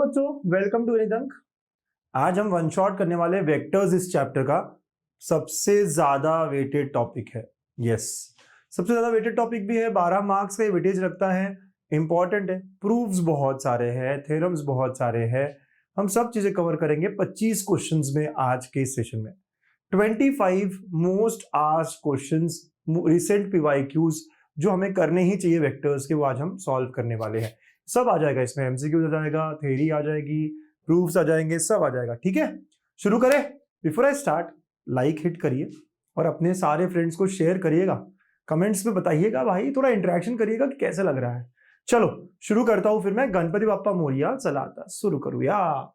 बच्चों, welcome to रिदंक। आज हम वन शॉट करने वाले वेक्टर्स इस चैप्टर का सबसे ज्यादा वेटेड टॉपिक है। यस, सबसे ज्यादा वेटेड टॉपिक भी है, 12 मार्क्स का वेटेज रखता है, इंपॉर्टेंट है, प्रूफ्स बहुत सारे हैं, थ्योरम्स बहुत सारे हैं, हम सब चीजें कवर करेंगे 25 क्वेश्चंस में आज के सेशन में। 25 most asked questions, recent PYQs जो हमें करने ही चाहिए वेक्टर्स के, वो आज हम सॉल्व करने वाले हैं। सब आ जाएगा इसमें, एमसीक्यूज आ जाएगा, थ्योरी आ जाएगी, प्रूफ्स आ जाएंगे, सब आ जाएगा। ठीक है, शुरू करें। Before I start, like hit करिए और अपने सारे फ्रेंड्स को शेयर करिएगा, कमेंट्स में बताइएगा, भाई थोड़ा इंटरेक्शन करिएगा कि कैसा लग रहा है। चलो शुरू करता हूं, फिर मैं गणपति बाप्पा मोरिया चलाता शुरू करूँ यार।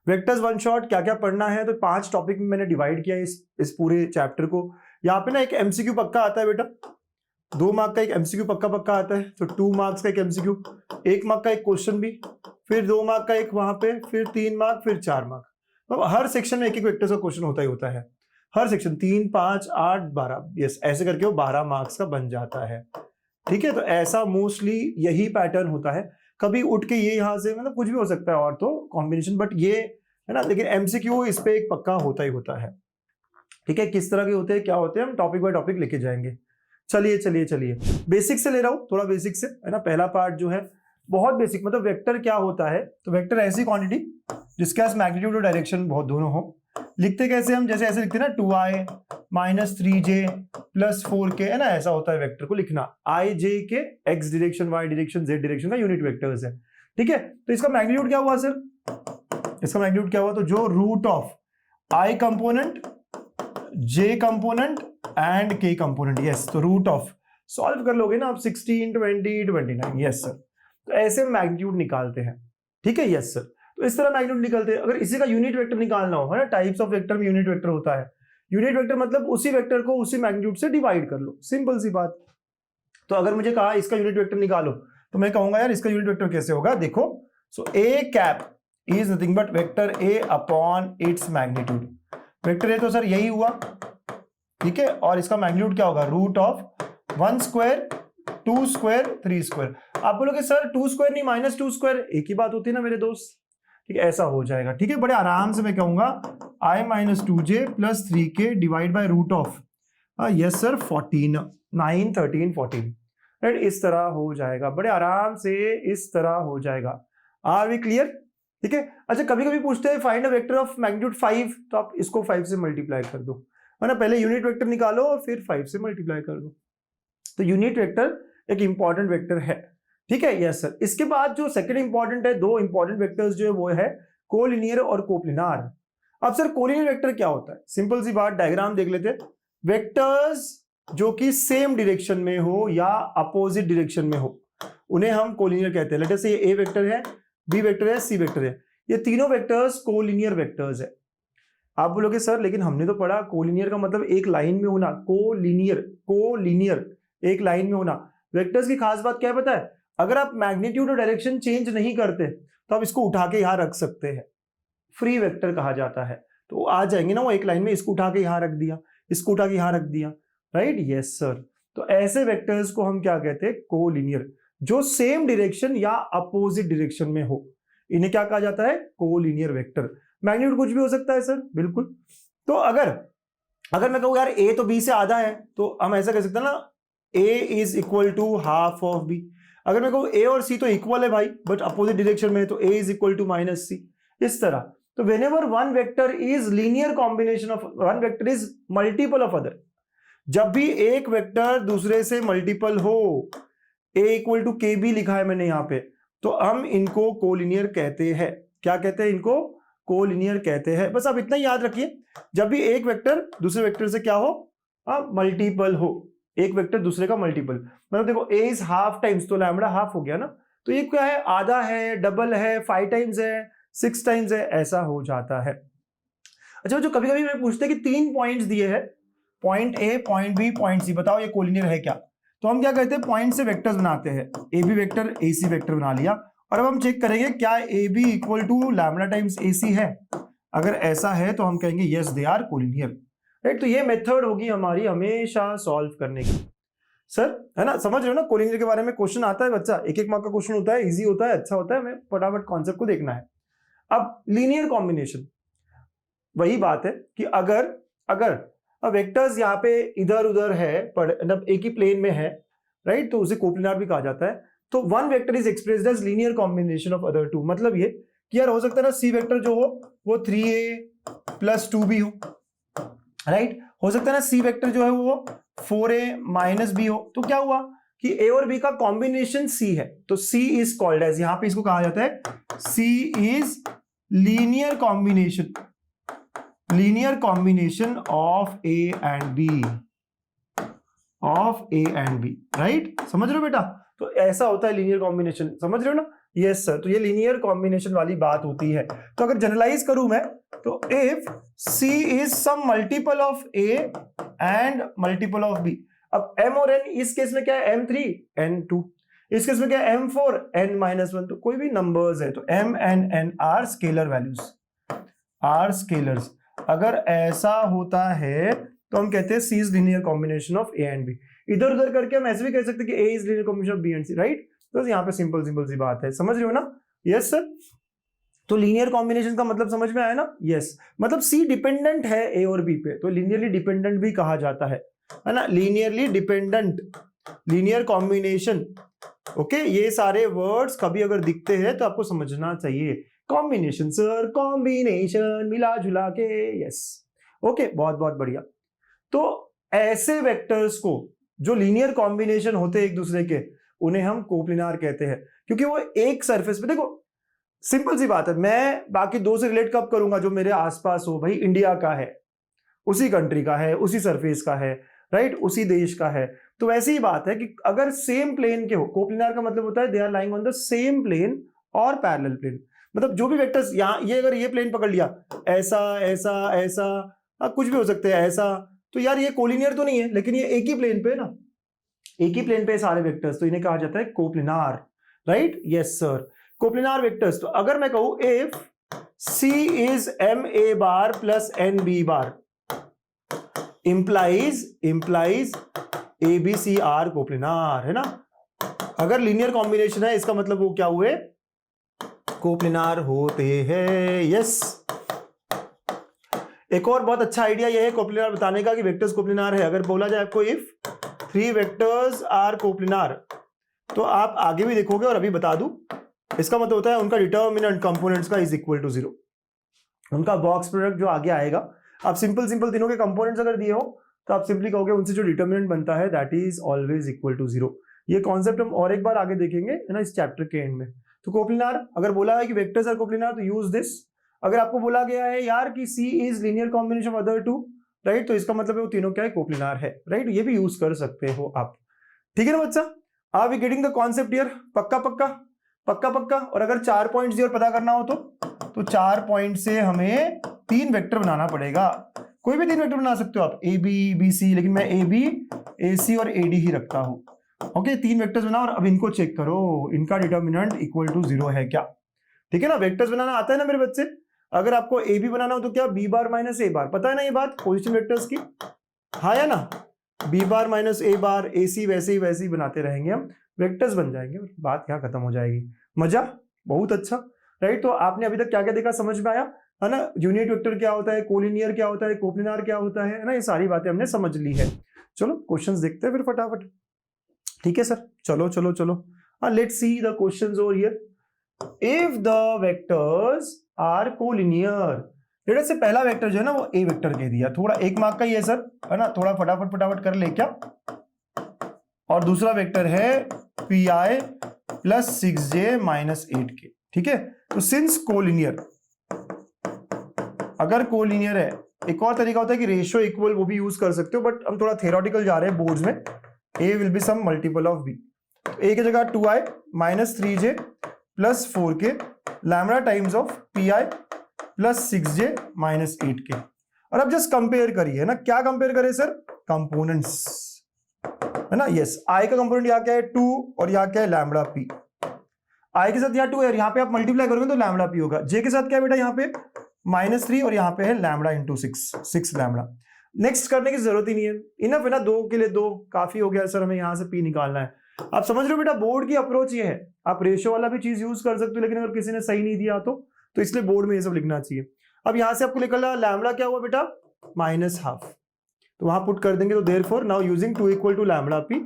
वेक्टर्स वन शॉट क्या क्या पढ़ना है, तो 5 टॉपिक में मैंने डिवाइड किया इस पूरे चैप्टर को। यहाँ पे ना एक एमसीक्यू पक्का आता है बेटा, 2 मार्क का एक एमसीक्यू पक्का आता है, तो 2 मार्क्स का एक एमसीक्यू, 1 मार्क का एक क्वेश्चन भी, फिर 2 मार्क का एक वहां पे, फिर 3 मार्क, फिर 4 मार्क। तो हर सेक्शन में एक एक वेक्टर्स का क्वेश्चन होता ही होता है, हर सेक्शन 3, 5, 8, 12, यस ऐसे करके वो 12 मार्क्स का बन जाता है। ठीक है, तो ऐसा मोस्टली यही पैटर्न होता है। कभी उठ के ये यहाँ से मतलब कुछ भी हो सकता है और तो कॉम्बिनेशन, बट ये है ना, लेकिन एमसीक्यू इस पे एक पक्का होता ही होता है। ठीक है, किस तरह के होते हैं, क्या होते हैं, हम टॉपिक बाय टॉपिक लेके जाएंगे। चलिए बेसिक से ले रहा हूं, थोड़ा बेसिक से, है ना। पहला पार्ट जो है बहुत बेसिक, मतलब वेक्टर क्या होता है। तो वेक्टर ऐसी क्वांटिटी जिसके पास मैग्नीट्यूड और डायरेक्शन बहुत दोनों हो। लिखते कैसे हम, जैसे ऐसे लिखते हैं ना, 2i - 3j + 4k, है ना, ऐसा होता है वेक्टर को लिखना। i j के x direction, y direction, z direction का यूनिट वेक्टर्स है। ठीक है, तो इसका मैग्नीट्यूड क्या हुआ सर, इसका मैग्नीट्यूड क्या हुआ, तो जो root of i component, j component and k component, yes, तो रूट ऑफ सॉल्व कर लोगे ना आप 16, 20, 29, यस सर। तो ऐसे मैग्नीट्यूड निकालते हैं। ठीक है, यस सर, तो इस तरह मैग्नीट्यूड निकालते हैं। अगर इसी का यूनिट वेक्टर निकालना हो, है ना, टाइप्स ऑफ वेक्टर में यूनिट वेक्टर होता है। यूनिट वेक्टर मतलब उसी वेक्टर को उसी मैग्नीट्यूड से डिवाइड कर लो, सिंपल सी बात। तो अगर मुझे कहा इसका यूनिट वेक्टर निकालो, तो मैं कहूंगा यार इसका यूनिट वेक्टर कैसे होगा, देखो, so a cap is nothing but vector a upon its magnitude. Vector a तो सर यही हुआ, ठीक है, और इसका मैग्नीट्यूड क्या होगा, root of 1 square, 2 square, 3 square. आप बोलोगे सर 2 स्क्वायर नहीं -2 स्क्वायर, एक ही बात होती है ना मेरे दोस्त। ठीक है, ऐसा हो जाएगा। ठीक है, बड़े आराम से मैं कहूंगा i - 2j + 3k divide by root of, yes sir, 14, 9, 13, 14, right, इस तरह हो जाएगा, बड़े आराम से इस तरह हो जाएगा। Are we clear? ठीक है, अच्छा कभी कभी पूछते हैं find a vector of magnitude 5, तो आप इसको 5 से मल्टीप्लाई कर दो, है ना, पहले यूनिट वेक्टर निकालो और फिर 5 से मल्टीप्लाई कर दो। तो यूनिट वेक्टर एक इंपॉर्टेंट वेक्टर है। ठीक है, यस सर। इसके बाद जो सेकंड इंपॉर्टेंट है, 2 इंपॉर्टेंट वेक्टर्स जो है वो है कोलिनियर और कोप्लिनार। अब सर कोलिनियर वेक्टर क्या होता है, सिंपल सी बात, डायग्राम देख लेते हैं। वेक्टर्स जो कि सेम डायरेक्शन में हो या अपोजिट डायरेक्शन में हो, उन्हें हम कोलिनियर कहते हैं। लेट अस से ए वेक्टर है, बी वेक्टर है, सी वेक्टर है, ये तीनों वेक्टर्स कोलिनियर वेक्टर्स है। आप बोलोगे सर लेकिन हमने तो पढ़ा कोलिनियर का मतलब एक लाइन में होना, कोलिनियर एक लाइन में होना। वेक्टर्स की खास बात क्या है पता है, अगर आप मैग्नीट्यूड और डायरेक्शन चेंज नहीं करते तो आप इसको उठा के यहां रख सकते हैं, फ्री वेक्टर कहा जाता है। तो आ जाएंगे ना वो एक लाइन में, इसको उठा के यहां रख दिया, इसको उठा के यहां रख दिया, राइट, यस सर। तो ऐसे वेक्टर्स को हम क्या कहते हैं, कोलिनियर, जो सेम डायरेक्शन या अपोजिट डायरेक्शन में हो, इन्हें क्या कहा जाता है, कोलिनियर वेक्टर। मैग्नीट्यूड कुछ भी हो सकता है सर, बिल्कुल। तो अगर मैं कहूँ यार a तो b से आधा है, तो हम ऐसा कह सकते हैं ना, a is equal to half of b। अगर मैं कहूँ a और c तो इक्वल है भाई, बट अपोजिट डायरेक्शन में है, तो a is equal to -c, इस तरह। तो whenever one vector is linear combination of one vector is multiple of other, जब भी एक वेक्टर दूसरे से मल्टीपल हो, a equal to K B लिखा है मैंने यहाँ पे, तो हम इनको कोलिनियर कहते हैं। क्या कहते हैं, इनको कोलिनियर कहते हैं। बस आप इतना याद रखिए, जब भी एक वेक्टर दूसरे वेक्टर से क्या हो, मल्टीपल हो, एक वेक्टर दूसरे का मल्टीपल, मतलब देखो a इज हाफ टाइम्स, तो लैम्बडा हाफ हो गया ना, तो ये क्या है, आधा है, डबल है, 5 टाइम्स है, 6 टाइम्स है, ऐसा हो जाता है। अच्छा, जो कभी कभी मैं पूछते हैं कि 3 पॉइंट्स दिए हैं, point A, point B, point C, बताओ ये कोलिनियर है क्या। तो हम क्या करते हैं, पॉइंट से वेक्टर्स बनाते हैं, A B vector, A C vector बना लिया, और अब हम चेक करेंगे क्या A B equal to lambda times A C है। अगर ऐसा है तो हम कहेंगे yes they are collinear, right. तो ये मेथड होगी हमारी हमेशा सॉल्व करने की। सर, है ना, समझ रहे हो ना, कोलिनियर के बारे में क्वेश्चन आता है बच्चा, एक एक मार्क का क्वेश्चन होता है, इजी होता है, अच्छा होता है, हमें फटाफट कॉन्सेप्ट को देखना है। अब लीनियर कॉम्बिनेशन, वही बात है कि अगर अगर वेक्टर्स यहाँ पे इधर उधर है, मतलब एक ही प्लेन में है, राइट, तो उसे कोप्लिनार भी कहा जाता है। तो one vector is expressed as linear combination of other two, मतलब ये कि यार हो सकता है ना सी वेक्टर जो हो वो 3a + 2b हो, राइट, हो सकता है ना सी वेक्टर जो है वो 4a - b हो। तो क्या हुआ कि a और b का कॉम्बिनेशन c है, तो c इज कॉल्ड एज, यहां पे इसको कहा जाता है c is linear combination of a and b, right, समझ रहे हो बेटा? तो ऐसा होता है लीनियर कॉम्बिनेशन, समझ रहे हो ना? यस सर, तो ये लीनियर कॉम्बिनेशन वाली बात होती है। तो अगर जनरलाइज करूं मैं, तो if c is some multiple of a and multiple of b, अब m और n इस केस में क्या है, m3 n2, इस केस में क्या है, m4 n-1, तो कोई भी नंबर्स है तो m and n are scalar values, are scalars. अगर ऐसा होता है तो हम कहते हैं c is linear combination of a and b। इधर उधर करके हम ऐसे भी कह सकते हैं कि a is linear combination of b and c, right? तो यहाँ पे सिंपल सी बात है, समझ रहे हो ना? Yes sir. तो लीनियर कॉम्बिनेशन का मतलब समझ में आया ना? यस, मतलब c डिपेंडेंट है a और b पे, तो लीनियरली डिपेंडेंट भी कहा जाता है ना, linearly dependent, linear combination. Okay, ये सारे वर्ड्स कभी अगर दिखते हैं तो आपको समझना चाहिए। कॉम्बिनेशन सर, कॉम्बिनेशन, मिला जुला के, यस, ओके, बहुत बहुत बढ़िया। तो ऐसे वेक्टर्स को जो लीनियर कॉम्बिनेशन होते हैं एक दूसरे के, उन्हें हम कोप्लिनार कहते हैं, क्योंकि वो एक सरफेस पे, देखो सिंपल सी बात है, मैं बाकी दो से रिलेट कब करूंगा, जो मेरे आसपास हो, भाई इंडिया का है, उसी कंट्री का है, उसी सरफेस का है, राइट, उसी देश का है। तो वैसी ही बात है कि अगर सेम प्लेन के हो, कोप्लिनार का मतलब होता है they are lying on the same plane और पैरेलल प्लेन, मतलब जो भी वेक्टर्स यहाँ, ये अगर ये प्लेन पकड़ लिया, ऐसा ऐसा ऐसा, कुछ भी हो सकते हैं ऐसा, तो यार ये कोलिनियर तो नहीं है, लेकिन ये एक ही प्लेन पे है ना, एक ही प्लेन पे सारे वेक्टर्स, तो इन्हें कहा जाता है coplanar, right? Yes sir, coplanar vectors. तो अगर मैं कहूं if C is MA bar plus NB bar implies ABC are coplanar, है ना? अगर लीनियर कॉम्बिनेशन है इसका मतलब वो क्या हुए, कोप्लिनार होते हैं। यस, एक और बहुत अच्छा आइडिया यह है कोप्लिनार बताने का कि वेक्टर्स कोप्लिनार है। अगर बोला जाए आपको इफ 3 वेक्टर्स आर कोप्लिनार, तो आप आगे भी देखोगे और अभी बता दूं, इसका मतलब होता है उनका डिटर्मिनेंट कंपोनेंट्स का इज इक्वल टू 0, उनका बॉक्स प्रोडक्ट जो आगे आएगा, आप सिंपल तीनों के कंपोनेंट्स अगर दिए हो तो आप सिंपली कहोगे उनसे जो डिटर्मिनेंट बनता है that is always equal to 0। ये कॉन्सेप्ट हम और एक बार आगे देखेंगे, है ना, इस चैप्टर के एंड में। तो कोप्लिनार, अगर बोला है कि वेक्टर्स आर कोप्लिनार, तो यूज दिस। अगर आपको बोला गया है यार कि C is linear combination of other two, right, तो इसका मतलब है वो तीनों क्या है, कोप्लिनार है, राइट? ये भी यूज कर सकते हो आप, ठीक है ना बच्चा? Are we getting the concept here? पक्का पक्का पक्का पक्का। और अगर 4 पॉइंट्स और पता करना हो तो 4 पॉइंट से हमें 3 वेक्टर बनाना पड़ेगा। कोई भी 3 वेक्टर बना सकते हो आप, ए बी बी सी, लेकिन मैं ए बी ए सी और ए डी ही रखता हूं। ओके, 3 वेक्टर्स बनाओ और अब इनको चेक करो, इनका डिटर्मिनेंट इक्वल टू 0 है क्या? ठीक है ना, वेक्टर्स बनाना आता है ना मेरे बच्चे? अगर आपको ए बी बनाना हो तो क्या, बी बार माइनस ए बार, पता है ना ये बात पोजीशन वेक्टर्स की, हाँ या ना? बी बार माइनस ए बार, ए सी, वैसे ही बनाते रहेंगे हम, वेक्टर्स बन जाएंगे, बात यहाँ खत्म हो जाएगी। मजा, बहुत अच्छा, राइट? तो आपने अभी तक क्या क्या देखा, समझ में आया, है ना? यूनिट वेक्टर क्या होता है, कोलिनियर क्या होता है, कोप्लिनार क्या होता है ना, ये सारी बातें हमने समझ ली है। चलो क्वेश्चंस देखते हैं फिर फटाफट, ठीक है सर? चलो चलो चलो, let's see the questions over here. If the vectors are collinear, let say पहला वेक्टर जो है ना वो ए वेक्टर कह दिया, थोड़ा 1 मार्क का ही है सर, है ना, थोड़ा फटाफट कर ले क्या। और दूसरा वेक्टर है P I plus 6j minus 8k, ठीक है? तो सिंस कोलिनियर, अगर कोलिनियर है, एक और तरीका होता है कि रेशियो इक्वल, वो भी यूज कर सकते हो, बट हम थोड़ा थ्योरेटिकल जा रहे हैं बोर्ड्स में। a will be some multiple of b, a की जगह 2i minus 3j plus 4k lambda times of P I plus 6j minus 8k। और अब जस्ट कंपेयर करिए ना, क्या कंपेयर करें सर? कंपोनेंट्स, है ना? यस, i का कंपोनेंट यहाँ क्या है 2 और यहाँ क्या है लैम्डा p, i के साथ यहाँ 2 है और यहाँ पे आप मल्टीप्लाई करोगे तो लैम्डा p होगा। j के साथ क्या है बेटा, यहाँ पे -3 और यहाँ पे है लैम्डा इंटू 6 लैम्डा। नेक्स्ट करने की जरूरत ही नहीं है, इनफ है ना, 2 के लिए 2 काफी हो गया सर, हमें यहाँ से P निकालना है। आप समझ रहे हो बेटा, बोर्ड की अप्रोच ये है, आप रेशियो वाला भी चीज यूज कर सकते हो, लेकिन अगर किसी ने सही नहीं दिया तो इसलिए बोर्ड में ये सब लिखना चाहिए। अब यहाँ से आपको निकल रहा लैम्बडा क्या हुआ बेटा, -½ तो वहां पुट कर देंगे, तो therefore now using 2 equal to lambda P,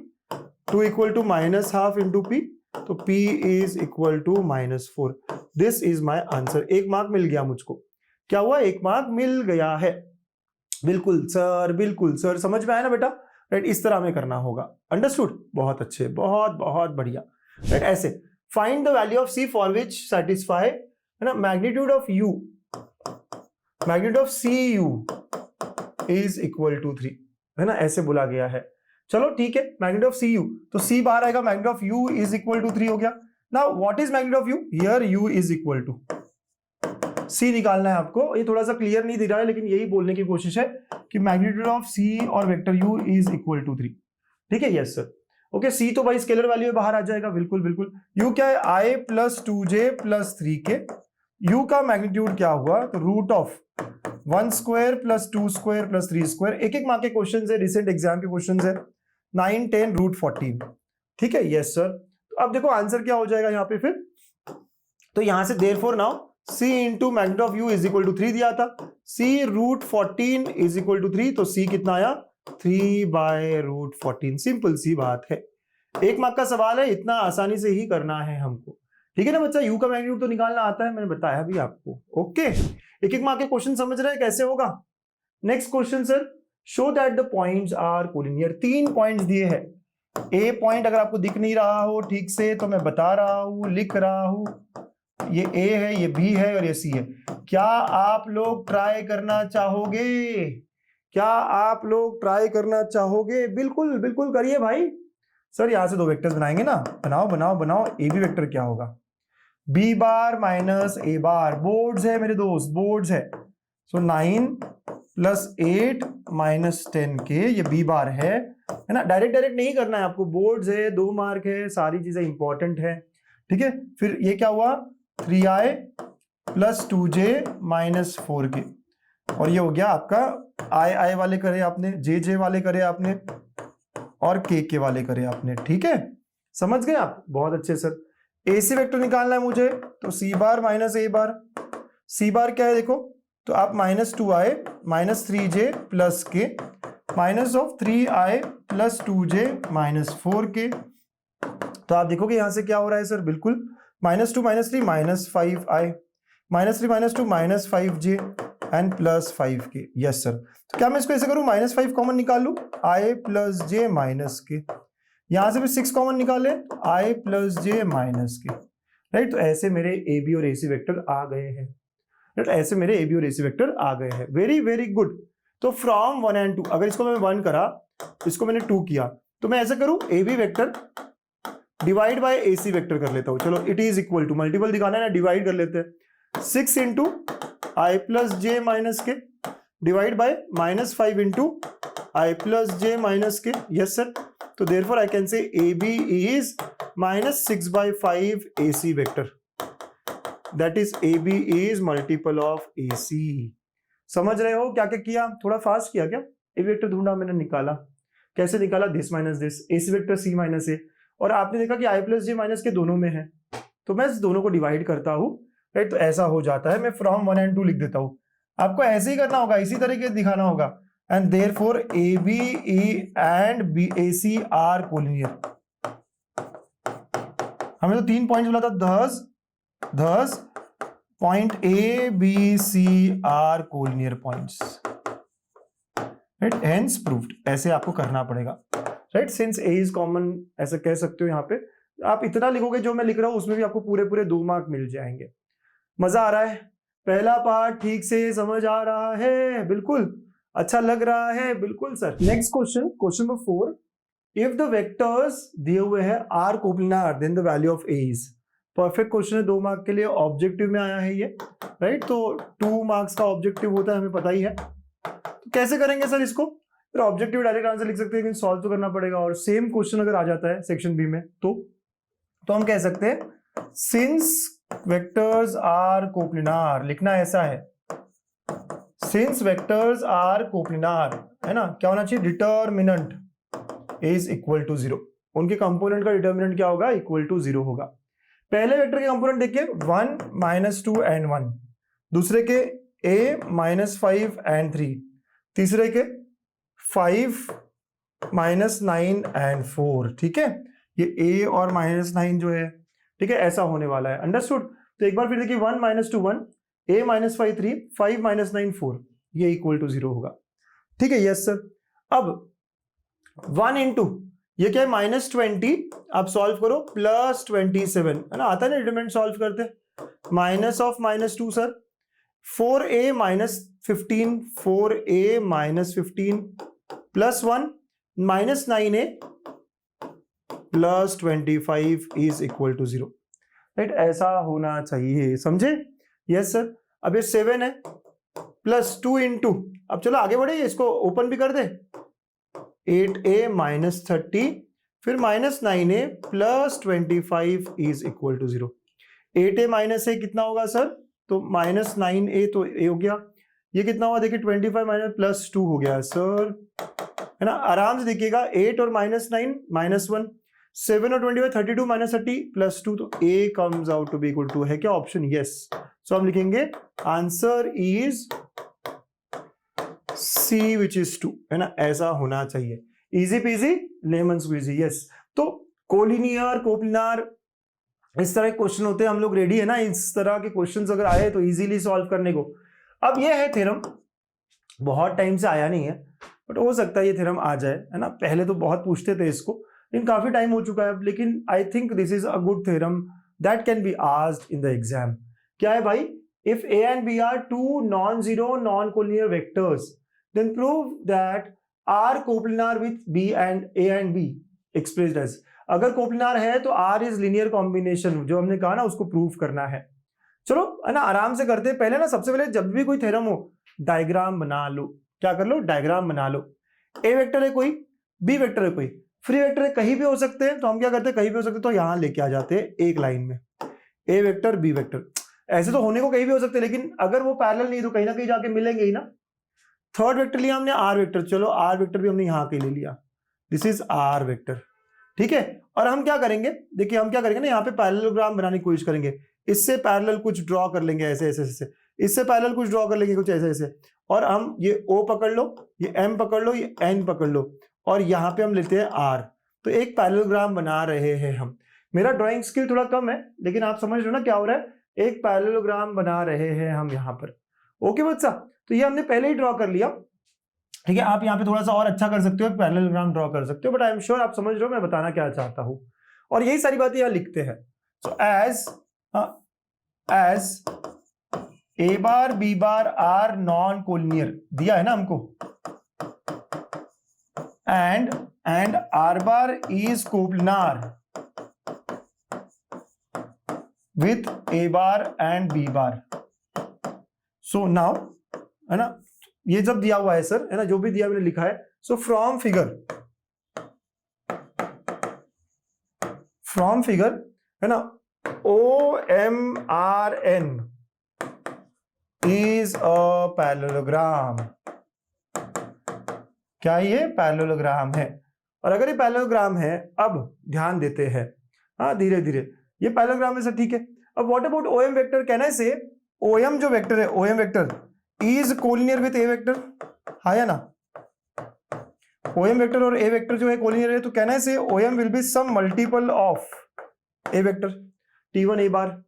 2 equal to -½ into P, तो P is equal to -4। This is my answer. 1 mark मिल गया मुझको, क्या हुआ, 1 मार्क मिल गया है। बिल्कुल सर, समझ में आया ना बेटा, राइट, इस तरह हमें करना होगा, अंडरस्टूड, बहुत अच्छे, बहुत बहुत बढ़िया, राइट। ऐसे find the value of C for which satisfy, है ना, magnitude of CU is equal to 3, है ना, ऐसे बोला गया है। चलो ठीक है, मैग्नीट्यूड ऑफ CU, तो C बाहर आएगा, magnitude of U is equal to 3 हो गया। Now what is magnitude of U, here U is equal to C निकालना है आपको। ये थोड़ा सा क्लियर नहीं दिख रहा है, लेकिन यही बोलने की कोशिश है कि मैग्नीट्यूड ऑफ C और vector U is equal to 3, ठीक है, यस सर। ओके, C तो भाई स्केलर वैल्यू में बाहर आ जाएगा, बिल्कुल बिल्कुल। U क्या है, I + 2j + 3k, U का मैग्नीट्यूड क्या हुआ, तो √1² + 2² + 3²। एक मार्क के क्वेश्चन है, रिसेंट एग्जाम के क्वेश्चन है, 9, 10, √14, ठीक है, यस सर। तो अब देखो आंसर क्या हो जाएगा यहाँ पे फिर, तो यहां से therefore now C into magnitude of U is equal to 3 दिया था, C √14 इज इक्वल टू 3, तो C कितना आया, 3/√14, सिंपल सी बात है। 1 मार्क का सवाल है, इतना आसानी से ही करना है हमको, ठीक है ना बच्चा। U का मैग्नीट्यूड तो निकालना आता है, मैंने बताया भी आपको। ओके, 1 मार्क के क्वेश्चन समझ रहे हैं कैसे होगा। Next question sir, show that the points are collinear. 3 points दिए हैं, A पॉइंट अगर आपको दिख नहीं रहा हो ठीक से तो मैं बता रहा हूं, लिख रहा हूं, ये A है, ये B है और ये C है। क्या आप लोग ट्राई करना चाहोगे, क्या आप लोग ट्राई करना चाहोगे, बिल्कुल बिल्कुल करिए भाई। सर यहां से 2 वेक्टर्स बनाएंगे ना, बनाओ बनाओ बनाओ। AB वेक्टर क्या होगा, B bar minus A bar, boards है मेरे दोस्त, बोर्ड्स है। सो 9 + 8 - 10k, ये B बार है ना। डायरेक्ट नहीं करना है आपको, बोर्ड्स है, 2 मार्क है, सारी चीजें इंपॉर्टेंट है, ठीक है। फिर ये क्या हुआ, 3i + 2j - 4k, और ये हो गया आपका I वाले करे आपने, J वाले करे आपने, और K वाले करे आपने, ठीक है, समझ गए आप, बहुत अच्छे सर। AC वेक्टर निकालना है मुझे, तो C bar - A bar. C बार क्या है देखो, तो आप -2i - 3j + k -3i + 2j - 4k। तो आप देखोगे यहां से क्या हो रहा है सर, बिल्कुल -2 - 3 -5i, -3 - 2 -5j and +5k, yes sir. तो क्या मैं इसको ऐसे करूं, -5 कॉमन निकाल लूं, i + j - k, यहां से भी 6 कॉमन निकाले, i + j - k, राइट। तो ऐसे मेरे AB और AC वेक्टर आ गए हैं, राइट, ऐसे मेरे AB और AC वेक्टर आ गए हैं, वेरी वेरी गुड। तो फ्रॉम 1 and 2, अगर इसको मैं 1 करा, इसको मैंने 2 किया, तो मैं ऐसे करूं, AB vector divide by AC vector कर लेता हूं। चलो, it is equal to, multiple दिखाना है ना, डिवाइड कर लेते हैं। 6 into I + j - k divide by -5 into I + j - k, yes sir. तो therefore I can say AB is -6/5 AC vector, that is AB is multiple of AC। समझ रहे हो क्या क्या किया, थोड़ा फास्ट किया क्या। AB वेक्टर ढूंढा मैंने, निकाला, कैसे निकाला, this minus this, AC vector C - A, और आपने देखा कि I + j - k दोनों में है, तो मैं इस दोनों को डिवाइड करता हूं, राइट। तो ऐसा हो जाता है, मैं फ्रॉम 1 and 2 लिख देता हूं। आपको ऐसे ही करना होगा, इसी तरीके से दिखाना होगा। And therefore AB and AC are collinear. हमें तो 3 पॉइंट्स बोला था, thus point A B C are collinear points, right, hence proved. ऐसे आपको करना पड़ेगा, right, since A is common, ऐसा कह सकते हो। यहाँ पे आप इतना लिखोगे जो मैं लिख रहा हूं, उसमें भी आपको पूरे 2 मार्क मिल जाएंगे। मजा आ रहा है, पहला पार्ट ठीक से समझ आ रहा है, बिल्कुल अच्छा लग रहा है, बिल्कुल सर। Next question, question number 4, if the vectors दिए हुए हैं are coplanar, then the value of A is. Perfect question है, 2 मार्क के लिए, ऑब्जेक्टिव में आया है ये, राइट। तो 2 मार्क्स का ऑब्जेक्टिव होता है, हमें पता ही है। तो कैसे करेंगे सर इसको, फिर ऑब्जेक्टिव डायरेक्ट आंसर लिख सकते हैं, लेकिन सॉल्व तो करना पड़ेगा। और सेम क्वेश्चन अगर आ जाता है सेक्शन बी में, तो हम कह सकते हैं सिंस वेक्टर्स आर कोप्लिनार, लिखना ऐसा है, सिंस वेक्टर्स आर कोप्लिनार, है ना, क्या होना चाहिए, डिटर्मिनेंट इज इक्वल टू 0। उनके कंपोनेंट का डिटर्मिनेंट क्या होगा, इक्वल टू 0 होगा। पहले वेक्टर के कंपोनेंट देखिए 1 -2 and 1, दूसरे के a -5 and 3, तीसरे के 5 -9 and 4। ठीक है, ये a और -9 जो है, ठीक है, ऐसा होने वाला है। अंडरस्टूड। तो एक बार फिर देखिए 1 -2 1, a -5 3, 5 -9 4, ये इक्वल टू 0 होगा। ठीक है, यस सर। अब 1 इंटू ये क्या है, -20, आप सॉल्व करो, +27, है ना, आता है ना डिटरमिनेंट सॉल्व करते, minus of -2 sir, 4a -15, 4a -15 +1 -9a +25 is equal to 0। Right, ऐसा होना चाहिए, समझे? Yes sir. अब ये 7 है, +2 इंटू, अब चलो आगे बढ़े, इसको ओपन भी कर दे, 8a -30 फिर -9a +25 is equal to 0। 8a minus a कितना होगा सर, तो -9a तो a हो गया, ये कितना हुआ देखिए 25 माइनस +2 हो गया सर, है ना, आराम से देखिएगा, 8 और -9 -1, 7 और 25 32 -30 +2, तो a comes out to be equal to, है क्या ऑप्शन, यस। सो हम लिखेंगे answer is C which is 2, है ना, ऐसा होना चाहिए। Easy peasy lemon squeezy, yes. तो कोलिनियर, कोप्लिनार, इस तरह के क्वेश्चन होते हैं, हम लोग रेडी है ना इस तरह के क्वेश्चंस अगर आए तो इजीली सॉल्व करने को। अब ये है थ्योरम, बहुत टाइम से आया नहीं है, बट हो सकता है ये थ्योरम आ जाए, है ना। पहले तो बहुत पूछते थे इसको, लेकिन काफी टाइम हो चुका है, लेकिन I think this is a good theorem that can be asked in the exam. क्या है भाई, if a and b are two non-zero non-collinear vectors, then prove that R coplanar with B and A and B expressed as। अगर कोप्लिनार है तो R is linear combination, जो हमने कहा ना उसको प्रूव करना है। चलो, है ना, आराम से करते हैं। पहले ना, सबसे पहले जब भी कोई थ्योरम हो, डायग्राम बना लो। क्या कर लो, डायग्राम बना लो। ए वेक्टर है कोई, बी वेक्टर है कोई, फ्री वेक्टर है, कहीं भी हो सकते हैं, तो हम क्या करते हैं, कहीं भी हो सकते हैं तो यहां लेके आ जाते हैं एक लाइन में, ए वेक्टर बी वेक्टर। ऐसे तो होने को कहीं भी हो सकते हैं, लेकिन अगर वो पैरेलल नहीं तो कहीं ना कहीं जाके मिलेंगे ही ना। थर्ड वेक्टर लिया हमने आर वेक्टर, चलो आर वेक्टर भी हमने यहां के ले लिया, दिस इज आर वेक्टर। ठीक है, और हम क्या करेंगे, देखिए हम क्या करेंगे ना, यहाँ पे पैरेललोग्राम बनाने की कोशिश करेंगे। इससे पैरेलल कुछ ड्रॉ कर लेंगे, ऐसे ऐसे ऐसे, इससे पैरेलल कुछ ड्रॉ कर लेंगे कुछ ऐसे ऐसे, और हम ये O पकड़ लो, ये M पकड़ लो, ये N पकड़ लो, और यहाँ पे हम लेते हैं R। तो एक पैरेललोग्राम बना रहे हैं हम। मेरा ड्राइंग स्किल थोड़ा कम है, लेकिन आप समझ रहे हो ना क्या हो रहा है, एक पैरेललोग्राम बना रहे हैं हम यहाँ पर। ओके बच्चा, तो ये हमने पहले ही ड्रॉ कर लिया। ठीक है, आप यहाँ पे थोड़ा सा और अच्छा कर सकते हो, पैरेललोग्राम ड्रॉ कर सकते हो, बट आई एम श्योर आप समझ रहे हो मैं बताना क्या चाहता हूँ, और यही सारी बातें यहाँ लिखते हैं। So as A bar B bar are non collinear दिया है ना हमको, and R bar is coplanar with a bar and b bar। so now, है ना, ये जब दिया हुआ है सर, है ना, जो भी दिया मैंने लिखा है, so from figure, है ना, OMRN is a parallelogram। क्या ये पैरेललोग्राम है? और अगर ये पैरेललोग्राम है, अब ध्यान देते हैं, हाँ धीरे धीरे, ये पैरेललोग्राम है सर, ठीक है। अब व्हाट अबाउट OM वेक्टर, कहना है से OM जो वेक्टर है, OM vector is collinear with A vector, हाँ या ना, OM वेक्टर और A वेक्टर जो है कोलिनियर है, तो कहना है say OM will be some multiple of A vector, T1 A bar.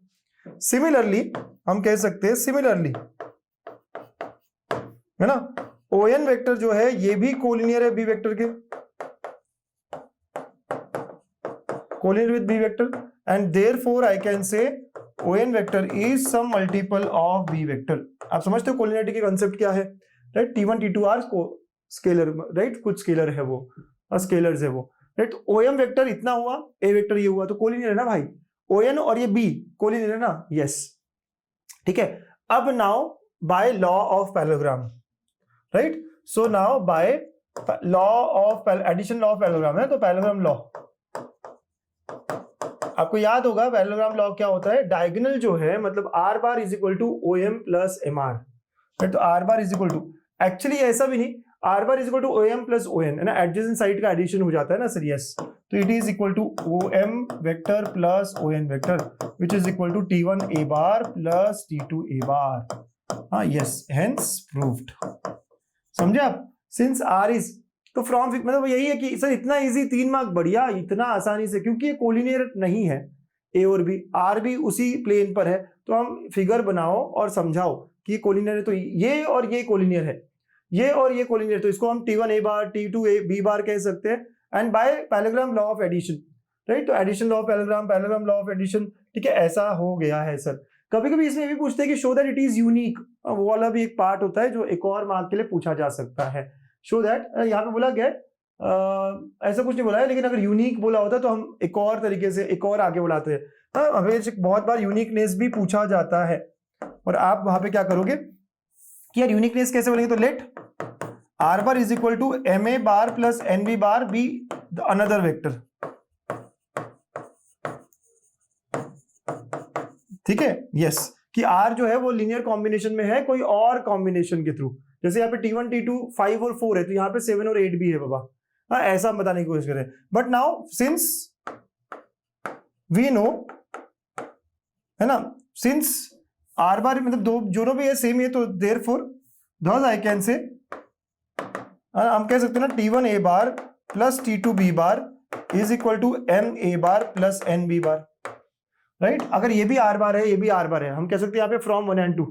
Similarly हम कह सकते हैं, सिमिलरली, है ना, ON वेक्टर जो है ये भी कोलिनियर है B वेक्टर के, collinear with B vector, and therefore I can say ON vector is some multiple of B vector। आप समझते हो कोलिनियरिटी की कंसेप्ट क्या है, right, T1 T2 are scalar, right, कुछ स्केलर है वो, और स्केलर्स है वो, राइट। OM वेक्टर इतना हुआ, A वेक्टर ये हुआ, तो कोलिनियर है ना भाई, ON और ये B कोलिनियर है ना, यस, ठीक है। अब now by law of parallelogram, right, so now by law of addition, law of parallelogram है, तो पैरेललोग्राम लॉ आपको याद होगा, पैरेललोग्राम लॉ क्या होता है, डायगोनल जो है, मतलब R bar is equal to OM plus MR, तो R bar is equal to, actually ऐसा भी नहीं, R bar is equal to O M plus O N, है ना, एडजेसेंट साइड का एडिशन हो जाता है ना सर, यस। तो it is equal to O M vector plus O N vector which is equal to टी1 ए बार प्लस टी2 ए बार, हाँ यस, हेंस प्रूव्ड। समझे आप? सिंस आर इज, तो फ्रॉम, मतलब यही है कि सर इतना इजी 3 मार्क, बढ़िया, इतना आसानी से, क्योंकि ये कोलिनियर नहीं है ए और बी, आर भी उसी प्लेन पर है, तो हम फिगर बनाओ और समझाओ कि कोलिनियर है, तो ये और ये कोलिनियर है, ये और ये कोलिनियर, तो इसको हम टी1 A bar T2 A B bar कह सकते हैं, and by parallelogram law of addition, right, तो addition law of parallelogram, parallelogram law of addition, ठीक है, ऐसा हो गया है सर। कभी कभी इसमें भी पूछते हैं कि show that it is unique, वो वाला भी एक पार्ट होता है जो एक और मार्क के लिए पूछा जा सकता है। शो दैट, यहाँ पे बोला गया ऐसा कुछ नहीं बोला है, लेकिन अगर यूनिक बोला होता तो हम एक और तरीके से एक और आगे बुलाते हैं। हमें बहुत बार यूनिकनेस भी पूछा जाता है, और आप वहां पे क्या करोगे कि यार यूनिकनेस कैसे बोलेंगे, तो let R bar is equal to M A bar plus N B bar be another vector, ठीक है, यस, कि आर जो है वो लीनियर कॉम्बिनेशन में है कोई और कॉम्बिनेशन के थ्रू, जैसे यहाँ पे T1 T2 5 और 4 है, तो यहाँ पे 7 और 8 भी है बाबा, हाँ, ऐसा हम बताने की कोशिश करें। But now since we know, है ना, सिंस आर बार मतलब दो दोनों भी है सेम है, तो देयरफॉर thus आई कैन से, हम कह सकते हैं ना T1 A bar plus T2 B bar is equal to M A bar plus N B bar, right. अगर ये भी आर बार है, ये भी आर बार है, हम कह सकते हैं यहाँ पे फ्रॉम 1 and 2,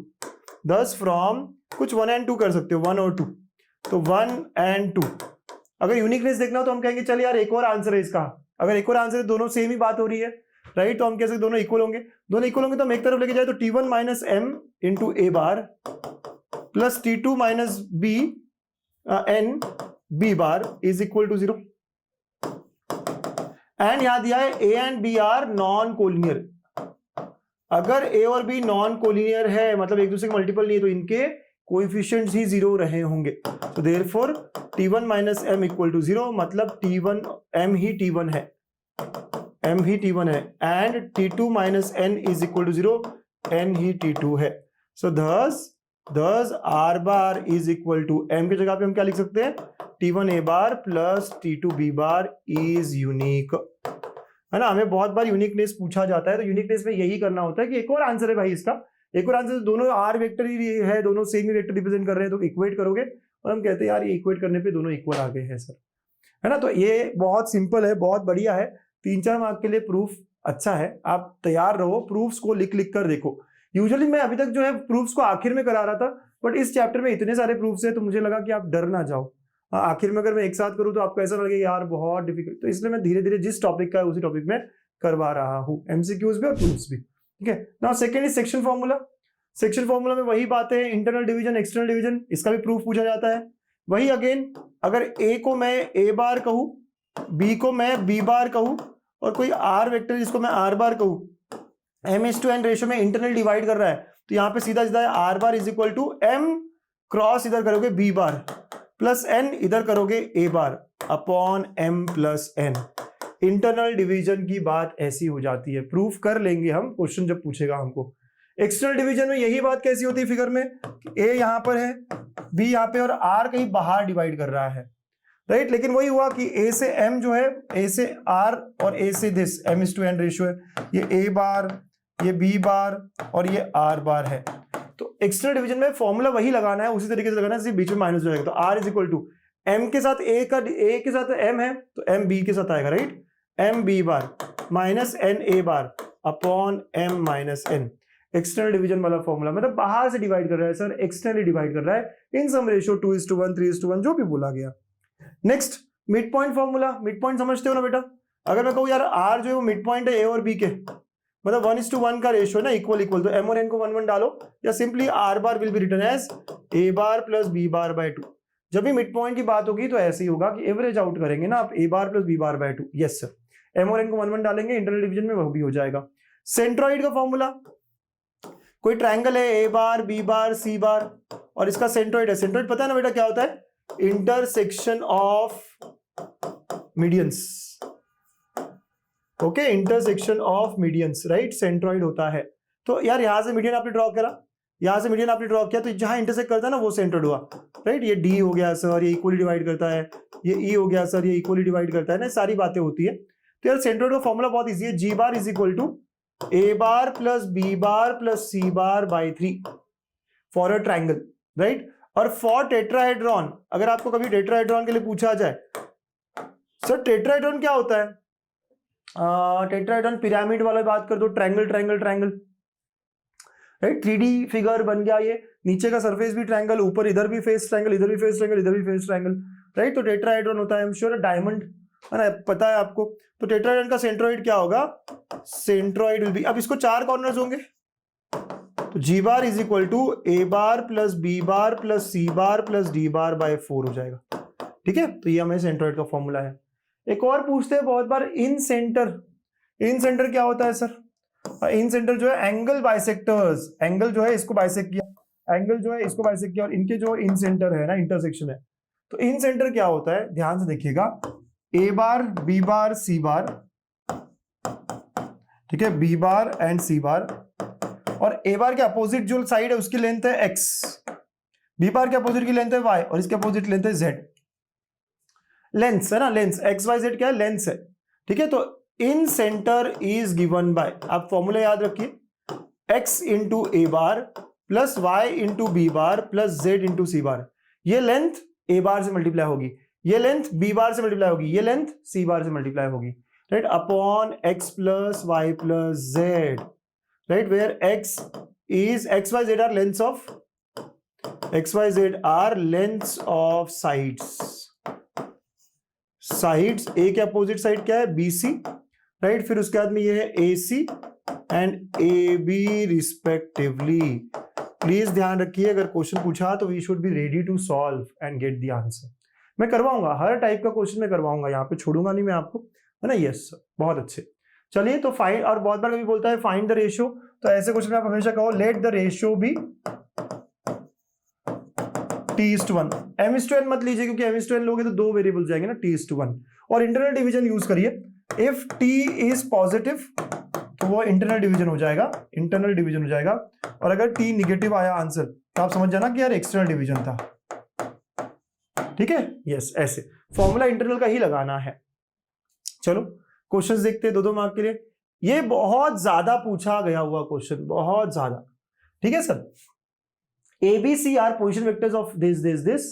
thus फ्रॉम कुछ 1 and 2 कर सकते हो, 1 और 2, तो 1 and 2। अगर यूनिकनेस देखना हो तो हम कहेंगे चल यार एक और आंसर है इसका, अगर एक और आंसर है, दोनों सेम ही बात हो रही है, राइट, तो हम कह सकते दोनों इक्वल होंगे, दोनों इक्वल होंगे तो हम एक तरफ लेके जाए तो T1 minus M into A bar plus T2 minus B N B bar is equal to 0, and यहां दिया है A and B are non collinear. अगर ए और बी नॉन कोलिनियर है, मतलब एक दूसरे के मल्टीपल नहीं है, तो इनके कोएफिशिएंट्स ही 0 रहे होंगे, तो therefore T1 minus M equal to 0, मतलब T1 एम ही T1 है, एम ही T1 है, and T2 minus N is equal to 0, N ही T2 है। So thus R bar is equal to M की जगह पे हम क्या लिख सकते हैं, T1 A bar plus T2 B bar is unique, है ना। हमें बहुत बार यूनिकनेस पूछा जाता है, तो यूनिकनेस में यही करना होता है कि एक और आंसर है भाई इसका, एक और आंसर, दोनों आर वेक्टर ही है, दोनों सेम ही वेक्टर रिप्रेजेंट कर रहे हैं, तो इक्वेट करोगे और हम कहते हैं यार ये इक्वेट करने पे दोनों इक्वल आ गए हैं सर, है ना। तो ये बहुत सिंपल है, बहुत बढ़िया है, 3-4 मार्क के लिए प्रूफ अच्छा है, आप तैयार रहो, प्रूफ्स को लिख लिख कर देखो। यूजुअली मैं अभी तक जो है प्रूफ्स को आखिर में करा रहा था, बट इस चैप्टर में इतने सारे प्रूफ्स है तो मुझे लगा कि आप डर ना जाओ, आखिर में अगर मैं एक साथ करूं तो आपको ऐसा लगे यार बहुत डिफिकल्ट, तो इसलिए मैं धीरे धीरे जिस टॉपिक का है उसी टॉपिक में करवा रहा हूं, एमसीक्यूज भी और प्रूफ्स भी, ठीक है। Now second is section formula. Section formula में वही बातें हैं, इंटरनल डिवीजन, एक्सटर्नल डिवीजन, इसका भी प्रूफ पूछा जाता है। वही अगेन, अगर ए को मैं ए बार कहूं, बी को मैं बी बार कहूं, और कोई आर वेक्टर जिसको मैं आर बार कहूं, m/n रेशियो में इंटरनल डिवाइड कर रहा है, तो यहाँ पे सीधा सीधा R bar is equal to m cross इधर करोगे बी बार प्लस n इधर करोगे A bar upon m plus n। Internal division की बात ऐसी हो जाती है, प्रूफ कर लेंगे हम क्वेश्चन जब पूछेगा हमको। एक्सटर्नल डिवीजन में यही बात कैसी होती है फिगर में, ए यहां पर है, बी यहां पे, और आर कहीं बाहर डिवाइड कर रहा है, राइट। लेकिन वही हुआ कि ए से एम जो है, ए से आर और ए से दिस m/n रेशियो है, ये ए बार, ये बी बार और ये आर बार है। तो एक्सटर्नल डिवीजन में फॉर्मूला वही लगाना है, उसी तरीके से लगाना है, सिर्फ बीच में माइनस हो जाएगा। तो R is equal to M के साथ ए के साथ एम है तो एम बी के साथ आएगा, right, M B bar minus N A bar upon M minus N. External division वाला फॉर्मूला, मतलब बाहर से डिवाइड कर रहा है सर, एक्सटर्नली डिवाइड कर रहा है इन सम रेशियो 2:1 3:1 जो भी बोला गया। Next mid point formula, mid point समझते हो ना बेटा। अगर मैं कहूँ यार आर जो है वो मिड पॉइंट है ए और बी के, मतलब 1:1 का रेशियो है ना, इक्वल इक्वल, तो एम और एन को 1:1 डालो, या simply R bar will be written as A bar plus B bar by 2। जब भी मिड पॉइंट की बात होगी तो ऐसे ही होगा कि एवरेज आउट करेंगे ना आप, A bar plus B bar by 2, yes sir. M और एन को 1:1 डालेंगे, इंटरनल डिवीजन में वो भी हो जाएगा। सेंट्रॉइड का फॉर्मूला, कोई ट्रायंगल है A bar B bar C bar और इसका सेंट्रॉइड है। सेंट्रॉइड पता है ना बेटा क्या होता है, intersection of medians, okay, intersection of medians, right, centroid होता है। तो यार यहां से मीडियन आपने ड्रॉ करा, यहाँ से मीडियन आपने ड्रॉ किया तो जहां इंटरसेक्ट करता है ना वो सेंटर्ड हुआ, राइट। ये डी हो गया सर, ये इक्वली डिवाइड करता है, ये ई हो गया सर, ये इक्वली डिवाइड करता है ना, सारी बातें होती है। तो यार सेंट्रोइड का फॉर्मूला बहुत इजी है, G bar is equal to A bar plus B bar plus C bar by 3 for a triangle, right. और फॉर टेट्राहेड्रॉन, अगर आपको कभी टेट्राहेड्रॉन के लिए पूछा जाए सर टेट्राहेड्रॉन क्या होता है, टेट्राहेड्रॉन पिरामिड वाला बात कर दो, triangle triangle triangle, right. 3D figure बन गया, ये नीचे का सरफेस भी ट्रायंगल, ऊपर इधर भी फेस ट्रायंगल, इधर भी फेस ट्रायंगल, इधर भी फेस ट्रायंगल, राइट। तो टेट्राहेड्रॉन होता है, आई एम श्योर डायमंड है ना, पता है आपको। तो टेट्राहेड्रॉन का सेंट्रोइड क्या होगा, सेंट्रोइड विल बी, अब इसको 4 कॉर्नर्स होंगे, तो G bar is equal to A bar plus B bar plus C bar plus D bar by 4 हो जाएगा, ठीक है। तो ये हमें सेंट्रोइड का फॉर्मूला है। एक और पूछते हैं बहुत बार, इन सेंटर, इन सेंटर क्या होता है सर, इन सेंटर जो है एंगल बाइसेक्टर्स, एंगल जो है इसको बाइसेक्ट किया, एंगल जो है इसको बाइसेक्ट किया, और इनके जो इन सेंटर है ना, इंटरसेक्शन है। तो इन सेंटर क्या होता है, ध्यान से देखिएगा, ए बार बी बार सी बार, ठीक है, B bar and C bar, और ए बार के अपोजिट जो साइड है उसकी लेंथ है एक्स, बी बार के अपोजिट की लेंथ है वाई, और इसके अपोजिट लेंथ है जेड। लेंस है ना, लेंस एक्स वाई जेड क्या है, लेंस है, ठीक है। तो incentre is given by, आप फॉर्मूला याद रखिए, x into A bar plus Y into B bar plus Z into C bar. ये लेंथ ए बार से मल्टीप्लाई होगी, ये लेंथ बी बार से मल्टीप्लाई होगी, ये लेंथ सी बार से मल्टीप्लाई होगी, right, upon x plus Y plus Z, right, where x is x y z are lengths of, x y z are lengths of sides, sides, A के opposite side क्या है, B C, right. फिर उसके बाद में ये है A C and A B respectively. Please ध्यान रखिए, अगर क्वेश्चन पूछा तो we should be ready to solve and get the answer. मैं करवाऊंगा, हर टाइप का क्वेश्चन मैं करवाऊंगा, यहाँ पे छोड़ूंगा नहीं मैं आपको, है ना। यस सर, बहुत अच्छे। चलिए, तो फाइंड, और बहुत बार कभी बोलता है फाइंड द रेशियो, तो ऐसे क्वेश्चन में आप हमेशा कहो let the ratio B T:1, M:n मत लीजिए, क्योंकि M:n लोगे तो 2 वेरिएबल जाएंगे ना, T:1। और इंटरनल डिवीजन यूज करिए, इफ T इज पॉजिटिव तो वो इंटरनल डिवीजन हो जाएगा, इंटरनल डिवीजन हो जाएगा। और अगर T निगेटिव आया आंसर तो आप समझ जाना कि यार एक्सटर्नल डिवीजन था, ठीक है। यस, ऐसे फॉर्मूला इंटरनल का ही लगाना है। चलो क्वेश्चंस देखते हैं 2-2 मार्क के लिए। ये बहुत ज्यादा पूछा गया हुआ क्वेश्चन, बहुत ज्यादा, ठीक है sir. A B C are position vectors of this,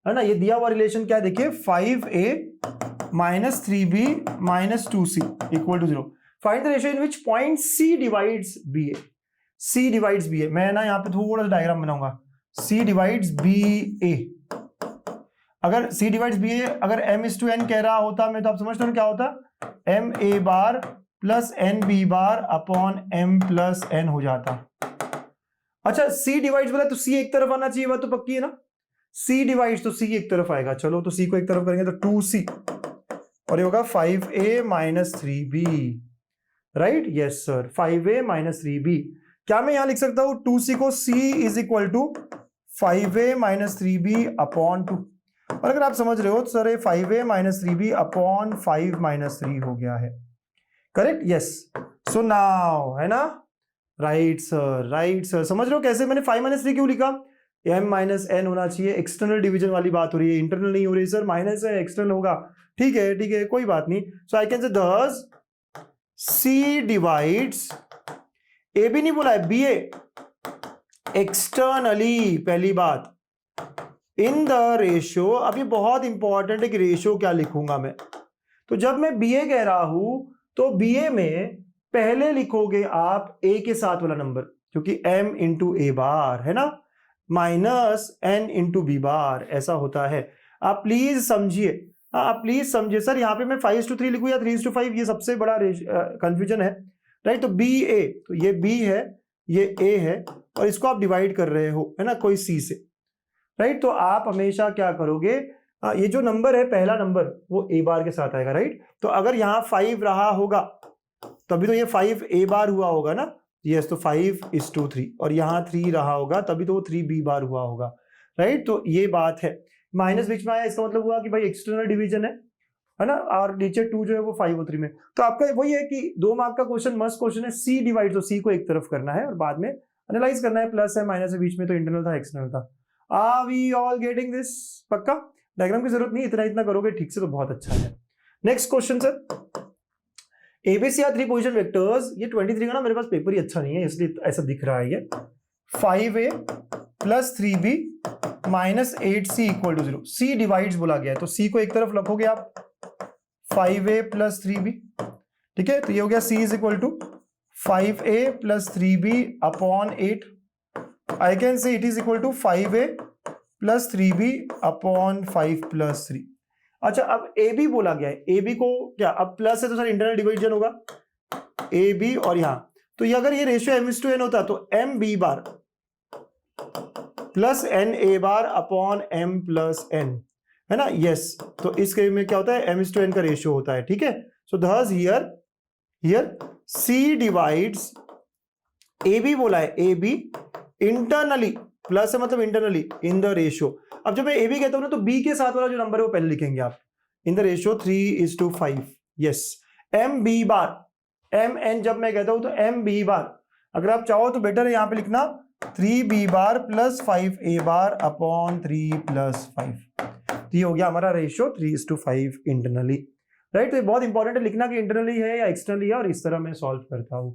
है ना। ये दिया हुआ रिलेशन क्या है, देखिए 5a minus 3b minus 2c equal to 0। Find the ratio in which point c divides ba, c divides ba। मैं ना यहाँ पे थोड़ा सा डायग्राम बनाऊंगा, c डिवाइड्स ba। अगर c डिवाइड्स ba अगर m:n कह रहा होता मैं, तो आप समझते हो क्या होता, m a bar plus n b bar upon m plus n हो जाता। अच्छा, C डिवाइड्स बोला तो C एक तरफ आना चाहिए, बात तो पक्की है ना। C डिवाइड्स तो C एक तरफ आएगा, चलो तो C को एक तरफ करेंगे तो 2C, और ये होगा 5a minus 3b, right. Yes sir, 5a minus 3b। क्या मैं यहां लिख सकता हूं 2C को, C is equal to 5a minus 3b upon 2। और अगर आप समझ रहे हो तो सर ये 5a minus 3b upon 5 minus 3 हो गया है, करेक्ट। यस, सो नाउ, है ना, राइट सर, राइट सर। समझ रहे हो कैसे मैंने 5 माइनस 3 क्यों लिखा, m माइनस n होना चाहिए, एक्सटर्नल डिवीजन वाली बात हो रही है, इंटरनल नहीं हो रही सर, माइनस है एक्सटर्नल होगा, ठीक है ठीक है, कोई बात नहीं। सो आई कैन से दस c डिवाइड्स, ए भी नहीं बोला है, बी ए एक्सटर्नली, पहली बात इन द रेशियो। अब ये बहुत इंपॉर्टेंट है कि रेशियो क्या लिखूंगा मैं, तो जब मैं बी ए कह रहा हूं तो बी ए में पहले लिखोगे आप a के साथ वाला नंबर, क्योंकि m इंटू ए बार है ना, minus n into B bar, ऐसा होता है। आप प्लीज समझिए, आप प्लीज समझिए सर, यहाँ पे मैं 5:3 लिखूं या 3:5, ये सबसे बड़ा कंफ्यूजन है, राइट। तो बी ए, तो ये b है, ये a है, और इसको आप डिवाइड कर रहे हो, है ना, कोई c से, राइट। तो आप हमेशा क्या करोगे, ये जो नंबर है पहला नंबर वो a बार के साथ आएगा, राइट। तो अगर यहाँ 5 रहा होगा तभी तो ये 5 a बार हुआ होगा ना, यस, तो 5:3, और यहाँ 3 रहा होगा तभी तो वो 3b बार हुआ होगा, राइट। तो ये बात है, माइनस बीच में आया, इसका मतलब हुआ कि भाई एक्सटर्नल डिवीजन है ना, और नीचे 2 जो है वो 5 और 3 में। तो आपका वही है कि 2 मार्क का क्वेश्चन, मस्त क्वेश्चन है, c डिवाइड, तो c को एक तरफ करना है और बाद में एनालाइज करना है, प्लस है माइनस है बीच में, तो इंटरनल था एक्सटर्नल था। Are we all getting this? पक्का? डायग्राम की जरूरत नहीं, इतना इतना करोगे ठीक से तो बहुत अच्छा है। Next question sir, ABC are 3 position vectors. ये 23 का ना मेरे पास पेपर ही अच्छा नहीं है इसलिए ऐसा दिख रहा है। ये 5a plus 3b minus 8c equal to 0। c divides बोला गया है तो c को एक तरफ रखोगे आप, 5a प्लस 3b, ठीक है, तो ये हो गया c is equal to 5a plus 3b upon 8। I can say it is equal to 5a plus 3b upon 5 plus 3। अच्छा, अब ए बी बोला गया है, ए बी को क्या, अब प्लस है तो सर इंटरनल डिवीजन होगा ए बी, और यहां तो ये अगर ये रेशियो m/n होता तो m b bar plus n a bar upon m plus n, है ना? यस, तो इस केस में क्या होता है, m/n का रेशियो होता है, ठीक है। So thus here c divides A B बोला है, ए बी इंटरनली, प्लस है मतलब इंटरनली इन द रेशियो। अब जब मैं ए बी कहता हूं ना तो बी के साथ वाला जो नंबर है वो पहले लिखेंगे आप, in the ratio 3:5। Yes, M B bar, M N जब मैं कहता हूं तो एम बी बार, अगर आप चाहो तो बेटर है यहां पे लिखना 3b bar plus 5a bar upon 3 plus 5। तो ये हो गया हमारा रेशियो 3:5 इंटरनली, राइट। तो ये बहुत इंपॉर्टेंट है लिखना कि इंटरनली है या एक्सटर्नली है, और इस तरह मैं सॉल्व करता हूं।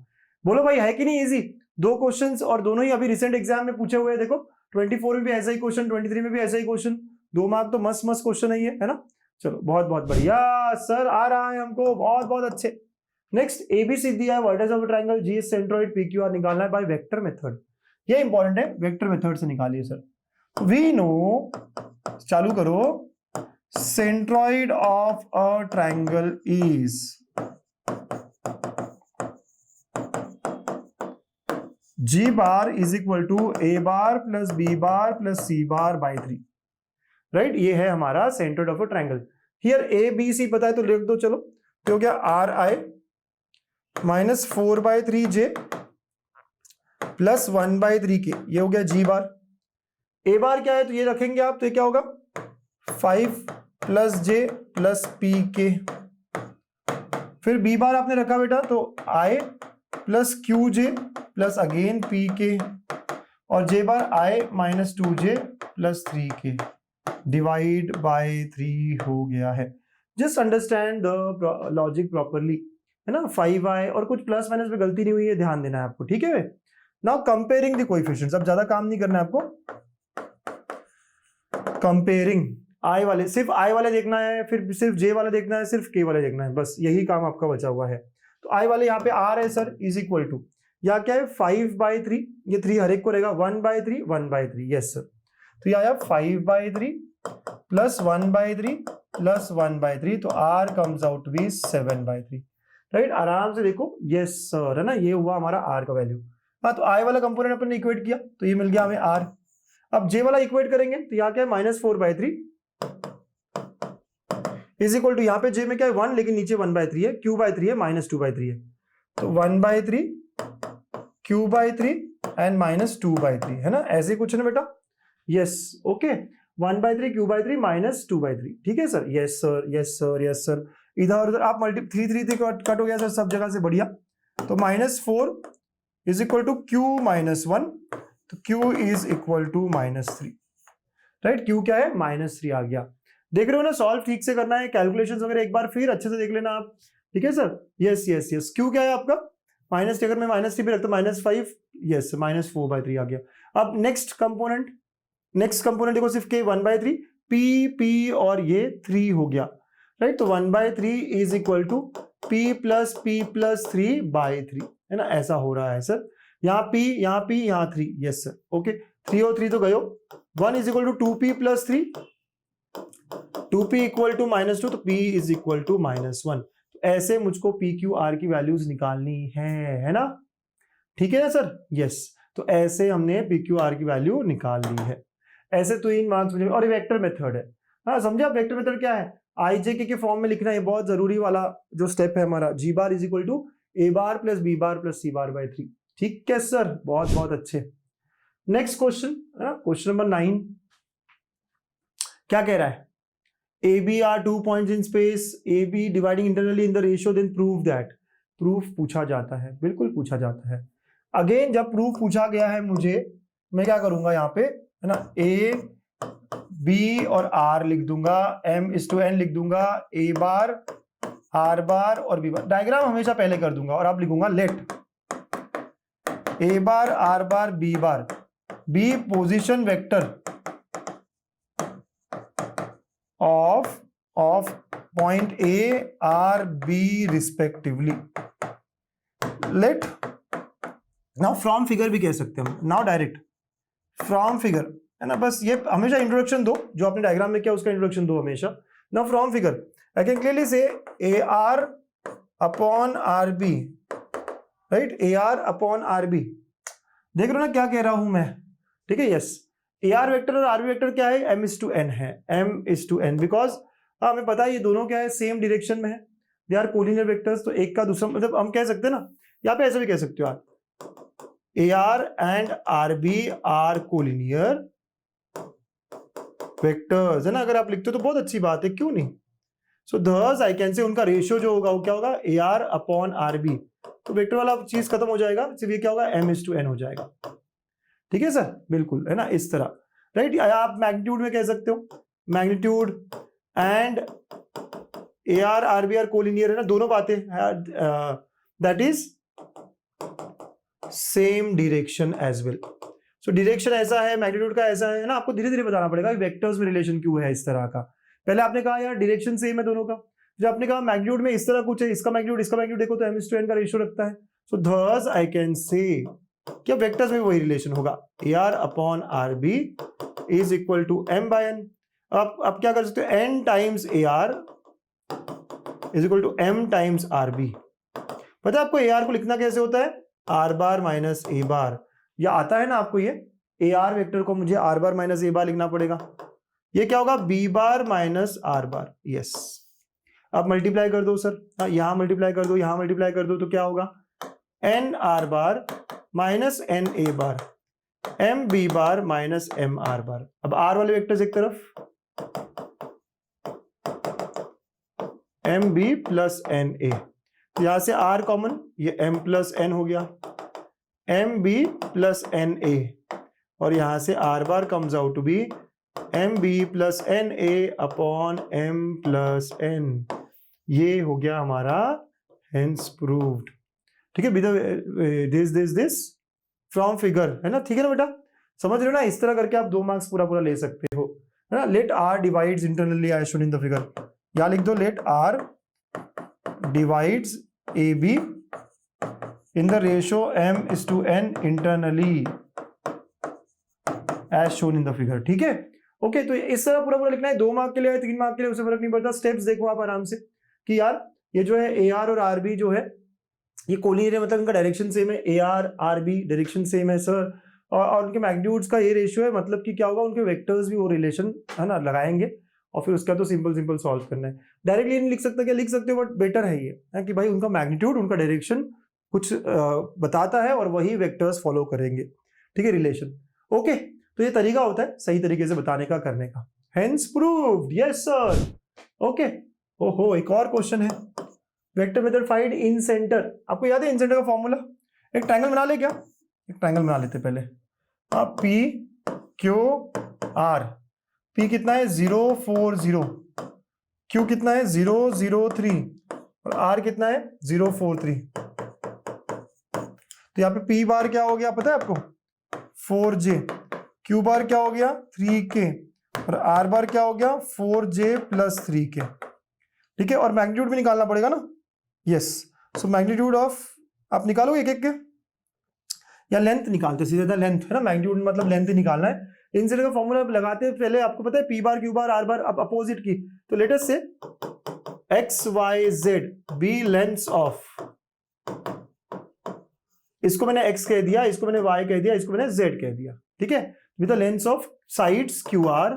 बोलो भाई है कि नहीं इजी? 2 क्वेश्चंस और दोनों ही अभी रिसेंट एग्जाम में पूछे हुए हैं। देखो 24 में भी ऐसा ही क्वेश्चन, 23 में भी ऐसा ही क्वेश्चन, 2 मार्क तो मस्त मस्त क्वेश्चन है ना। चलो बहुत बहुत बढ़िया सर, आ रहा है हमको, बहुत बहुत अच्छे। नेक्स्ट, एबीसी दिया है, vertex of triangle, G centroid, PQR निकालना है बाय वेक्टर मेथड। ये इंपॉर्टेंट है, वेक्टर मेथड से निकालिए सर। वी नो, चालू करो, centroid of a triangle is G bar is equal to A bar plus B bar plus C bar by 3, right. ये है हमारा centroid of a triangle. Here A B C पता है तो लिख दो, चलो। तो हो गया RI minus 4/3J plus 1/3K, ये हो गया G बार। A बार क्या है तो ये रखेंगे आप, तो ये क्या होगा 5 प्लस J प्लस PK। फिर B बार आपने रखा बेटा तो I plus QJ plus again PK, और J bar I minus 2J plus 3K divide bye 3 हो गया है। Just understand the logic properly, है ना। 5i और कुछ प्लस माइनस में गलती नहीं हुई है, ध्यान देना है आपको, ठीक है। नाउ कंपेयरिंग द कोएफिशिएंट्स, अब ज्यादा काम नहीं करना है आपको। कंपेयरिंग i वाले, सिर्फ i वाले देखना है, फिर सिर्फ j वाले देखना है, सिर्फ k वाले देखना है, बस यही काम आपका बचा हुआ है। तो i वाले यहाँ पे r है सर, इज इक्वल टू, या क्या है 5/3, ये 3 हर एक को रहेगा, 1/3 1/3, यस सर। तो यह आया 5/3 प्लस 1/3 प्लस 1/3, तो r comes out to be 7/3, right. आराम से देखो, यस सर, है ना, ये हुआ हमारा r का वैल्यू। हाँ, तो i वाला कंपोनेंट अपन ने इक्वेट किया तो ये मिल गया हमें r। अब j वाला इक्वेट करेंगे तो यहाँ क्या है -4/3 इज इक्वल टू, यहाँ पे j में क्या है 1, लेकिन नीचे 1/3 है, q/3 है, -2/3 है, तो 1/3 q/3 एंड -2/3, है ना, ऐसे कुछ ना बेटा। यस, ओके, 1/3 q/3 -2/3, ठीक है sir. Yes sir, yes sir, yes sir. इधर उधर आप 3 कट हो गया सर सब जगह से, बढ़िया। तो -4 इज इक्वल टू q-1, तो q is equal to -3, right. q क्या है, -3 आ गया। देख रहे हो ना, सॉल्व ठीक से करना है, कैलकुलेशंस वगैरह एक बार फिर अच्छे से देख लेना आप, ठीक है sir. Yes yes yes, q क्या है आपका माइनस, अगर मैं -3 पे रखता -5, यस -4/3 आ गया। अब नेक्स्ट कंपोनेंट देखो, सिर्फ k 1/3, p और ये 3 हो गया, राइट। तो 1/3 is equal to p plus 3/3, है ना, ऐसा हो रहा है सर। यहाँ p, यहाँ 3, यस सर, ओके। 3 और 3 तो गयो, 1 is equal to 2p plus 3, 2p equal to -2, तो p इज इक्वल टू -1। ऐसे मुझको p q r की वैल्यूज निकालनी है ना, ठीक है ना सर। यस, तो ऐसे हमने p q r की वैल्यू निकाल ली है। ऐसे तो 3 मार्क्स मिलेंगे। और ये वेक्टर मेथड है, हाँ समझे आप। वेक्टर मेथड क्या है, i j k के फॉर्म में लिखना है, बहुत जरूरी वाला जो स्टेप है हमारा। g bar is equal to a bar plus b bar plus c bar by 3, ठीक है सर, बहुत बहुत अच्छे। नेक्स्ट क्वेश्चन, क्वेश्चन नंबर 9 क्या कह रहा है, AB are 2 points in space, AB dividing internally in the ratio, then prove that। Proof पूछा जाता है, बिल्कुल पूछा जाता है। अगेन जब प्रूफ पूछा गया है मुझे, मैं क्या करूंगा यहाँ पे, है ना, ए बी और आर लिख दूंगा, m/n लिख दूंगा, ए बार आर बार और बी बार। डायग्राम हमेशा पहले कर दूंगा और अब लिखूंगा let A bar R bar B position vector of point A R B respectively. Let now from figure भी कह सकते हैं हम, नाउ डायरेक्ट फ्रॉम फिगर, है ना, बस ये हमेशा इंट्रोडक्शन दो, जो आपने डायग्राम में किया उसका इंट्रोडक्शन दो हमेशा। Now from figure I can clearly say A R upon R B, right, A R upon R B. देख रहे हो ना क्या कह रहा हूं मैं, ठीक है, यस। ए आर वेक्टर और आर बी वेक्टर क्या है, m/n है, m/n, बिकॉज हमें पता है ये दोनों क्या है, सेम डायरेक्शन में है, दे आर कोलिनियर वेक्टर्स। तो एक का दूसरा मतलब हम कह सकते हैं ना, यहाँ पे ऐसे भी कह सकते हो आप, A R and R B are collinear vectors, है ना। अगर आप लिखते हो तो बहुत अच्छी बात है, क्यों नहीं। सो thus आई कैन से उनका रेशियो जो होगा वो क्या होगा, A R upon R B. तो वेक्टर वाला चीज खत्म हो जाएगा, सिर्फ ये क्या होगा, m/n हो जाएगा। ठीक है सर, बिल्कुल, है ना, इस तरह, राइट। आप मैग्नीट्यूड में कह सकते हो, magnitude and A R R B are collinear, है ना, दोनों बातें, that is same direction as well. So direction ऐसा है, मैग्नीट्यूड का ऐसा है ना। आपको धीरे धीरे बताना पड़ेगा वेक्टर्स में रिलेशन क्यों है इस तरह का। पहले आपने कहा यार डायरेक्शन सेम है दोनों का, जब आपने कहा मैग्नीट्यूड में इस तरह कुछ है, इसका मैग्नीट्यूड देखो तो m/n का रेशियो रखता है। सो thus आई कैन से क्या वेक्टर्स में वही रिलेशन होगा, A R upon R B is equal to m/n। अब क्या कर सकते हो, n times A R is equal to m times R B. पता है आपको ए आर को लिखना कैसे होता है, आर बार माइनस ए बार, या आता है ना आपको ये ए आर वेक्टर को मुझे आर बार माइनस ए बार लिखना पड़ेगा। ये क्या होगा, B bar minus R bar, yes. अब मल्टीप्लाई कर दो सर, यहां मल्टीप्लाई कर दो, यहां मल्टीप्लाई कर दो, तो क्या होगा, N R bar minus N A bar, M B bar minus M R bar. अब आर वाले वेक्टर्स एक तरफ, M B plus N A, यहां से आर कॉमन, ये एम प्लस एन हो गया, M B plus N A, और यहां से R bar comes out to be M B plus N A upon M plus N. ये हो गया हमारा हेंस प्रूव्ड। ठीक है, दिस फ्रॉम फिगर, है ना, ठीक है ना बेटा, समझ रहे हो ना। इस तरह करके आप 2 मार्क्स पूरा ले सकते हो, है ना। Let R divides internally as shown in the figure, या लिख दो let R divides A B in the ratio m/n internally as shown in the figure. ठीक है, ओके। तो इस तरह पूरा लिखना है, 2 मार्क के लिए है, 3 मार्क के लिए, उससे फर्क नहीं पड़ता। स्टेप्स देखो आप आराम से कि यार ये जो है ए आर और आर बी जो है ये कोलिनियर है, मतलब इनका डायरेक्शन सेम है, A R R B direction same है सर, और उनके मैग्नीट्यूड्स का ये रेशियो है, मतलब कि क्या होगा, उनके वेक्टर्स भी वो रिलेशन, है ना, लगाएंगे, और फिर उसका तो सिंपल सॉल्व करना है। डायरेक्टली नहीं लिख सकते, क्या लिख सकते हो, बट बेटर है ये, है कि भाई उनका मैग्नीट्यूड, उनका डायरेक्शन कुछ बताता है और वही वेक्टर्स फॉलो करेंगे। ठीक है, रिलेशन, ओके। तो ये तरीका होता है सही तरीके से बताने का, करने का। Hence proved, yes sir, okay. ओहो, एक और क्वेश्चन है, vector method find in centre. आपको याद है इन सेंटर का फॉर्मूला, एक ट्रायंगल बना ले क्या, एक ट्रायंगल बना लेते पहले। पी क्यू आर, पी कितना है 0 4 0, क्यू कितना है 0 0 3, और आर कितना है 0 4 3। तो यहाँ पे पी बार क्या हो गया पता है आपको, 4j, क्यू बार क्या हो गया 3k, और आर बार क्या हो गया 4j प्लस 3k। ठीक है, और मैग्नीट्यूड भी निकालना पड़ेगा ना, यस। सो मैग्नीट्यूड ऑफ आप निकालोगे एक एक के, या लेंथ निकालते सीधा लेंथ, है ना, मैग्नीट्यूड मतलब लेंथ ही निकालना है। इन का फॉर्मूला लगाते हैं पहले, आपको पता है P bar Q bar R bar, अब अपोजिट की, तो let us say X Y Z be lengths of, इसको मैंने x कह दिया, इसको मैंने y कह दिया, इसको मैंने z कह दिया। ठीक है, with the lengths of sides QR,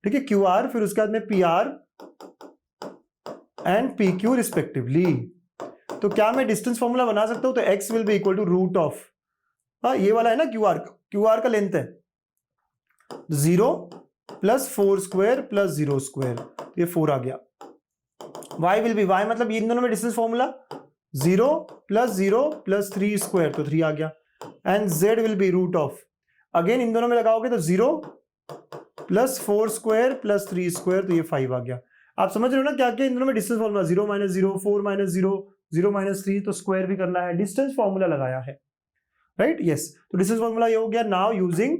ठीक है, QR, फिर उसके बाद में PR एंड PQ रिस्पेक्टिवली। तो क्या मैं डिस्टेंस फॉर्मूला बना सकता हूं, तो x will be equal to root of, हाँ ये वाला है ना QR का लेंथ है 0 प्लस 4 स्क्वायर प्लस 0 स्क्वायर, ये 4 आ गया। y विल बी, y मतलब इन दोनों में डिस्टेंस फॉर्मूला 0 प्लस 3 स्क्वायर तो 3 आ गया, and z will be root of, again इन दोनों में लगाओगे तो 0 प्लस 4 स्क्वायर प्लस 3 स्क्वायर तो ये 5 आ गया। आप समझ रहे हो ना क्या क्या इन दोनों में distance formula, 0 minus 0, 4 minus 0, 0 minus 3, तो स्क्वायर भी करना है, डिस्टेंस फॉर्मूला लगाया है, राइट, यस। तो डिस्टेंस फॉर्मूला ये हो गया। Now using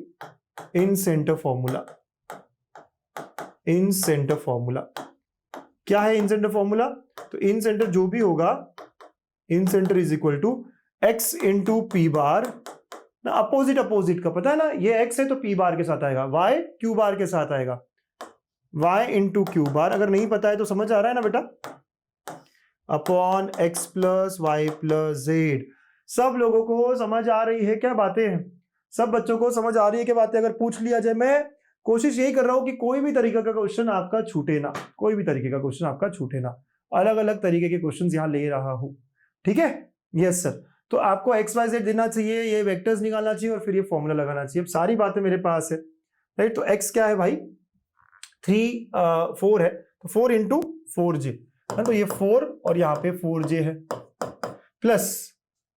in centre formula, in centre formula क्या है इन सेंटर फॉर्मूला? तो इन सेंटर जो भी होगा, incentre is equal to x into P bar, ना अपोजिट अपोजिट का पता है ना, ये x है तो p बार के साथ आएगा, y q बार के साथ आएगा, y इंटू क्यू बार। अगर नहीं पता है तो समझ आ रहा है ना बेटा, upon x plus Y plus Z. सब लोगों को समझ आ रही है क्या बातें? सब बच्चों को समझ आ रही है क्या बातें? अगर पूछ लिया जाए, मैं कोशिश यही कर रहा हूं कि कोई भी तरीके का क्वेश्चन आपका छूटे ना, कोई भी तरीके का क्वेश्चन आपका छूटे ना, अलग अलग तरीके के क्वेश्चन यहां ले रहा हूं, ठीक है, यस सर। तो आपको एक्स वाई जेड देना चाहिए, ये वेक्टर्स निकालना चाहिए और फिर ये फॉर्मूला लगाना चाहिए। अब सारी बातें मेरे पास है, राइट। तो एक्स क्या है भाई, 4 है, तो 4 इंटू 4j, तो ये 4 और यहाँ पे 4j है, प्लस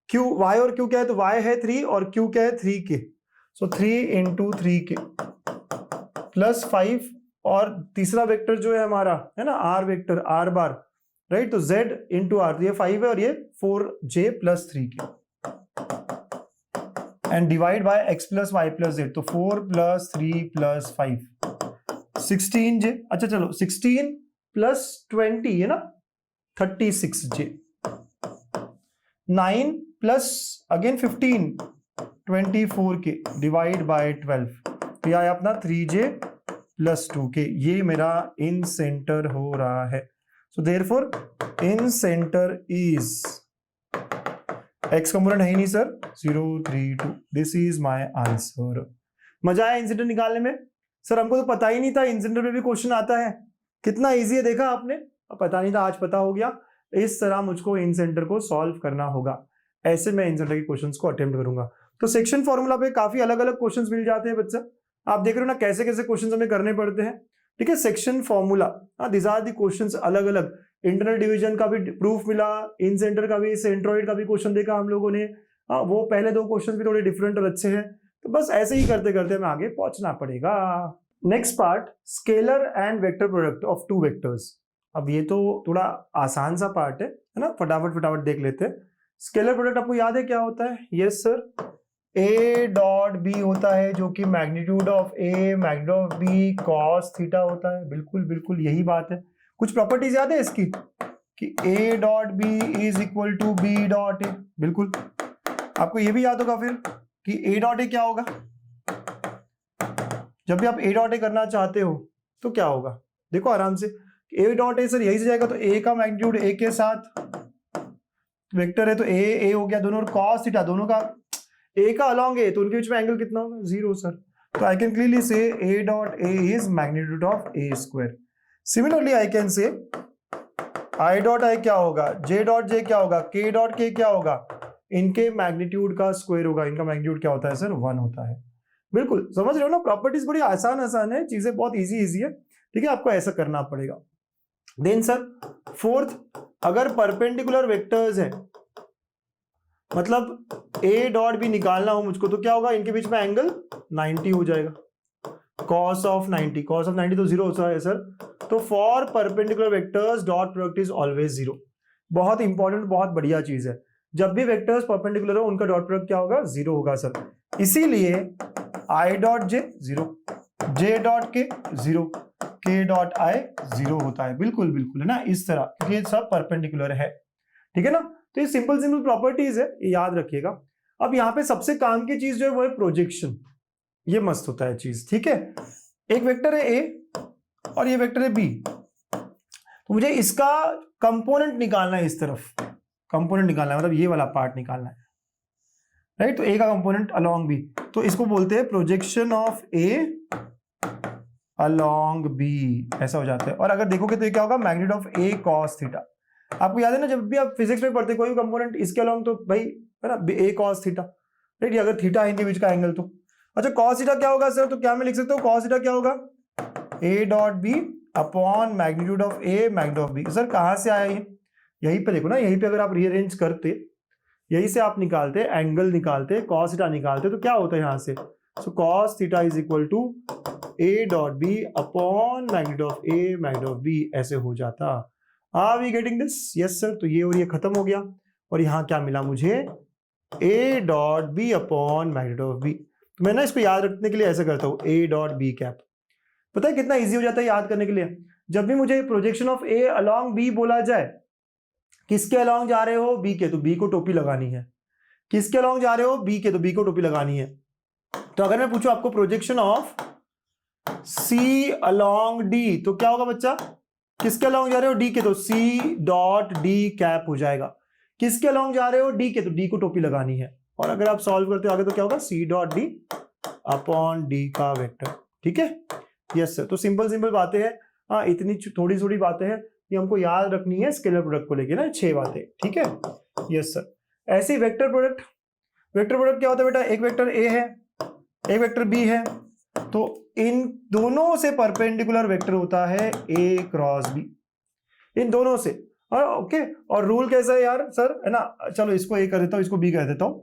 क्यू, वाई और क्यू क्या है, तो वाई है 3 और क्यू क्या है 3k, सो 3 इंटू 3k प्लस 5, और तीसरा वेक्टर जो है हमारा है ना R vector, R bar, right, तो z इंटू आर, ये 5 है और ये 4j plus 3k, and divide by x plus Y plus Z, तो 4 प्लस 3 प्लस 5, 16j, अच्छा चलो 16 प्लस 20 है ना 36j, 9 plus again 15 24k divide by 12, तो यह आया अपना 3j प्लस 2k, ये मेरा इन सेंटर हो रहा है। So therefore in centre is, x component है ही नहीं sir, 0 3 2, this is my answer. मजा आया इन सेंटर निकालने में? सर हमको तो पता ही नहीं था इन सेंटर में भी क्वेश्चन आता है, कितना इजी है देखा आपने, पता नहीं था, आज पता हो गया। इस तरह मुझको इन सेंटर को सॉल्व करना होगा, ऐसे मैं इन सेंटर के क्वेश्चंस को अटेम्प्ट करूंगा। तो सेक्शन फॉर्मूला पे काफी अलग अलग क्वेश्चंस मिल जाते हैं बच्चा, आप देख रहे हो ना कैसे कैसे क्वेश्चंस हमें करने पड़ते हैं, ठीक है। Section formula, this are the questions अलग अलग, इंटरनल डिवीजन का भी प्रूफ मिला, इन सेंटर का भी, सेंट्रोइड का भी क्वेश्चन देखा हम लोगों ने, वो पहले 2 क्वेश्चन भी थोड़े डिफरेंट और अच्छे हैं, तो बस ऐसे ही करते करते हमें आगे पहुंचना पड़ेगा। Next part, scalar and vector product of 2 vectors. अब ये तो थोड़ा आसान सा पार्ट है ना, फटाफट फटाफट देख लेते हैं। स्केलर प्रोडक्ट आपको याद है क्या होता है? Yes sir, A dot B होता है, जो कि magnitude of A magnitude of B cos theta होता है, बिल्कुल बिल्कुल यही बात है। कुछ प्रॉपर्टीज याद है इसकी, कि A dot B is equal to B dot A, बिल्कुल आपको ये भी याद होगा फिर कि ए डॉट ए क्या होगा, जब भी आप ए डॉट ए करना चाहते हो तो क्या होगा, देखो आराम से, ए डॉट ए सर यही से जाएगा, तो ए का मैग्नीट्यूड ए के साथ वेक्टर है, तो ए हो गया दोनों, और कॉस थीटा दोनों का, ए का अलॉन्ग ए, तो उनके बीच में एंगल कितना होगा, 0 सर। तो I can clearly say A dot A is magnitude of A square. Similarly I can say I dot I क्या होगा, जे डॉट जे क्या होगा, के डॉट के क्या होगा, इनके मैग्नीट्यूड का स्क्वायर होगा, इनका मैग्नीट्यूड क्या होता है सर, 1 होता है। बिल्कुल समझ रहे हो ना, प्रॉपर्टीज बड़ी आसान आसान है, चीजें बहुत इजी है, ठीक है, आपको ऐसा करना पड़ेगा। देन सर फोर्थ, अगर परपेंडिकुलर वेक्टर्स है, मतलब ए डॉट बी निकालना हो मुझको, तो क्या होगा, इनके बीच में एंगल 90 हो जाएगा, cos ऑफ 90, cos ऑफ 90 तो 0 होता है सर, तो for perpendicular vectors dot product is always 0। बहुत इंपॉर्टेंट, बहुत बढ़िया चीज है, जब भी वेक्टर्स परपेंडिकुलर हो उनका डॉट प्रोडक्ट क्या होगा, 0 होगा सर। इसीलिए I dot J 0, J dot के 0, के डॉट आई 0 होता है, बिल्कुल बिल्कुल है ना, इस तरह, क्योंकि ये सब परपेंडिकुलर है, ठीक है ना। तो ये सिंपल सिंपल प्रॉपर्टीज है, ये याद रखिएगा। अब यहाँ पे सबसे काम की चीज जो है वो है प्रोजेक्शन, ये मस्त होता है चीज, ठीक है। एक वेक्टर है ए और ये वेक्टर है बी, तो मुझे इसका कंपोनेंट निकालना है, इस तरफ कंपोनेंट निकालना है, मतलब ये वाला पार्ट निकालना है, राइट। तो ए का कंपोनेंट अलोंग बी, तो इसको बोलते हैं projection of A along B, ऐसा हो जाता है। और अगर देखोगे तो ये क्या होगा, magnitude of A cos theta. आपको याद है ना, जब भी आप फिजिक्स में पढ़ते कोई कंपोनेंट इसके अलोंग, तो भाई है ना ए कॉस थीटा, राइट, ये अगर थीटा है इनके बीच का एंगल, तो अच्छा कॉस थीटा क्या होगा सर, तो क्या मैं लिख सकता हूँ, कॉस थीटा क्या होगा, A dot B upon magnitude of A magnitude of B. Sir कहां से आया ये, यहीं पे देखो ना, यहीं पे अगर आप रीअरेंज करते, यहीं से आप निकालते एंगल निकालते, कॉस थीटा निकालते, तो क्या होता है यहाँ से, so cos theta is equal to A dot B upon magnitude of A magnitude of B, ऐसे हो जाता। Are we getting this? Yes sir. तो ये और ये खत्म हो गया, और यहाँ क्या मिला मुझे, A dot B upon magnitude of B. तो मैं ना इसको याद रखने के लिए ऐसे करता हूँ, ए डॉट बी कैप। पता है कितना इजी हो जाता है याद करने के लिए? जब भी मुझे projection of A along B बोला जाए, किसके अलॉन्ग जा रहे हो, बी के, तो बी को टोपी लगानी है। किसके अलॉन्ग जा रहे हो, बी के, तो बी को टोपी लगानी है। तो अगर मैं पूछूं आपको projection of C along D, तो क्या होगा बच्चा, किसके अलॉन्ग जा रहे हो, डी के, तो सी डॉट डी कैप हो जाएगा। किसके अलॉन्ग जा रहे हो, डी के, तो डी को टोपी लगानी है। और अगर आप सॉल्व करते हो आगे तो क्या होगा, C dot D upon D का वेक्टर। ठीक है, यस सर। तो सिंपल सिंपल बातें हैं, हाँ इतनी थोड़ी थोड़ी बातें हैं, ये हमको याद रखनी है स्केलर प्रोडक्ट को लेके ना, 6 बातें। ठीक है, यस सर। ऐसे ही वेक्टर प्रोडक्ट, वेक्टर प्रोडक्ट क्या होता है बेटा, एक वेक्टर ए है, एक वेक्टर बी है, तो इन दोनों से परपेंडिकुलर वेक्टर होता है ए क्रॉस बी, इन दोनों से। और ओके, और रूल कैसा है यार सर, है ना, चलो इसको ए कर देता हूं, इसको बी कर देता हूं,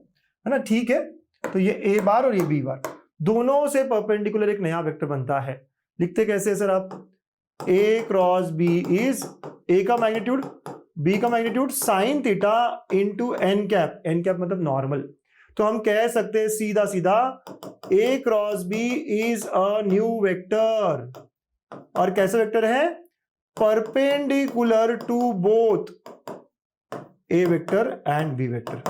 है ना, ठीक है। तो ये ए बार और ये बी बार, दोनों से परपेंडिकुलर एक नया वेक्टर बनता है। लिखते कैसे है सर आप, A cross B is A का मैग्नीट्यूड, बी का magnitude sine theta into N cap, N cap मतलब नॉर्मल। तो हम कह सकते हैं सीधा सीधा A cross B is a new vector. और कैसा वेक्टर है, perpendicular to both A vector and B vector,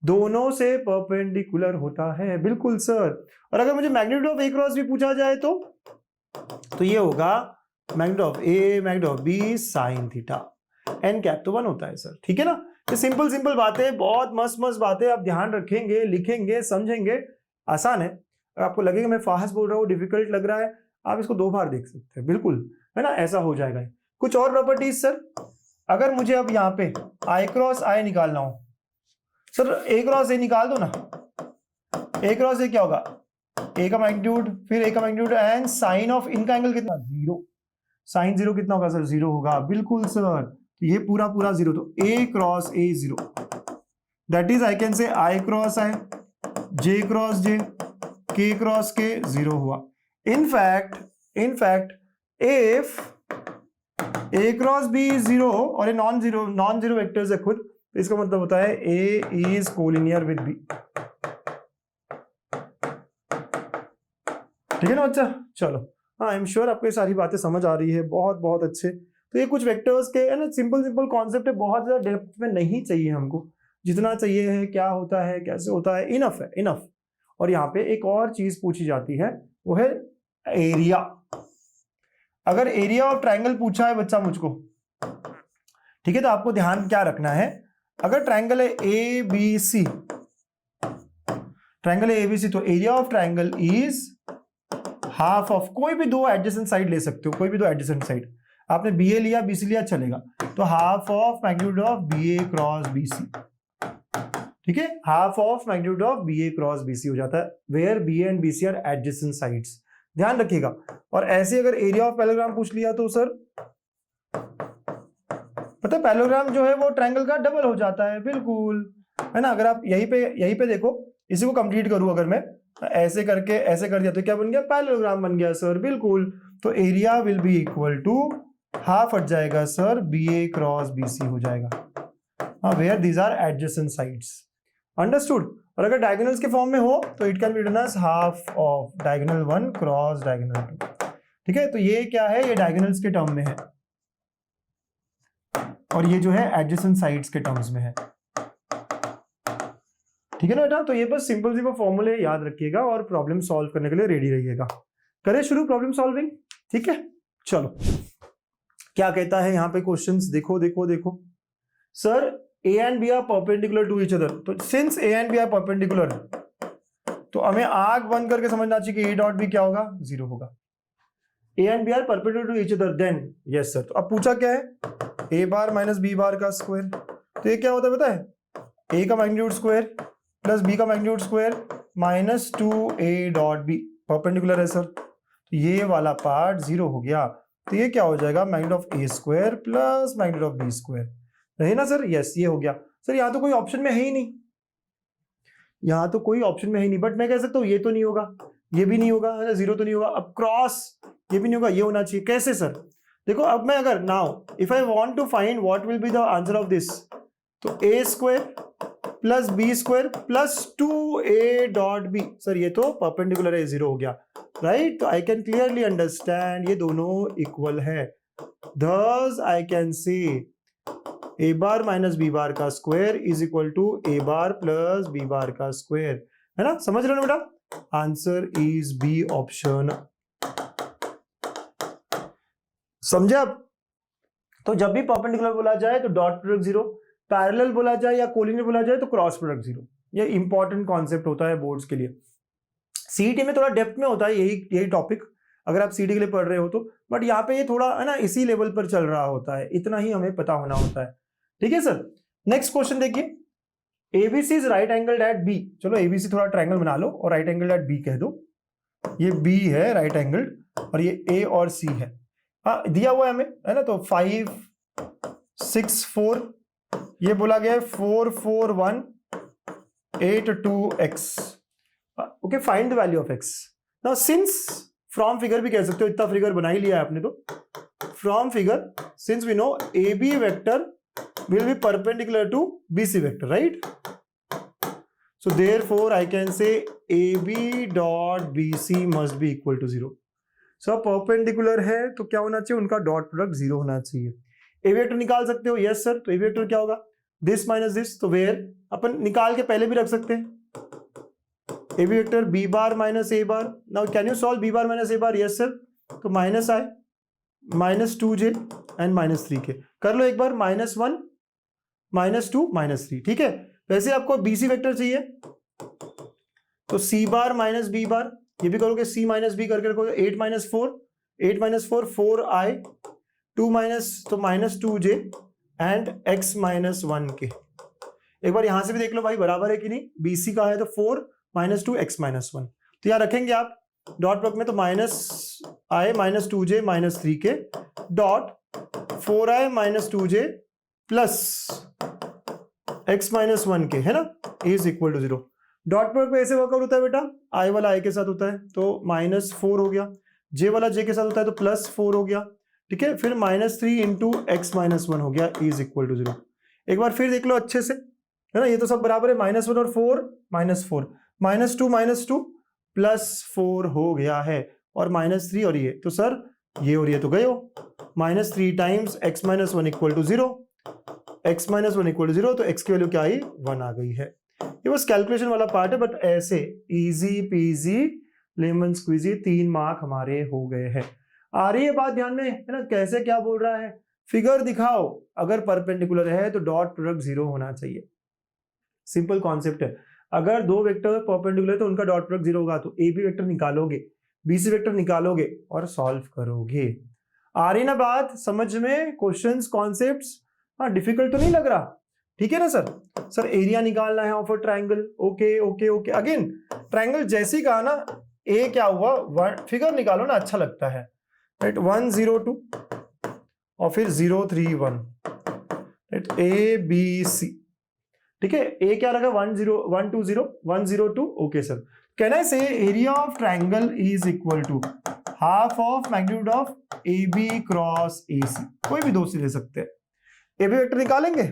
दोनों से परपेंडिकुलर होता है। बिल्कुल सर। और अगर मुझे magnitude of A cross B पूछा जाए तो ये होगा magnitude of A magnitude of B sine theta, N cap तो 1 होता है सर। ठीक है ना, ये सिंपल सिंपल बातें, बहुत मस्त मस्त बातें, आप ध्यान रखेंगे, लिखेंगे, समझेंगे, आसान है। अगर आपको लगेगा मैं फास्ट बोल रहा हूँ, डिफिकल्ट लग रहा है, आप इसको 2 बार देख सकते हैं, बिल्कुल, है ना, ऐसा हो जाएगा। कुछ और प्रॉपर्टीज सर, अगर मुझे अब यहाँ पे आई क्रॉस आई निकालना हो, सर ए क्रॉस ए निकाल दो ना, ए क्रॉस ए क्या होगा, ए का मैग्नीट्यूड, फिर ए का मैग्नीट्यूड एंड साइन ऑफ इनका एंगल कितना, 0, साइन 0 कितना होगा सर, 0 होगा। बिल्कुल सर, ये पूरा पूरा 0, तो A cross A 0, that is I can say i cross I, J cross जे, के क्रॉस के 0 हुआ। In fact if A cross B 0 और ए नॉन जीरो वेक्टर्स है खुद, तो इसका मतलब होता है ए इज कोलिनियर विद बी। ठीक है ना बच्चा, चलो, हाँ आई एम श्योर आपको ये सारी बातें समझ आ रही है, बहुत बहुत अच्छे। तो ये कुछ वेक्टर्स के है ना, सिंपल सिंपल कॉन्सेप्ट है, बहुत ज्यादा डेप्थ में नहीं चाहिए हमको, जितना चाहिए है क्या होता है कैसे होता है, इनफ है, इनफ। और यहाँ पे एक और चीज पूछी जाती है, वो है एरिया। अगर एरिया ऑफ ट्रायंगल पूछा है बच्चा मुझको, ठीक है, तो आपको ध्यान क्या रखना है, अगर ट्रायंगल है ए बी सी, ट्रायंगल है ए बी सी, तो area of triangle is half of, कोई भी 2 एडजेसेंट साइड ले सकते हो, कोई भी 2 एडजेसेंट साइड, आपने बी ए लिया बी सी लिया चलेगा, तो half of magnitude of B A cross B C. ठीक है, half of magnitude of B A cross B C हो जाता है, where B A and B C are adjacent sides, ध्यान रखिएगा। और ऐसे अगर एरिया ऑफ पैरेललोग्राम पूछ लिया तो सर पता है पैरेललोग्राम जो है वो ट्रायंगल का डबल हो जाता है, बिल्कुल, है ना। अगर आप यहीं पे देखो, इसी को कंप्लीट करूं अगर मैं ऐसे करके ऐसे कर दिया तो क्या बन गया, पैरेललोग्राम बन गया सर, बिल्कुल। तो area will be equal to half हट जाएगा sir, B A cross B C हो जाएगा, हाँ, where these are adjacent sides, understood. और अगर डायगोनल्स के फॉर्म में हो तो it can be written as half of diagonal 1 cross diagonal 2। ठीक है, तो ये क्या है, ये डायगोनल्स के टर्म में है, और ये जो है एडजेसेंट साइड्स के टर्म्स में है। ठीक है ना बेटा, तो ये बस सिंपल सिंपल फॉर्मूले याद रखिएगा और प्रॉब्लम सॉल्व करने के लिए रेडी रहिएगा। करें शुरू प्रॉब्लम सॉल्विंग। ठीक है, चलो क्या कहता है यहाँ पे क्वेश्चंस, देखो देखो देखो sir, A and B are perpendicular to each other, तो since A and B are perpendicular तो हमें आंख बंद करके समझना चाहिए कि ए डॉट बी क्या होगा, 0 होगा। A and B are perpendicular to each other, then yes sir. तो अब पूछा क्या है, A bar minus B bar का स्क्वायर, तो ये क्या होता है पता है, ए का मैग्नीट्यूड स्क्वायर प्लस बी का magnitude square minus 2a dot B, perpendicular है सर, तो ये वाला पार्ट 0 हो गया। तो ये क्या हो जाएगा, magnitude of A square plus magnitude of B square, रहे ना सर, यस ये हो गया सर। यहाँ तो कोई ऑप्शन में है ही नहीं, यहाँ तो कोई ऑप्शन में है ही नहीं, बट मैं कह सकता हूँ ये तो नहीं होगा, ये भी नहीं होगा, है ना, जीरो तो नहीं होगा, अब क्रॉस ये भी नहीं होगा, ये होना चाहिए। कैसे सर? देखो अब मैं अगर now if I want to find what will be the answer of this, तो A square plus B square plus 2a dot B, sir ये तो परपेंडिकुलर है, जीरो हो गया, राइट? तो आई कैन क्लियरली अंडरस्टैंड ये दोनों इक्वल है, thus I can say a bar minus B bar का square is equal to A bar plus B bar का स्क्वायर, है ना? समझ रहे हो बेटा? Answer is B option. समझे आप? तो जब भी परपेंडिकुलर बोला जाए तो डॉट प्रोडक्ट जीरो, पैरेलल बोला जाए या कोलिनियर बोला जाए तो क्रॉस प्रोडक्ट जीरो। ये इंपॉर्टेंट कॉन्सेप्ट होता है बोर्ड्स के लिए। सीईटी में थोड़ा डेप्थ में होता है यही टॉपिक, अगर आप सीईटी के लिए पढ़ रहे हो तो, बट यहाँ पे ये थोड़ा है ना इसी लेवल पर चल रहा होता है, इतना ही हमें पता होना होता है। ठीक है सर, नेक्स्ट क्वेश्चन देखिए, ABC is right angled at B. चलो एबीसी थोड़ा ट्रायंगल बना लो और राइट एंगल्ड एट बी कह दो। ये बी है राइट एंगल्ड और ये ए और सी है। हाँ दिया हुआ है हमें, है ना? तो 5 6 4, ये बोला गया है 4 4 1 8 2 x। Okay, find the value of x। Now since from figure भी कह सकते हो, इतना फिगर बना ही लिया है आपने, तो from figure since we know A B vector will be perpendicular to BC vector, right? So therefore I can say AB dot BC must be equal to 0. So perpendicular है तो क्या होना चाहिए? उनका डॉट प्रोडक्ट 0 होना चाहिए। ए vector निकाल सकते हो? Yes sir. तो ए वेक्टर क्या होगा? दिस माइनस दिस, तो वेयर अपन निकाल के पहले भी रख सकते हैं। A vector B bar minus A bar. Now can you solve B bar minus A bar? Yes sir. तो minus i minus 2j and minus 3 के कर लो एक बार, -1 -2 -3। ठीक है, वैसे आपको बीसी वेक्टर चाहिए तो सी बार माइनस बी बार, ये भी करोगे सी माइनस बी करके रखोगे। 8 - 4 8 - 4 4i 2 माइनस तो -2j एंड x -1 के। एक बार यहां से भी देख लो भाई बराबर है कि नहीं, बीसी का है तो 4 - 2 x -1, तो यहाँ रखेंगे आप डॉट प्रोडक्ट में, तो -i -2j -3 के dot 4i -2j plus x -1 के, है ना, is equal to 0। Dot product में ऐसे वर्कआउट होता है बेटा, i वाला i के साथ होता है तो -4 हो गया, j वाला j के साथ होता है तो +4 हो गया। ठीक है, फिर -3 इंटू x -1 हो गया इज इक्वल टू 0। एक बार फिर देख लो अच्छे से, है ना, ये तो सब बराबर है, -1 और 4 -4 -2 +4 हो गया है, और -3 और ये तो सर ये और ये तो गए हो, -3 times x -1 equal to 0, x -1 equal to 0, तो x की वैल्यू क्या आई? 1 आ गई है। ये बस कैलकुलेशन वाला पार्ट है, बट ऐसे easy peasy lemon squeezy 3 mark हमारे हो गए हैं। आ रही है बात ध्यान में, है ना? कैसे क्या बोल रहा है? फिगर दिखाओ, अगर परपेंडिकुलर है तो डॉट प्रोडक्ट 0 होना चाहिए। सिंपल कॉन्सेप्ट है, अगर दो वेक्टर परपेंडिकुलर है तो उनका डॉट प्रोडक्ट 0 होगा, तो ए बी वेक्टर निकालोगे, बीसी वेक्टर निकालोगे और सॉल्व करोगे। आ रही ना बात समझ में? क्वेश्चंस कॉन्सेप्ट्स, हाँ डिफिकल्ट तो नहीं लग रहा? ठीक है ना सर? सर एरिया निकालना है of a triangle, okay okay okay. Again triangle जैसे ही कहा ना, ए क्या हुआ, फिगर निकालो ना, अच्छा लगता है, राइट? 1 0 2 और फिर 0 3 1, राइट? ए बी सी, ठीक है। ए क्या रखा? 1 0 1 2 0 1 0 2, okay sir. Can I say area of triangle is equal to half of magnitude of A B cross A C? कोई भी दो से ले सकते हैं। ए बी वेक्टर निकालेंगे,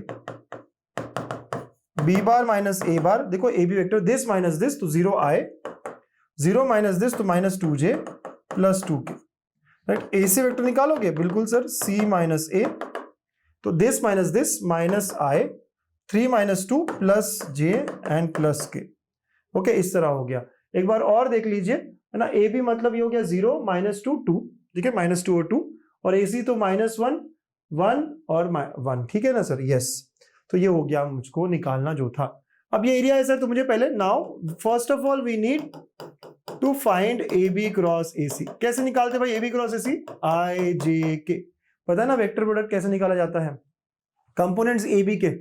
B bar minus A bar, देखो A B vector this minus this तो 0 आए, 0 माइनस दिस तो -2j + 2k, राइट? ए सी वेक्टर निकालोगे, बिल्कुल सर, c माइनस ए तो this minus this -i 3 - 2 + j and +k, okay, इस तरह हो गया। एक बार और देख लीजिए, है ना, ए बी मतलब ये हो गया 0 -2 2, ठीक है, -2 और 2, और ए सी तो -1 1 और 1, ठीक है ना सर? यस, तो ये हो गया मुझको निकालना जो था। अब ये एरिया है सर, तो मुझे पहले now first of all we need to find A B cross A C. कैसे निकालते भाई ए बी क्रॉस ए सी? आई जे के, पता है ना वेक्टर प्रोडक्ट कैसे निकाला जाता है? कंपोनेंट्स ए बी के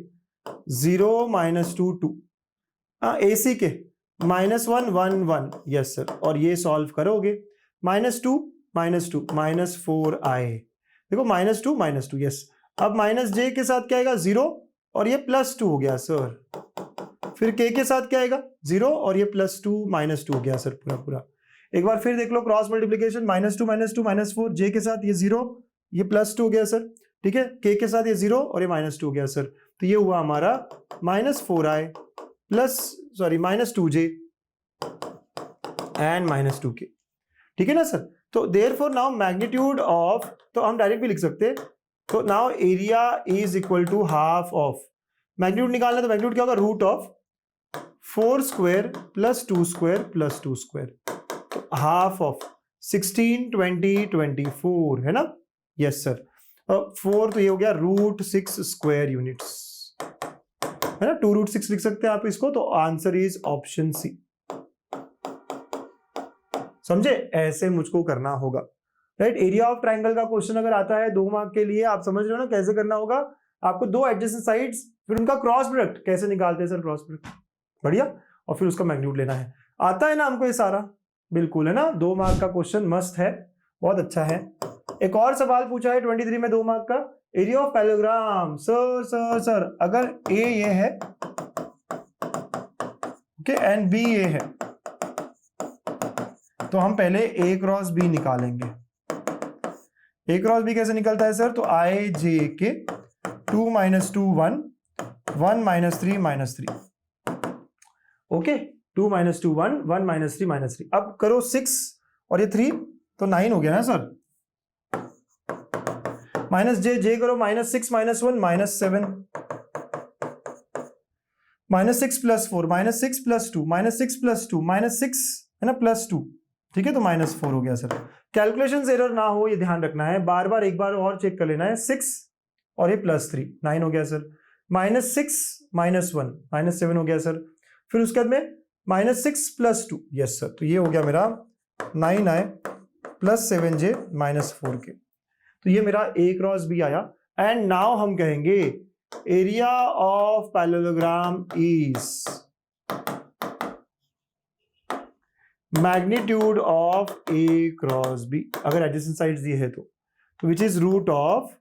0 -2 2, ए सी के -1 1 1, यस सर, और ये सॉल्व करोगे, -2 -2 -4 आए, देखो -2 -2, यस। अब माइनस जे के साथ क्या आएगा 0 और ये +2 हो गया सर। फिर के साथ क्या आएगा 0 और ये +2 -2 हो गया सर पूरा पूरा। एक बार फिर देख लो क्रॉस मल्टीप्लीकेशन, -2 -2 -4, जे के साथ ये 0, ये +2 हो गया सर, ठीक है। के साथ ये 0 और ये -2 हो गया सर। तो ये हुआ हमारा -4i -2j एंड -2k, ठीक है ना सर। तो देयरफॉर नाउ मैग्नीट्यूड ऑफ, तो हम डायरेक्ट भी लिख सकते हैं, तो now area is equal to half of, magnitude निकालना तो मैग्नीट्यूड क्या होगा root of 4 square plus 2 square plus 2 square, तो हाफ ऑफ 16 20 24 है ना। Yes sir. 4 तो ये हो गया √6 स्क्वायर यूनिट्स है ना, 2√6 लिख सकते हैं आप इसको। तो आंसर इज ऑप्शन सी। समझे, ऐसे मुझको करना होगा, राइट। एरिया ऑफ ट्रायंगल का क्वेश्चन अगर आता है 2 मार्क के लिए, आप समझ रहे हो ना कैसे करना होगा। आपको 2 एडजेसेंट साइड्स, फिर उनका क्रॉस प्रोडक्ट कैसे निकालते हैं सर, क्रॉस प्रोडक्ट, बढ़िया, और फिर उसका मैग्नीट्यूड लेना है। आता है ना हमको ये सारा, बिल्कुल है ना। 2 मार्क का क्वेश्चन मस्त है, बहुत अच्छा है। एक और सवाल पूछा है 23 में 2 मार्क का, area of parallelogram. Sir sir sir अगर ए ये है, ओके, एंड बी ये है, तो हम पहले ए क्रॉस बी निकालेंगे। ए क्रॉस बी कैसे निकलता है सर, तो आई जे के 2 - 2 1 1 - 3 -3, ओके, 2 - 2 1 1 - 3 -3। अब करो 6 और ये 3 तो 9 हो गया ना सर। माइनस जे करो, -6 - 1 -7, -6 + 4 -6 + 2 -6 + 2 -6 है ना +2, ठीक है, तो -4 हो गया सर। कैलकुलेशन एरर ना हो ये ध्यान रखना है, बार बार एक बार और चेक कर लेना है। 6 और ये +3 9 हो गया सर। -6 - 1 -7 हो गया सर। फिर उसके बाद में -6 + 2, यस सर, तो ये हो गया मेरा 9i + 7j -4k। तो ये मेरा ए क्रॉस बी आया। एंड नाउ हम कहेंगे area of parallelogram is magnitude of A cross B, अगर एडजेसेंट साइड्स ये है तो which is root of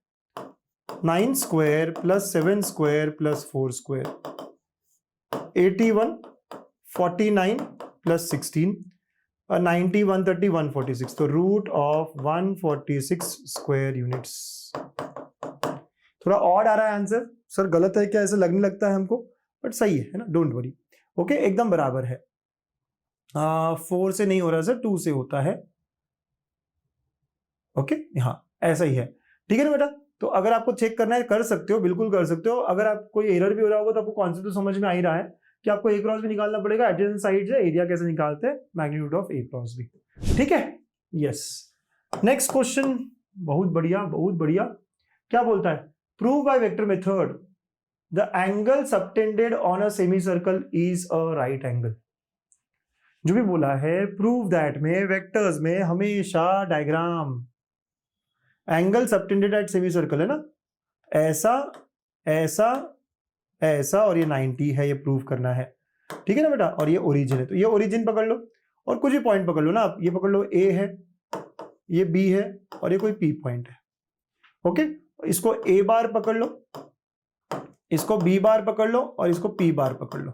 9 square plus 7 square plus 4 square, 81 49 प्लस 16 90 130 146, तो रूट ऑफ 146 स्क्वायर यूनिट्स। थोड़ा ऑड आ रहा है आंसर सर, गलत है क्या, ऐसे लगने लगता है हमको, बट सही है ना, डोंट वरी, ओके, एकदम बराबर है। 4 से नहीं हो रहा सर, 2 से होता है, ओके, हाँ ऐसा ही है, ठीक है ना बेटा। तो अगर आपको चेक करना है कर सकते हो, बिल्कुल कर सकते हो। अगर आप कोई एरर भी हो रहा होगा तो आपको कॉन्सेप्ट तो समझ में आ ही रहा है कि आपको ए क्रॉस भी निकालना पड़ेगा, एडजेसेंट साइड से एरिया कैसे निकालते हैं, magnitude of A cross B, ठीक है। यस, नेक्स्ट क्वेश्चन, बहुत बढ़िया बहुत बढ़िया। क्या बोलता है, prove by vector method the angle subtended on a semi circle is a right angle. जो भी बोला है प्रूव दैट में वेक्टर्स में हमेशा diagram angle subtended at semi circle है ना, ऐसा ऐसा ऐसा और ये 90 है, ये प्रूव करना है, ठीक है ना बेटा। और ये ओरिजिन है, तो ये ओरिजिन पकड़ लो और कुछ भी पॉइंट पकड़ लो ना आप, ये पकड़ लो ए है, ये बी है और ये कोई पी पॉइंट है, ओके। इसको ए बार पकड़ लो, इसको बी बार पकड़ लो और इसको पी बार पकड़ लो,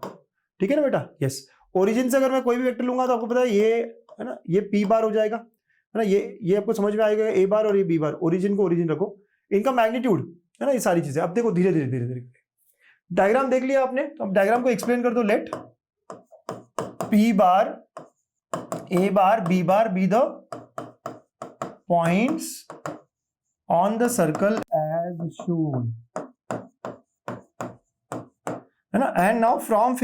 ठीक है ना बेटा। यस, ओरिजिन से अगर मैं कोई भी वेक्टर लूंगा तो आपको पता है ये है ना, ये पी बार हो जाएगा है ना, ये आपको समझ में आएगा, ए बार और ये बी बार। ओरिजिन को ओरिजिन रखो, इनका मैग्नीट्यूड है ना, ये सारी चीजें। अब देखो धीरे धीरे धीरे धीरे डायग्राम देख लिया आपने, तो अब डायग्राम को एक्सप्लेन कर दो। Let P bar A bar B bar be the points on the circle as shown, है ना। And now from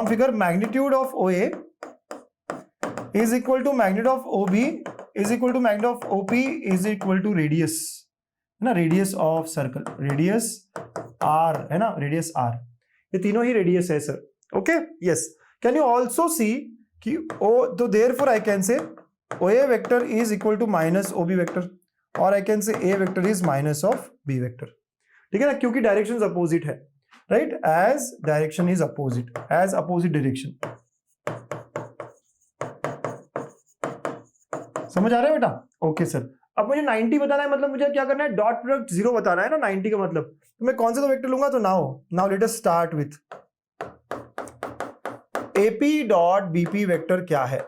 figure magnitude of O A is equal to magnitude of OB is equal to magnitude of OP is equal to radius, है ना, radius of circle, radius R है ना, radius R, ये तीनों ही radius है sir, okay. Yes, can you also see कि O, तो therefore I can say OA vector is equal to minus OB vector, और I can say A vector is minus of B vector, ठीक है ना, क्योंकि direction opposite है, right, as direction is opposite, as opposite direction. समझ आ रहा है बेटा, ओके सर। अब मुझे 90 बताना है, मतलब मुझे क्या करना है, डॉट प्रोडक्ट 0 बताना है ना 90 का मतलब, तो मैं कौन सा तो वेक्टर लूंगा, तो now let us start with AP dot BP vector क्या है,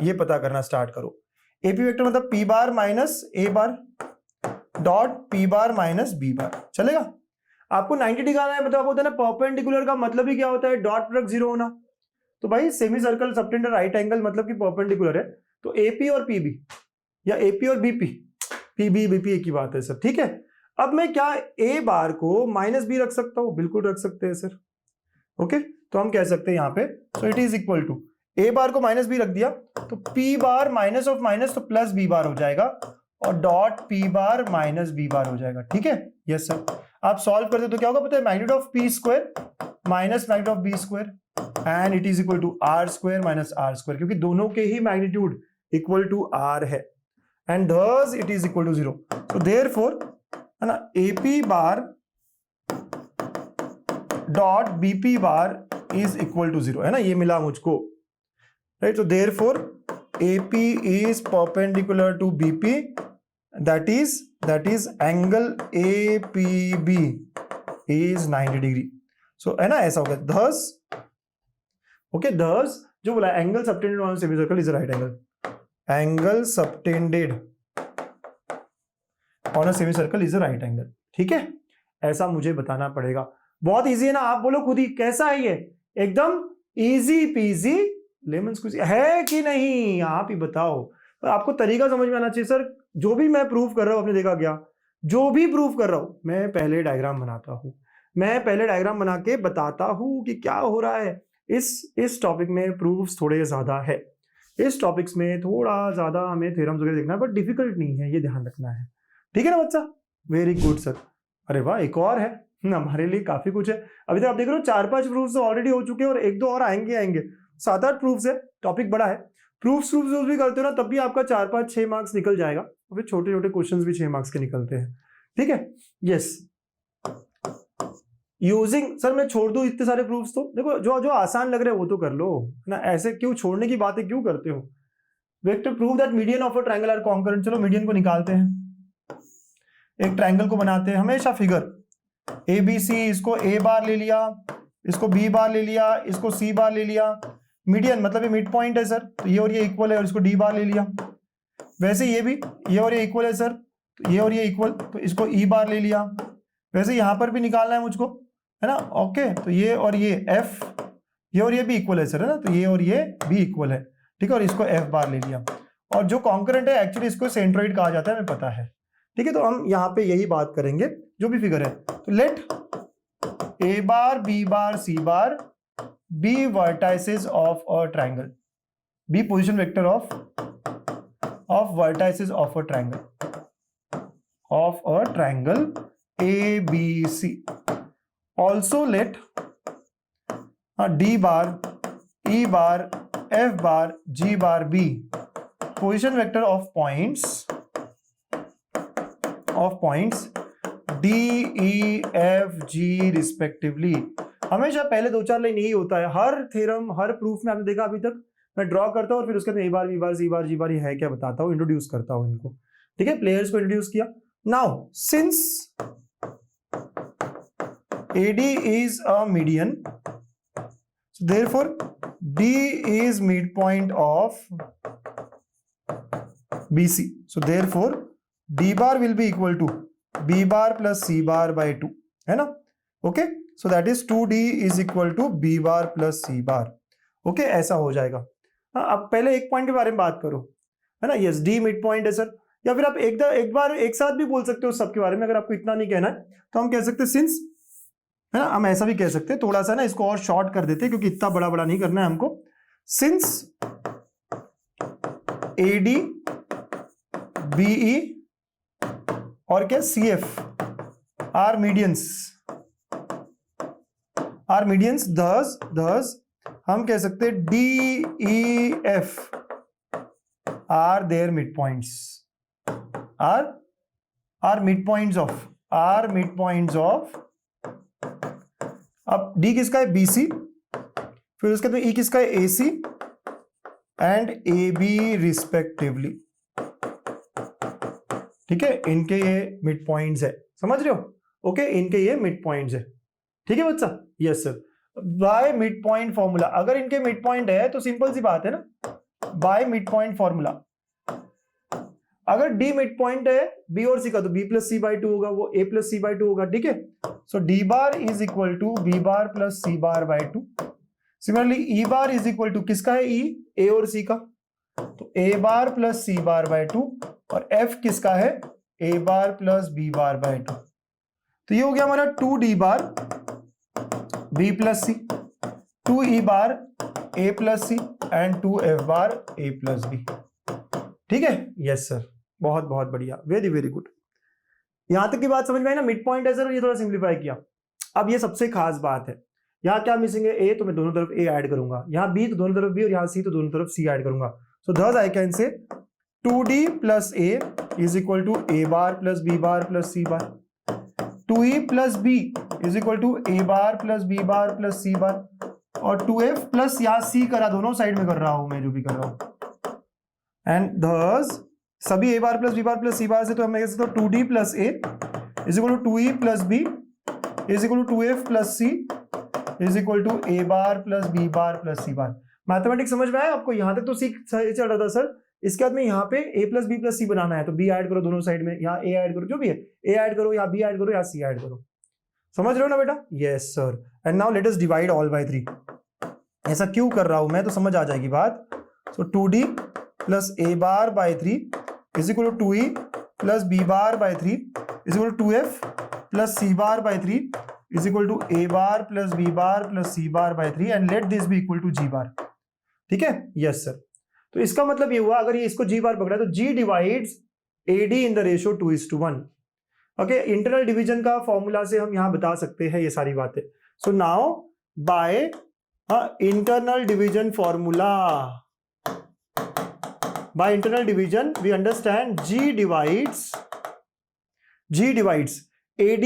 ये पता करना स्टार्ट करो। एपी वेक्टर मतलब P bar minus A bar dot P bar minus B bar, चलेगा। आपको 90 दिखाना है, मतलब होता है ना परपेंडिकुलर का मतलब ही क्या होता है, डॉट प्रोडक्ट 0 होना। तो भाई सेमी सर्कल सबटेंडर राइट एंगल मतलब कि परपेंडिकुलर है, तो एपी और पीबी या एपी और बीपी, पीबी बीपी एक ही बात है सर, ठीक है। अब मैं क्या ए बार को माइनस बी रख सकता हूं, बिल्कुल रख सकते हैं सर, ओके। तो हम कह सकते हैं यहां पे, so it is equal to A bar को माइनस बी रख दिया तो P bar minus of minus तो प्लस बी बार हो जाएगा और dot P bar minus B bar हो जाएगा, ठीक है। यस सर, आप सॉल्व करते तो क्या होगा पता है, magnitude of P square minus magnitude of B square and it is equal to R square minus R square, क्योंकि दोनों के ही मैग्नीट्यूड इक्वल टू आर है and thus it is equal to 0। So therefore है ना, AP bar dot BP bar is equal to 0, है ना, ये मिला मुझको, right. so therefore AP is perpendicular to BP, that is angle APB is 90 degree, so है ना, ऐसा हो गया। thus okay, thus जो बोला angle subtended on semicircle is right angle, angle subtended on a semicircle is a right angle, ठीक है। ऐसा मुझे बताना पड़ेगा, बहुत इजी है ना, आप बोलो खुद ही कैसा है ये, एकदम इजी पीजी लेमन स्क्वीजी है कि नहीं, आप ही बताओ। तो आपको तरीका समझ में आना चाहिए सर, जो भी मैं प्रूव कर रहा हूं, आपने देखा क्या, जो भी प्रूव कर रहा हूं मैं पहले डायग्राम बनाता हूं, मैं पहले डायग्राम बना के बताता हूं कि क्या हो रहा है। इस टॉपिक में प्रूफ्स थोड़े ज्यादा है, इस टॉपिक्स में थोड़ा ज्यादा हमें थ्योरम्स वगैरह देखना है, बट डिफिकल्ट नहीं है, ये ध्यान रखना है, ठीक है ना बच्चा। वेरी गुड सर, अरे वाह एक और है, हमारे लिए काफी कुछ है। अभी तक आप देख रहे हो 4-5 प्रूफ्स तो ऑलरेडी हो चुके हैं और 1-2 और आएंगे 7-8 प्रूफ्स है, टॉपिक बड़ा है। प्रूफ्स भी करते हो ना तब भी आपका 4-5-6 मार्क्स निकल जाएगा, और फिर छोटे छोटे क्वेश्चंस भी 6 मार्क्स के निकलते हैं, ठीक है। यस, यूजिंग सर मैं छोड़ दूं इतने सारे प्रूफ्स, तो देखो जो जो आसान लग रहे हैं वो तो कर लो ना, ऐसे क्यों छोड़ने की बातें क्यों करते हो। Vector prove that median of a triangle are concurrent, चलो मीडियन को निकालते हैं, एक ट्रायंगल को बनाते हैं, हमेशा फिगर ए बी सी, इसको ए बार ले लिया, इसको बी बार ले लिया, इसको सी बार ले लिया, मीडियन मतलब ये मिड पॉइंट है सर, तो ये और ये इक्वल है और इसको डी बार ले लिया। वैसे ये भी ये और ये इक्वल है सर, तो ये और ये इक्वल, तो इसको ई बार ले लिया। वैसे यहां पर भी निकालना है मुझको, है ना, ओके, तो ये और ये एफ, ये और ये भी इक्वल है सर, है ना, तो ये और ये भी इक्वल है, ठीक है, और इसको एफ बार ले लिया। और जो कॉन्करेंट है एक्चुअली इसको सेंट्रोइड कहा जाता है, हमें पता है, ठीक है। तो हम यहाँ पे यही बात करेंगे, जो भी फिगर है, तो let A bar B bar C bar be vertices of a triangle, be position vector of vertices of a triangle A B C. Also let D bar E bar F bar G bar B position vector of points D, E, F, G respectively. हमेशा पहले 2-4 line यही होता है, हर theorem हर proof में आपने देखा अभी तक, मैं ड्रॉ करता हूँ और फिर उसके बाद ए बार बी बार सी बार जी बार ये है क्या बताता हूँ, इंट्रोड्यूस करता हूँ इनको, ठीक है, प्लेयर्स को इंट्रोड्यूस किया। Now since AD is a median, so therefore D is midpoint of BC, so therefore D bar will be equal to B bar plus C bar by 2, है ना, okay. So that is 2D is equal to B bar plus C bar, okay, ऐसा हो जाएगा। हाँ, अब पहले एक point के बारे में बात करो, है ना, यस D मिड पॉइंट है सर, या फिर आप एक बार एक साथ भी बोल सकते हो सबके बारे में, अगर आपको इतना नहीं कहना है तो हम कह सकते हैं सिंस, है ना, हम ऐसा भी कह सकते हैं, थोड़ा सा ना इसको और शॉर्ट कर देते हैं क्योंकि इतना बड़ा बड़ा नहीं करना है हमको। सिंस AD BE और क्या CF आर मीडियंस, thus हम कह सकते हैं DEF are their midpoints, are midpoints of अब D किसका है BC, फिर उसके बाद E किसका है AC एंड AB रिस्पेक्टिवली, ठीक है, इनके ये मिड पॉइंट्स है, समझ रहे हो? ओके, इनके ये मिड पॉइंट्स है, ठीक है बच्चा? Yes sir. Bye midpoint formula, अगर इनके मिड पॉइंट है तो सिंपल सी बात है ना, बाय मिड पॉइंट फॉर्मूला, अगर डी मिड पॉइंट है बी और सी का तो B plus C by two होगा, वो A plus C by two होगा, ठीक है? So D bar is equal to B bar plus C bar by two. Similarly E bar is equal to किसका है? ई, ए और C का, तो A bar plus C bar by two, और F किसका है? A bar plus B bar by two. तो ये हो गया हमारा 2d bar B plus C, 2e bar A plus C and 2f bar A plus B, ठीक है? यस सर, बहुत बहुत बढ़िया, वेरी वेरी गुड। यहां तक की बात समझ में आई ना? मिड पॉइंट है सर, ये थोड़ा सिंप्लीफाई किया। अब ये सबसे खास बात है, यहाँ क्या मिसिंग है? ए, तो मैं दोनों तरफ ए ऐड करूंगा, यहाँ बी तो दोनों तरफ बी, और यहाँ सी तो दोनों तरफ सी ऐड करूंगा। सो thus I can say 2d plus A is equal to A bar plus B bar plus C bar, 2e plus B is equal to A bar plus B bar plus C bar, और 2f plus यहाँ सी करा, दोनों side में कर रहा हूं मैं जो भी कर रहा हूं, एंड थस सभी A bar plus B bar plus C bar से तो हम कह सकते हो 2d plus A is equal to 2e plus B is equal to 2f plus C is equal to A bar plus B bar plus C bar. Mathematics समझ में आया आपको? यहां तक तो सीख चल रहा था सर। इसके बाद में यहाँ पे a प्लस बी प्लस सी बनाना है, तो b ऐड करो दोनों साइड में, यहाँ a ऐड करो, जो भी है a ऐड करो, या b ऐड करो, या c ऐड करो। समझ रहे हो ना बेटा? Yes sir. And now let us divide all by 3। ऐसा क्यों कर रहा हूं मैं, तो समझ आ जाएगी बात। So 2d plus a bar by 3 is equal to 2e plus b bar by 3 is equal to 2f plus c bar by 3 is equal to a bar plus b bar plus c bar by 3, and let this be equal to g bar, ठीक है? Yes sir. तो इसका मतलब ये हुआ, अगर ये इसको g बार पकड़ा तो g divides AD in the ratio 2:1। Okay, internal division का फॉर्मूला से हम यहां बता सकते हैं ये सारी बातें। So now by internal division formula, by internal division we understand g divides AD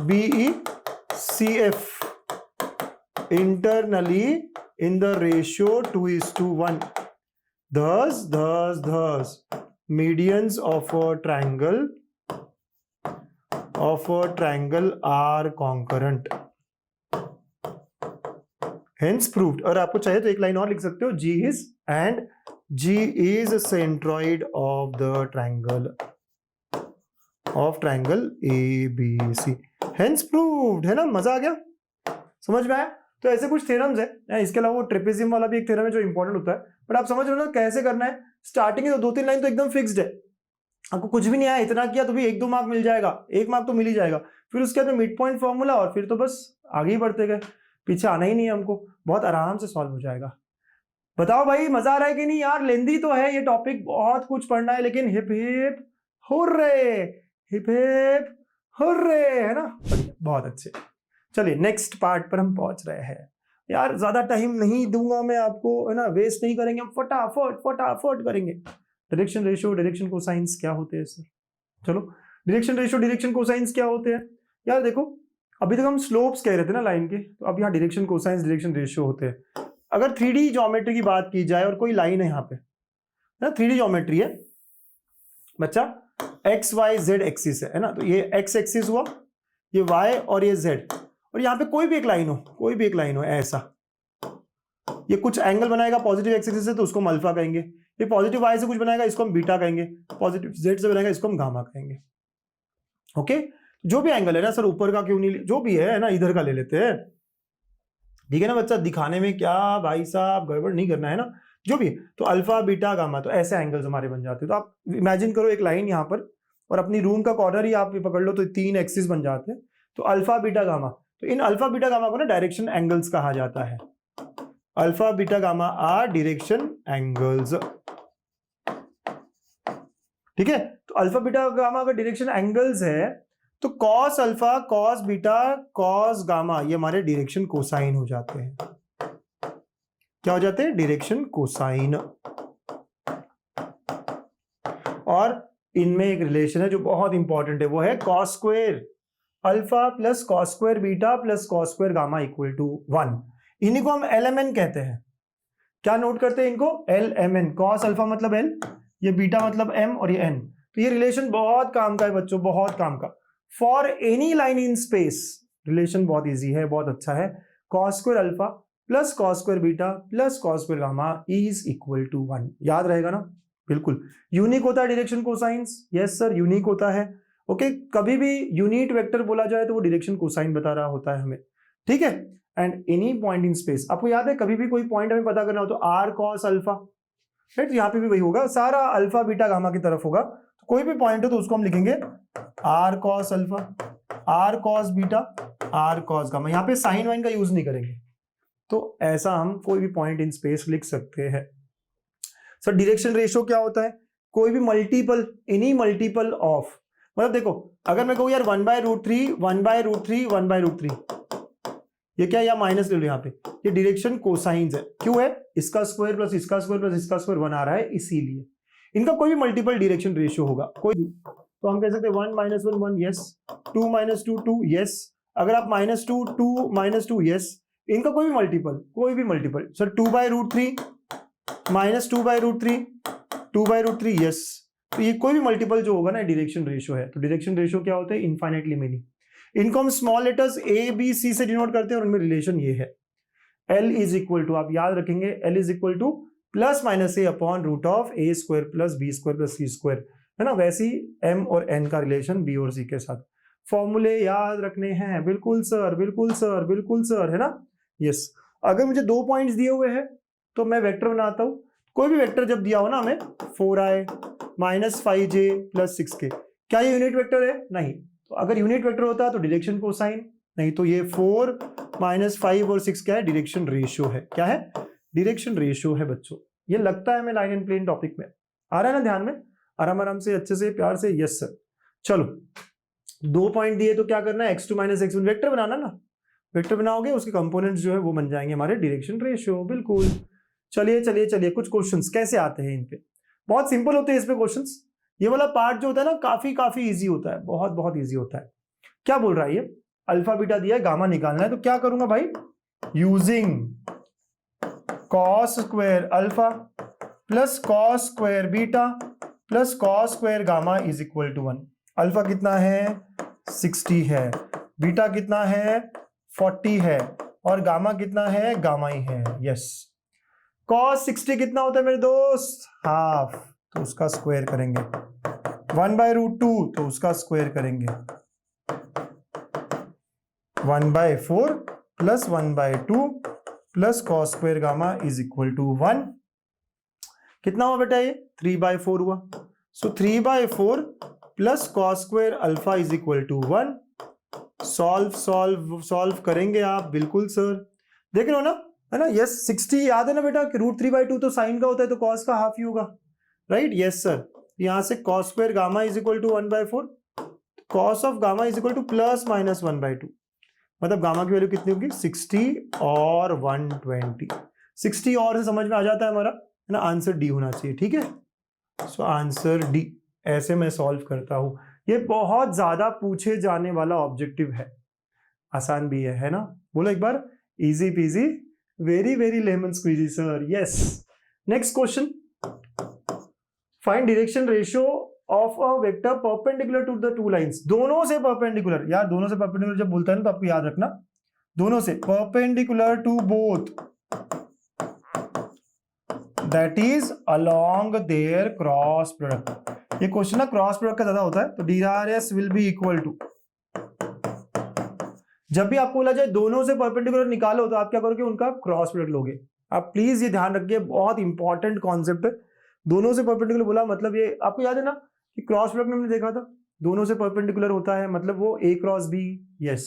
BE CF internally in the ratio 2:1. Thus medians of a triangle are concurrent. Hence proved. और आपको चाहिए तो एक लाइन और लिख सकते हो, G is centroid of the triangle ABC. Hence proved, है ना? मजा आ गया? समझ में आया? तो ऐसे कुछ थ्योरम्स है, इसके अलावा वो ट्रेपेजियम वाला भी एक थ्योरम है जो इंपॉर्टेंट होता है, बट आप समझ रहे हो ना कैसे करना है। स्टार्टिंग में तो 2-3 लाइन तो एकदम फिक्स्ड है, आपको कुछ भी नहीं आया, इतना किया तो भी 1-2 मार्क मिल जाएगा, 1 मार्क तो मिल ही जाएगा। फिर उसके बाद में मिड पॉइंट फॉर्मूला, और फिर तो बस आगे ही बढ़ते गए, पीछे आना ही नहीं है हमको, बहुत आराम से सॉल्व हो जाएगा। बताओ भाई, मजा आ रहा है कि नहीं यार? लेंदी तो है ये टॉपिक, बहुत कुछ पढ़ना है, लेकिन हिप हिप हुर्रे, है ना? बहुत अच्छे। चलिए नेक्स्ट पार्ट पर हम पहुंच रहे हैं यार, ज्यादा टाइम नहीं दूंगा मैं आपको, है ना? वेस्ट नहीं करेंगे, हम फटाफट करेंगे। डायरेक्शन रेशियो, डायरेक्शन कोसाइंस क्या होते हैं सर? चलो, डायरेक्शन रेशियो, डायरेक्शन कोसाइंस क्या होते हैं यार? देखो, अभी तक हम स्लोप्स कह रहे थे ना लाइन के, तो अब यहाँ डायरेक्शन कोसाइंस, डायरेक्शन रेशियो होते हैं। अगर 3D ज्योमेट्री की बात की जाए और कोई लाइन है यहाँ पे, ना 3D ज्योमेट्री है बच्चा, एक्स वाई जेड एक्सिस है ना? तो ये एक्स एक्सिस हुआ, ये वाई और ये जेड, और यहाँ पे कोई भी एक लाइन हो ऐसा, ये कुछ एंगल बनाएगा पॉजिटिव एक्स एक्सिस से तो उसको हम अल्फा कहेंगे, ये पॉजिटिव वाई से कुछ बनाएगा इसको हम बीटा कहेंगे, पॉजिटिव जेड से बनाएगा इसको हम गामा कहेंगे। ओके, जो भी एंगल है ना सर, ऊपर का क्यों नहीं, जो भी है ना, इधर का ले लेते हैं, ठीक है ना बच्चा? दिखाने में क्या भाई साहब गड़बड़ नहीं करना है ना, जो भी। तो अल्फा बीटा गामा, तो ऐसे एंगल्स हमारे बन जाते हैं। तो आप इमेजिन करो एक लाइन यहाँ पर, और अपनी रूम का कॉर्नर ही आप पकड़ लो, तो 3 एक्सिस बन जाते हैं। तो अल्फा बीटा गामा, तो इन अल्फा बीटा गामा को ना डायरेक्शन एंगल्स कहा जाता है। Alpha beta gamma are direction angles, ठीक है? तो अल्फा बीटा गामा अगर डायरेक्शन एंगल्स है, तो cos alpha, cos beta, cos gamma, ये हमारे डायरेक्शन कोसाइन हो जाते हैं। क्या हो जाते हैं? Direction cosine. और इनमें एक रिलेशन है जो बहुत इंपॉर्टेंट है, वो है cos square alpha plus cos square beta plus cos square gamma equal to 1। इन्हीं को हम LMN कहते हैं। क्या नोट करते हैं इनको, L M N, cos alpha मतलब एल, ये बीटा मतलब एम और ये एन। तो ये रिलेशन बहुत काम का है बच्चों, बहुत काम का। For any line in space relation बहुत इजी है, बहुत अच्छा है। Cos square alpha plus cos square beta plus cos square gamma is equal to 1, याद रहेगा ना, बिल्कुल। यूनिक होता है direction cosines, yes sir unique होता है। ओके, कभी भी यूनिट वेक्टर बोला जाए तो वो डायरेक्शन कोसाइन बता रहा होता है हमें, ठीक है। And any point in space, आपको याद है कभी भी कोई पॉइंट हमें पता करना हो तो आर कॉस अल्फा, राइट, यहाँ पे भी वही होगा, सारा अल्फा बीटा गामा की तरफ होगा। तो कोई भी पॉइंट हो तो उसको हम लिखेंगे R cos alpha, R cos beta, R cos gamma, यहाँ पे साइन वाइन का यूज नहीं करेंगे। तो ऐसा हम कोई भी पॉइंट इन स्पेस लिख सकते हैं। सर डायरेक्शन रेशियो क्या होता है, कोई भी मल्टीपल, एनी मल्टीपल ऑफ, मतलब देखो अगर मैं कहूँ यार 1/√3 1/√3 1/√3, ये क्या, या माइनस ले लो यहाँ पे, ये डायरेक्शन कोसाइंस है, क्यों है, इसका स्क्वायर प्लस इसका स्क्वायर प्लस इसका स्क्वायर 1 आ रहा है, इसीलिए इनका कोई भी मल्टीपल डायरेक्शन रेशियो होगा कोई भी। तो हम कह सकते हैं 1 - 1 1 यस, 2 - 2 2 यस, अगर आप -2 2 -2 यस, इनका कोई भी मल्टीपल, सर 2/√3 -2/√3 2/√3 यस। तो ये कोई भी मल्टीपल जो होगा ना डायरेक्शन रेशियो है। तो डायरेक्शन रेशियो क्या होता है, इनफाइनाइटली मेनी। इनको हम small letters A B C से डिनोट करते हैं और उनमें रिलेशन ये है, L इज इक्वल टू, आप याद रखेंगे L is equal to plus minus A upon root of A square plus B square plus C square, है ना। वैसे ही M और N का रिलेशन B और C के साथ। फॉर्मूले याद रखने हैं, बिल्कुल सर बिल्कुल सर बिल्कुल सर, है ना, यस। अगर मुझे 2 पॉइंट्स दिए हुए हैं तो मैं वेक्टर बनाता हूं, कोई भी वेक्टर जब दिया हो ना हमें 4i - 5j + 6k, क्या ये यूनिट वेक्टर है, नहीं। तो अगर यूनिट वेक्टर होता तो डायरेक्शन कोसाइन, नहीं तो ये 4 - 5 और 6 क्या है, डायरेक्शन रेशियो है, क्या है, डायरेक्शन रेशियो है बच्चों। ये लगता है मैं लाइन एंड प्लेन टॉपिक में आ रहा है ना ध्यान में, आराम आराम से अच्छे से प्यार से, यस सर। चलो 2 पॉइंट दिए तो क्या करना है, x2 - x1 वेक्टर बनाना ना, वेक्टर बनाओगे उसके कंपोनेंट्स जो है वो बन जाएंगे हमारे डायरेक्शन रेशियो, बिल्कुल। चलिए चलिए चलिए, कुछ क्वेश्चंस कैसे आते हैं इन पे, बहुत सिंपल होते हैं इस पे क्वेश्चंस। ये वाला पार्ट जो होता है ना काफी इजी होता है, बहुत इजी होता है। क्या बोल रहा है ये, अल्फा बीटा दिया है, गामा निकालना है, तो क्या करूंगा भाई, using cos square alpha plus cos square beta plus cos square gamma is equal to 1। Alpha कितना है 60 है, बीटा कितना है 40 है, और गामा कितना है, गामा ही है, यस। cos 60 कितना होता है मेरे दोस्त, हाफ, तो उसका स्क्वायर करेंगे। 1/√2 तो उसका स्क्वायर करेंगे। 1/4 plus 1/2 plus cos square gamma is equal to 1। कितना हुआ बेटा, ये 3/4 हुआ। So 3/4 plus cos square alpha is equal to 1। Solve करेंगे आप, बिल्कुल सर, देख रहे हो ना, है ना, यस। 60 याद है ना बेटा कि √3/2 तो साइन का होता है, तो cos का हाफ ही होगा, राइट, यस सर। यहां से cos square gamma is equal to 1/4, cos of gamma is equal to plus minus 1/2, मतलब गामा की वैल्यू कितनी होगी 60 और 120। 60 और से समझ में आ जाता है हमारा, है ना, आंसर डी होना चाहिए, ठीक है। सो आंसर डी, ऐसे मैं सॉल्व करता हूं। ये बहुत ज्यादा पूछे जाने वाला ऑब्जेक्टिव है, आसान भी है ना, बोलो एक बार, easy peasy very lemon squeezy sir, yes. Next question, find direction ratio of a vector perpendicular to the two lines. दोनों से परपेंडिकुलर, यार दोनों से परपेंडिकुलर जब बोलता है ना तो आपको याद रखना, दोनों से perpendicular to both, that is along their cross product. ये क्वेश्चन ना क्रॉस प्रोडक्ट का ज्यादा होता है, तो DRS will be equal to, जब भी आपको बोला जाए दोनों से परपेंडिकुलर निकालो तो आप क्या करोगे, उनका क्रॉस प्रोडक्ट लोगे। आप प्लीज ये ध्यान रखिए, बहुत इंपॉर्टेंट कॉन्सेप्ट है। दोनों से परपेंडिकुलर बोला मतलब ये आपको याद है ना कि क्रॉस प्रोडक्ट में हमने देखा था दोनों से परपेंडिकुलर होता है, मतलब वो A क्रॉस B, यस।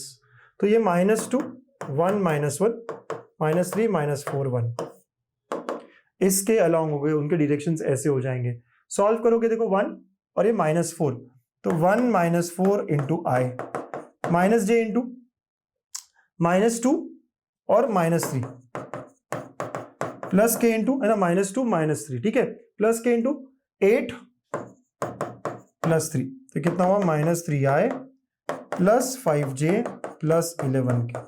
तो ये -2 1 -1 -3 -4 1 इसके अलॉन्ग हो गए, उनके डायरेक्शंस ऐसे हो जाएंगे। सॉल्व करोगे देखो 1 और ये -4, तो 1 - 4 इंटू I -j इंटू -2 और -3 प्लस के इंटू, है ना, -2 -3, ठीक है, प्लस के इंटू 8 + 3, तो कितना हुआ -3i plus 5j plus 11k।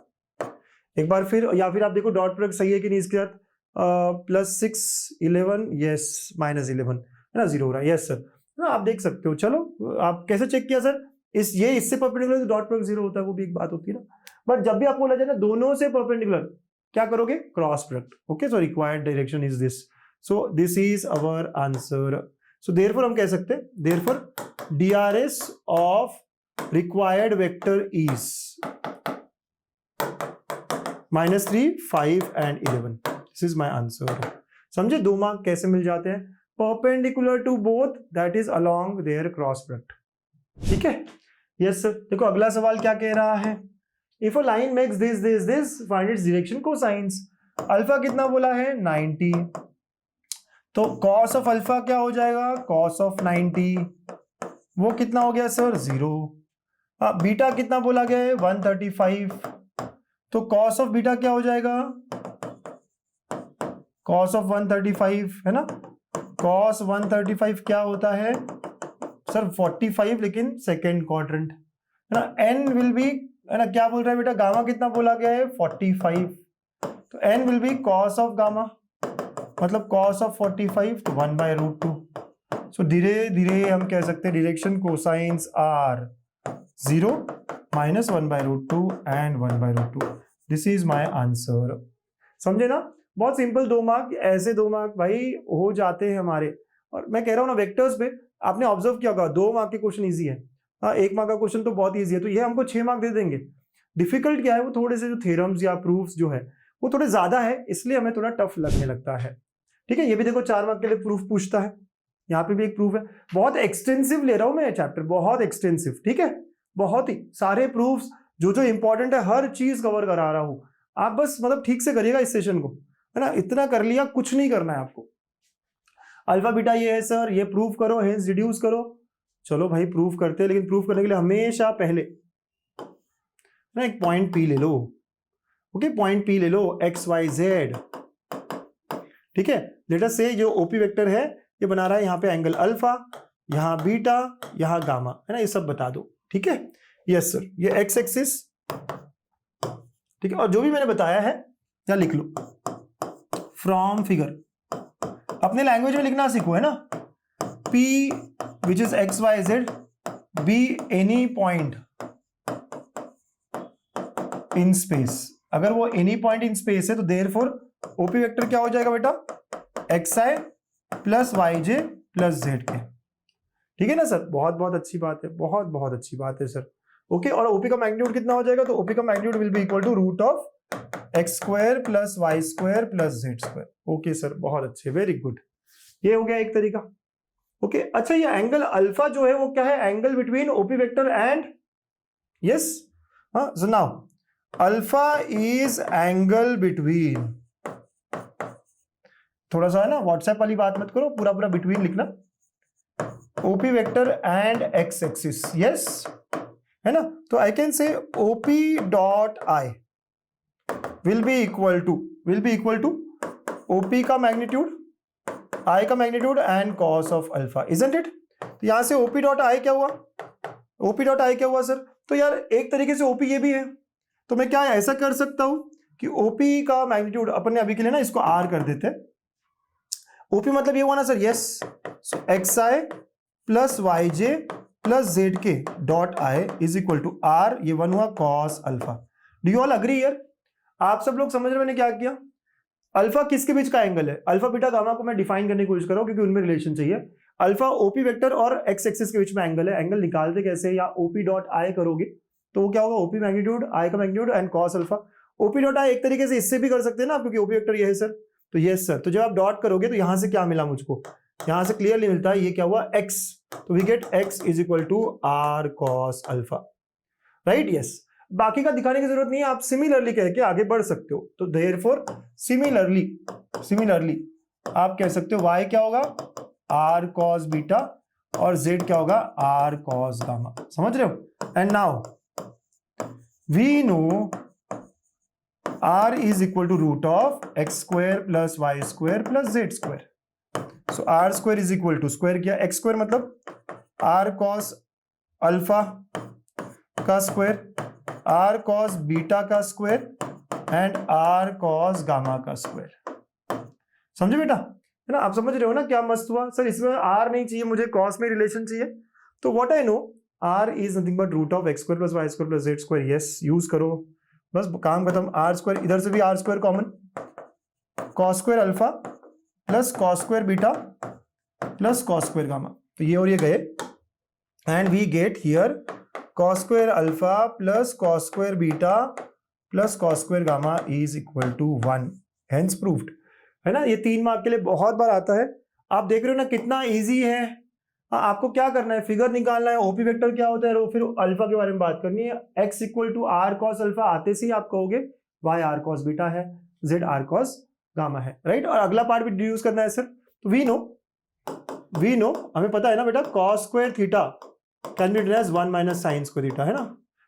एक बार फिर, या फिर आप देखो डॉट प्रोडक्ट सही है कि नहीं इसके साथ, +6 11 यस -11 है ना, 0 हो रहा है। यस सर ना, आप देख सकते हो। चलो आप कैसे चेक किया सर, इससे परपेंडिकुलर तो डॉट प्रोडक्ट 0 होता है, वो भी एक बात होती है ना। बट जब भी आपको बोला जाए ना दोनों से परपेंडिकुलर, क्या करोगे, cross product. Okay, so required direction is this, so this is our answer. So therefore हम कह सकते हैं, therefore DRS of required vector is -3 5 and 11। This is my answer. समझे, 2 मार्क कैसे मिल जाते हैं, perpendicular to both, that is along their cross product. ठीक है, यस सर। देखो अगला सवाल क्या कह रहा है, if a line makes this find its direction cosines. Alpha कितना बोला है, 90, तो कॉस ऑफ अल्फा क्या हो जाएगा, कॉस ऑफ 90, वो कितना हो गया सर, 0। बीटा कितना बोला गया है, 135, तो कॉस ऑफ बीटा क्या हो जाएगा, कॉस ऑफ 135 है ना, कॉस 135 क्या होता है सर, 45, लेकिन सेकेंड क्वाड्रेंट है ना। एन विल बी, है ना, क्या बोल रहा है बेटा, गामा कितना बोला गया है, 45, तो N will be cos of gamma, मतलब कॉस ऑफ 45, तो 1/√2। सो धीरे धीरे हम कह सकते हैं direction cosines are 0 -1/√2 and 1/√2। This is my answer. समझे ना, बहुत सिंपल 2 मार्क, ऐसे 2 मार्क भाई हो जाते हैं हमारे। और मैं कह रहा हूँ ना, वेक्टर्स पे आपने ऑब्जर्व किया होगा 2 मार्क के क्वेश्चन इजी है, हाँ 1 मार्क का क्वेश्चन तो बहुत इजी है, तो ये हमको 6 मार्क दे देंगे। डिफिकल्ट क्या है, वो थोड़े से जो थ्योरम्स या प्रूफ्स जो है वो थोड़े ज्यादा है, इसलिए हमें थोड़ा टफ लगने लगता है। ठीक है, ये भी देखो 4 मार्क के लिए प्रूफ पूछता है, यहाँ पे भी एक प्रूफ है। बहुत एक्सटेंसिव ले रहा हूं मैं चैप्टर, बहुत एक्सटेंसिव, ठीक है, बहुत ही सारे प्रूफ्स जो जो इंपॉर्टेंट है हर चीज कवर करा रहा हूं। आप बस मतलब ठीक से करिएगा इस सेशन को, है ना, इतना कर लिया, कुछ नहीं करना है आपको। अल्फा बीटा ये है सर, ये प्रूफ करो, हेंस रिड्यूस करो। चलो भाई प्रूफ करते हैं, लेकिन प्रूफ करने के लिए हमेशा पहले ना एक पॉइंट पी ले लो। ओके, पॉइंट पी ले लो, XYZ। ठीक है, लेट अस से जो ओपी वेक्टर है ये बना रहा है यहाँ पे एंगल अल्फा, यहाँ बीटा, यहाँ गामा, है ना, ये सब बता दो। ठीक है, यस सर, ये एक्स एक्सिस, ठीक है, और जो भी मैंने बताया है यहाँ लिख लो फ्रॉम फिगर। अपने लैंग्वेज में लिखना सीखो, है ना, P which is XYZ be any point in space। अगर वो any point in space है तो therefore OP वेक्टर क्या हो जाएगा बेटा, XI plus YJ plus ZK। ठीक है ना सर, बहुत बहुत अच्छी बात है, बहुत बहुत अच्छी बात है सर। ओके, और OP का मैग्नीट्यूड कितना हो जाएगा, तो OP का magnitude will be equal to root of x² plus y² plus z²। Okay sir, बहुत अच्छे, वेरी गुड, ये हो गया एक तरीका। ओके, अच्छा ये एंगल अल्फा जो है वो क्या है, angle between OP vector and, yes, हाँ, so now alpha is angle between, थोड़ा सा है ना व्हाट्सएप वाली बात मत करो, पूरा पूरा बिटवीन लिखना, OP vector and X axis, yes, है ना। तो I can say OP dot I will be equal to OP का मैग्नीट्यूड, आई का magnitude and cos of alpha, isn't it. तो यहां से ओपी डॉट आई क्या हुआ, ओपी डॉट आई क्या हुआ सर, तो यार एक तरीके से ओपी ये भी है, तो मैं क्या ऐसा कर सकता हूं कि ओपी का मैग्नीट्यूड अपन ने अभी के लिए ना इसको आर कर देते हैं। ओपी मतलब ये हुआ ना sir, yes, so X I plus Y J plus Z के dot I is equal to R, ये 1 हुआ cos alpha. Do you all agree here? आप सब लोग समझ रहे मैंने क्या किया, अल्फा किसके बीच का एंगल है, अल्फा बीटा गामा को मैं डिफाइन करने की कोशिश कर रहा हूं क्योंकि उनमें रिलेशन चाहिए। अल्फा ओपी वेक्टर और एक्स एक्सिस के बीच में एंगल है, एंगल निकालते कैसे, या ओपी डॉट आई करोगे तो वो क्या होगा, ओपी मैग्नीट्यूड, आई का magnitude and cos alpha. OP dot आई एक तरीके से इससे भी कर सकते हैं ना, क्योंकि ओपी वेक्टर ये है सर, तो यस सर। तो जब आप डॉट करोगे तो यहां से क्या मिला मुझको, यहां से क्लियरली मिलता है, ये क्या हुआ, एक्स, तो we get X is equal to R cos alpha, right, yes. बाकी का दिखाने की जरूरत नहीं है, आप सिमिलरली कह के आगे बढ़ सकते हो। तो देयरफॉर सिमिलरली आप कह सकते हो y क्या होगा, r cos बीटा, और z क्या होगा, r cos गामा, समझ रहे हो। And now we know r is equal to root of x² plus y² plus z²। So r² is equal to square किया, x² मतलब r cos अल्फा का square, r cos beta का square and r cos gamma का square. समझे बेटा, है ना? आप समझ रहे हो ना क्या मस्त हुआ? सर इसमें आर नहीं चाहिए मुझे, कॉस में रिलेशन चाहिए, तो what I know R is nothing but root of X square plus Y square plus Z square. Yes, use करो, बस काम खत्म। आर स्क्वायर, इधर से भी R square common, cos square alpha plus cos square beta plus cos square gamma, तो ये और ये गए, and we get here cos square alpha plus cos square beta plus cos square gamma is equal to 1, hence proved, है ना? ये 3 mark के लिए बहुत बार आता है। आप देख रहे हो ना कितना इजी है। आपको क्या करना है, फिगर निकालना है, ओपी वेक्टर क्या होता है, फिर अल्फा के बारे में बात करनी है। x equal to R cos alpha आते से ही आप कहोगे y आर कॉस बीटा है, z आर कॉस गामा है, राइट? और अगला पार्ट भी डिड्यूस करना है सर, तो वी नो हमें पता है ना बेटा, cos square theta can be written as 1 minus sine square theta, है ना?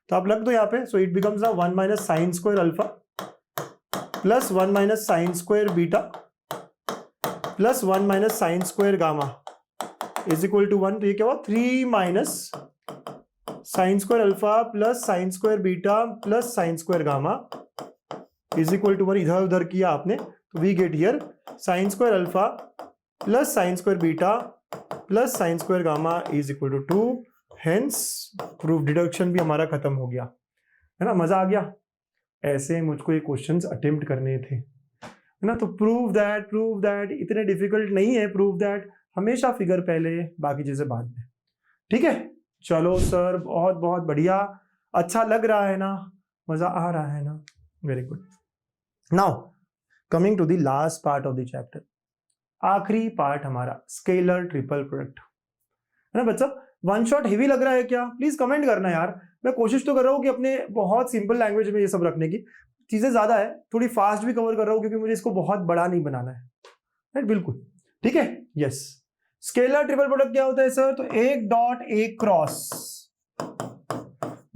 तो आप लग दो यहाँ पे, सो इट बिकम्स ना 1 minus sine square alpha plus 1 minus sine square beta plus 1 minus sine square gamma is equal to 1। तो ये क्या हुआ, 3 minus sine square alpha plus sine square beta plus sine square gamma is equal to 1। इधर उधर किया आपने, तो we get here sine square alpha plus sine square beta plus sine square gamma is equal to 2, hence proof. Deduction भी हमारा खत्म हो गया, है ना? मजा आ गया। ऐसे मुझको ये क्वेश्चंस अटेम्प्ट करने थे, है ना? तो प्रूव दैट इतने डिफिकल्ट नहीं है। प्रूव दैट हमेशा फिगर पहले, बाकी चीजें बाद में, ठीक है? चलो सर, बहुत बहुत बढ़िया, अच्छा लग रहा है ना, मजा आ रहा है ना? Very good. Now coming to the last part of the chapter, आखिरी पार्ट हमारा स्केलर ट्रिपल प्रोडक्ट, है ना बच्चा? वन शॉट हेवी लग रहा है क्या? प्लीज कमेंट करना यार। मैं कोशिश तो कर रहा हूँ कि अपने बहुत सिंपल लैंग्वेज में ये सब रखने की, चीजें ज्यादा है, थोड़ी फास्ट भी कवर कर रहा हूँ क्योंकि मुझे इसको बहुत बड़ा नहीं बनाना है, राइट? बिल्कुल ठीक है। यस, स्केलर ट्रिपल प्रोडक्ट क्या होता है सर? तो एक डॉट एक क्रॉस,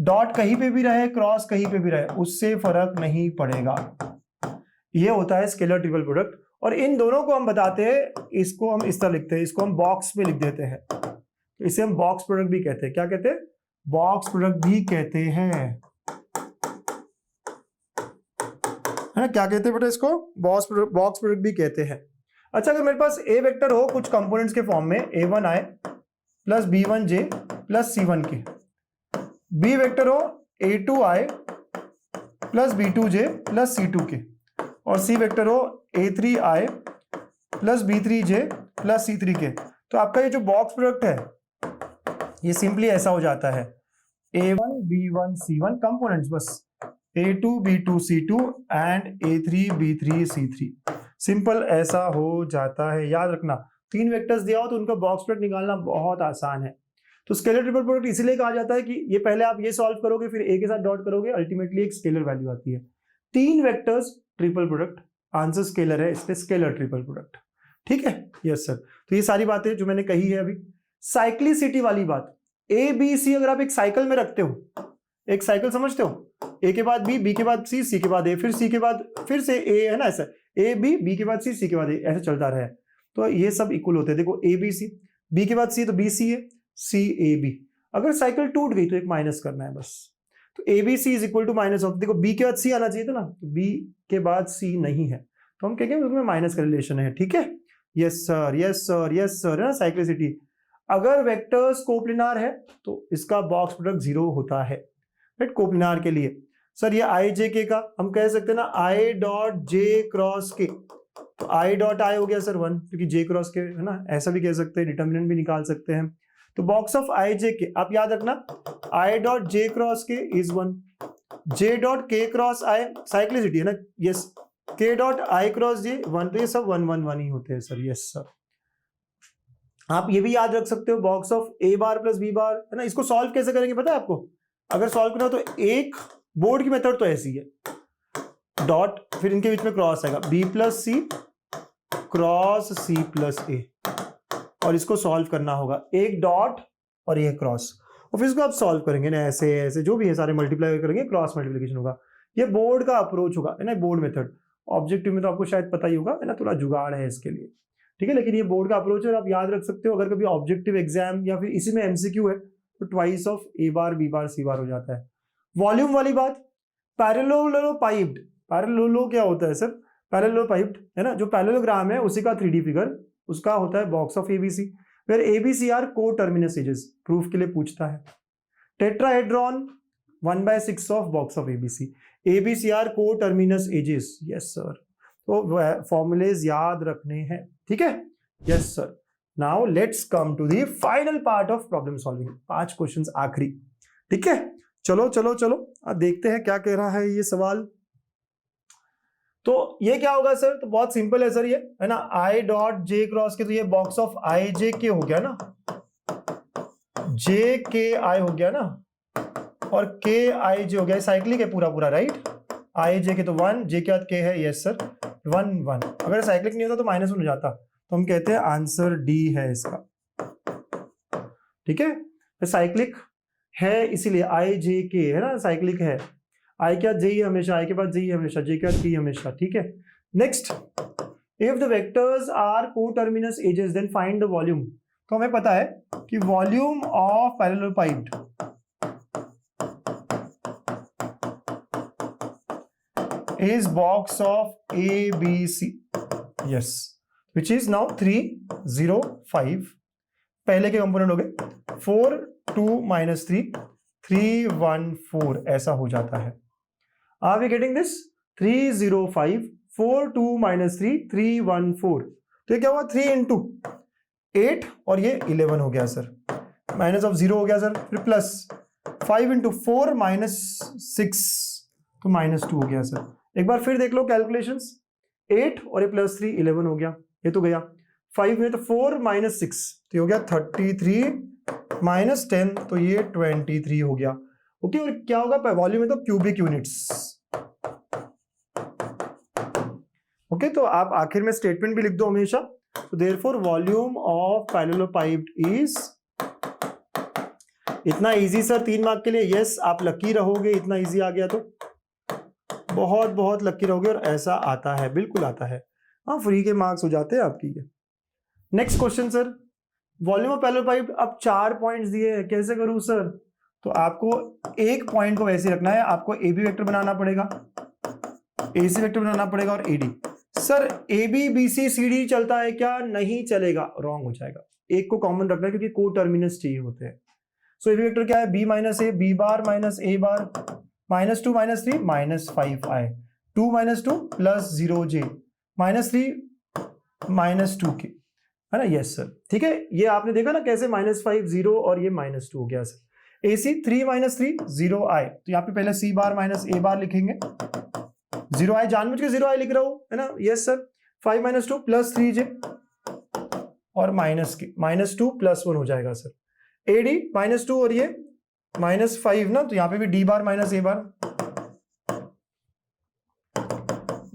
डॉट कहीं पे भी रहे क्रॉस कहीं पे भी रहे उससे फर्क नहीं पड़ेगा, ये होता है स्केलर ट्रिपल प्रोडक्ट। और इन दोनों को हम बताते हैं, इसको हम इस तरह लिखते हैं, इसको हम बॉक्स में लिख देते हैं, तो इसे हम बॉक्स प्रोडक्ट भी कहते हैं। क्या कहते हैं? बॉक्स प्रोडक्ट भी कहते हैं, है ना? क्या कहते हैं बेटा इसको? बॉक्स प्रोडक्ट भी कहते हैं। अच्छा, अगर मेरे पास ए वेक्टर हो कुछ कंपोनेंट्स के फॉर्म में, a1i plus b1j plus c1k, B vector हो a2i plus b2j plus c2k, और सी वेक्टर हो a3i plus b3j plus c3k, तो आपका ये जो बॉक्स प्रोडक्ट है ये सिंपली ऐसा हो जाता है, a1 b1 c1 कंपोनेंट्स बस, a2 b2 c2 and a3 b3 c3, simple ऐसा हो जाता है। याद रखना, 3 वेक्टर्स दिया हो तो उनका बॉक्स प्रोडक्ट निकालना बहुत आसान है। तो स्केलर ट्रिपल प्रोडक्ट इसीलिए कहा जाता है कि ये पहले आप ये सॉल्व करोगे, फिर ए के साथ डॉट करोगे, अल्टीमेटली एक स्केलर वैल्यू आती है। 3 vectors triple product, answer scalar है, इसलिए स्केलर ट्रिपल प्रोडक्ट, ठीक है? Yes sir. तो ये सारी बातें जो मैंने कही है अभी, साइक्लिसिटी वाली बात, ए बी सी अगर आप एक साइकिल में रखते हो, एक साइकिल समझते हो, ए के बाद बी, बी के बाद सी, सी के बाद ए, फिर सी के बाद फिर से ए, है ना? ऐसा ए बी, बी के बाद सी, सी के बाद ए, ऐसे चलता रहे, तो ये सब इक्वल होते हैं। देखो ए बी सी, बी के बाद सी तो बी सी है, सी ए बी। अगर साइकिल टूट गई तो एक माइनस करना है बस, तो A B C is equal to minus of, देखो बी के बाद सी आना चाहिए था ना, तो बी के बाद सी नहीं है तो हम कहेंगे उसमें माइनस का रिलेशन है, ठीक है? Yes sir, yes sir, yes sir, है ना? साइक्लिसिटी, अगर वेक्टर्स कोप्लिनार है तो इसका बॉक्स प्रोडक्ट 0 होता है, राइट? कोप्लिनार के लिए सर ये आई जे के का हम कह सकते हैं ना, आई डॉट जे क्रॉस के, तो आई डॉट आई हो गया सर 1, क्योंकि जे क्रॉस के, है ना? ऐसा भी कह सकते हैं, डिटर्मिनेंट भी निकाल सकते हैं। तो बॉक्स ऑफ आई जे के आप याद रखना, आई डॉट जे क्रॉस के इज 1, जे डॉट के क्रॉस आई, साइक्लिसिटी है ना? यस, के डॉट आई क्रॉस जे 1, तो ये सब 1 1 1 ही होते हैं सर। Yes sir. आप ये भी याद रख सकते हो, box of A bar plus B bar, है ना? इसको सॉल्व कैसे करेंगे पता है आपको? अगर सॉल्व करना हो तो एक बोर्ड की मेथड तो ऐसी है, डॉट फिर इनके बीच में क्रॉस आएगा, बी प्लस सी क्रॉस सी प्लस ए, और इसको सॉल्व करना होगा, एक डॉट और ये क्रॉस, और फिर इसको आप सॉल्व करेंगे ना, ऐसे ऐसे जो भी है सारे मल्टीप्लाई करेंगे, क्रॉस मल्टीप्लिकेशन होगा। ये बोर्ड का अप्रोच होगा, है ना? Board method. ऑब्जेक्टिव में तो आपको शायद पता ही होगा, है ना? थोड़ा जुगाड़ है इसके लिए, ठीक है? लेकिन ये बोर्ड का अप्रोच है और आप याद रख सकते हो, अगर कभी ऑब्जेक्टिव एग्जाम या फिर इसी में एमसीक्यू है तो twice of A bar B bar C bar हो जाता है। वॉल्यूम वाली बात, पैरेललोपाइप्ड, पैरेललो क्या होता है सर? पैरेललोपाइप्ड है ना, जो पैरेललोग्राम है उसी का 3D फिगर, उसका होता है बॉक्स ऑफ एबीसी, फिर ABC are coterminous edges, proof के लिए पूछता है। Tetrahedron 1/6 of box of ABC, ABC are coterminous edges, yes sir. तो फॉर्मूलेज याद रखने हैं, ठीक है, yes sir. Now let's come to the final part of problem solving, 5 questions आखिरी, ठीक है। चलो चलो चलो, अब देखते हैं क्या कह रहा है ये सवाल। तो ये क्या होगा सर, तो बहुत सिंपल है सर, ये है ना, आई डॉट जे क्रॉस के, तो ये बॉक्स ऑफ आई जे के हो गया ना, जे के आई हो गया ना, और के आई जे हो गया, साइक्लिक है पूरा पूरा, राइट। आई जे के तो 1, जे के बाद के है, यस सर, 1 1। अगर साइक्लिक नहीं होता तो -1 हो जाता, तो हम कहते हैं आंसर डी है इसका, ठीक है। साइक्लिक है इसीलिए आई जे के है ना, साइक्लिक है, आई के बाद जे हमेशा, आई के बाद जे हमेशा, जे के बाद के हमेशा, ठीक है। Next, if the vectors are coterminous edges then find the volume. तो हमें पता है कि volume of parallelepiped is box of ABC, yes, which is now 3 0 5, पहले के कंपोनेंट हो गए 4 2 -3 3 1 4, ऐसा हो जाता है। Are we getting this? 3 0 5 4 2 -3 3 1 4, तो ये क्या हुआ, 3 into 8 और ये 11 हो गया सर, माइनस ऑफ 0 हो गया सर, फिर प्लस 5 into 4 -6, तो -2 हो गया सर। एक बार फिर देख लो कैलकुलेशंस, 8 और ये +3 11 हो गया, ये तो गया 5 में, तो 4 -6 तो ये हो गया 33 -10, तो ये 23 हो गया, ओके। और क्या होगा वॉल्यूम में, तो क्यूबिक यूनिट्स, ओके। तो आप आखिर में स्टेटमेंट भी लिख दो हमेशा, तो therefore volume of parallelepiped is, इतना इजी सर 3 मार्क के लिए, यस आप लकी रहोगे, इतना इजी आ गया तो बहुत बहुत लकी रहोगे, और ऐसा आता है, बिल्कुल आता है, हाँ, फ्री के मार्क्स हो जाते हैं आपकी ये। Next question sir, volume of parallelepiped, अब 4 पॉइंट्स दिए हैं, कैसे करूं सर? तो आपको एक पॉइंट को वैसे रखना है, आपको ए बी वेक्टर बनाना पड़ेगा, ए सी वेक्टर बनाना पड़ेगा, और A D. Sir A B B C C D चलता है क्या? नहीं चलेगा, रॉन्ग हो जाएगा, एक को कॉमन रखना है क्योंकि को टर्मिनस चाहिए होते हैं। सो ए बी वेक्टर क्या है, B minus A, B bar minus A बार, -2 -3 -5 आए, 2 -2 +0 j, -3 -2 के, है ना, यस सर, ठीक है। ये आपने देखा ना कैसे -5 0 और ये -2 हो गया सर। AC 3 -3 0 आए, तो यहाँ पे पहले C बार माइनस A बार लिखेंगे, 0 आए, जानबूझ के 0 आए लिख रहा हूं, है ना, यस सर। 5 -2 +3j और -2 +1 हो जाएगा सर। AD -2 और ये -5 ना, तो यहाँ पे भी D बार माइनस A बार,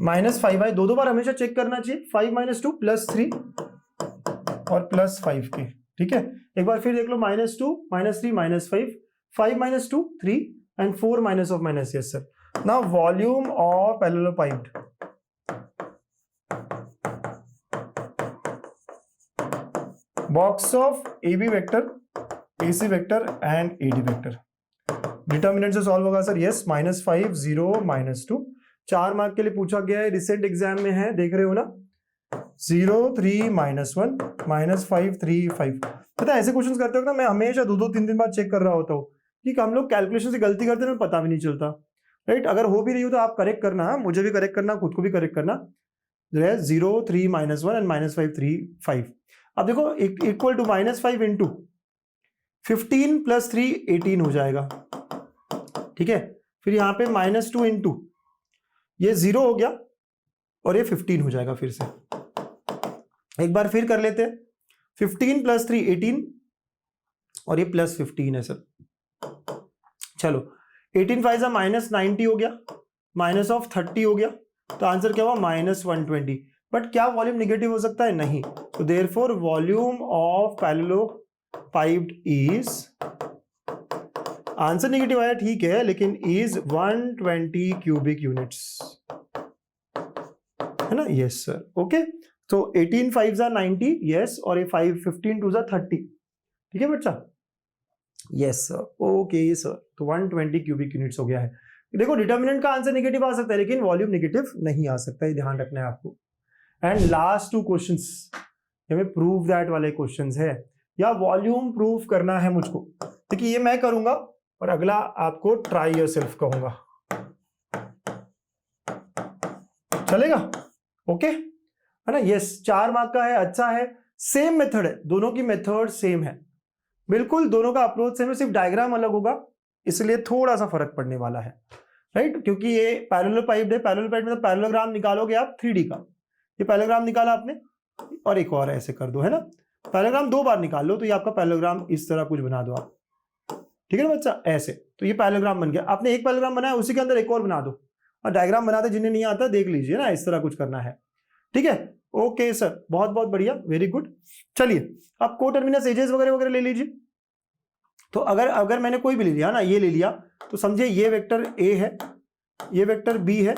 -5 आए, दो बार हमेशा चेक करना चाहिए, 5 -2 +3 और +5 के, ठीक है। एक बार फिर देख लो, -2 -3 -5 5 -2 3 and 4 minus of minus, yes sir. Now volume of parallelepiped, box of AB vector, AC vector and AD vector. Determinant से सॉल्व होगा सर, यस, -5 0 -2, 4 मार्क के लिए पूछा गया है, रिसेंट एग्जाम में है, देख रहे हो ना, 0 3 -1 -5 3 5। पता है ऐसे क्वेश्चंस करते हो ना, मैं हमेशा 2 3 दिन बाद चेक कर रहा होता हूँ कि हम लोग कैलकुलेशन से गलती करते हैं, पता भी नहीं चलता, राइट। अगर हो भी रही हो तो आप करेक्ट करना, मुझे भी करेक्ट करना, खुद को भी करेक्ट करना, 0 3 -1 and -5 3 5। अब देखो इक्वल टू -5 इंटू 15 + 3 18 हो जाएगा, ठीक है। फिर यहाँ पे -2 इंटू ये 0 हो गया और ये 15 हो जाएगा, फिर से एक बार फिर कर लेते हैं, 15 + 3 18 और ये +15 है सर। चलो 18 5 -90 हो गया, -30 हो गया, तो आंसर क्या हुआ, -120। बट क्या वॉल्यूम निगेटिव हो सकता है? नहीं। तो therefore volume of parallelepiped is, answer negative आया ठीक है, लेकिन इज 120 क्यूबिक यूनिट्स, है ना, यस सर, ओके। तो 18 5 90, यस, और ये 15 2 30, ठीक है बच्चा, यस सर, ओके सर। तो 120 क्यूबिक यूनिट्स हो गया है। देखो डिटर्मिनेंट का आंसर नेगेटिव आ सकता है लेकिन वॉल्यूम नेगेटिव नहीं आ सकता, ये ध्यान रखना है आपको। एंड लास्ट 2 क्वेश्चंस हमें प्रूव दैट वाले क्वेश्चंस है, या वॉल्यूम प्रूफ करना है मुझको। देखिए ये मैं करूंगा और अगला आपको ट्राई योरसेल्फ कहूंगा, चलेगा? ओके है ना? यस, 4 मार्क का है, अच्छा है। सेम मेथड है, दोनों की मेथड सेम है, बिल्कुल दोनों का अप्रोच सेम है, सिर्फ डायग्राम अलग होगा, इसलिए थोड़ा सा फर्क पड़ने वाला है, राइट? क्योंकि ये पैरेलल पाइप है, पैरेलल पाइप में पैरेललोग्राम निकालोगे आप 3D का, ये पैरेललोग्राम निकाला आपने और एक और ऐसे कर दो, है ना? पैरेललोग्राम 2 बार निकाल लो तो ये आपका पैरेललोग्राम इस तरह कुछ बना दो आप, ठीक है ना बच्चा? ऐसे तो ये पैरेललोग्राम बन गया। आपने एक पैरेललोग्राम बनाया, उसी के अंदर एक और बना दो, और डायग्राम बनाते जिन्हें नहीं आता देख लीजिए ना, इस तरह कुछ करना है, ठीक है? ओके सर, बहुत बहुत बढ़िया, वेरी गुड। चलिए अब कोटर्मिनस एजेस वगैरह वगैरह ले लीजिए। तो अगर मैंने कोई भी ले लिया ना, ये ले लिया, तो समझिए ये वेक्टर ए है, ये वेक्टर बी है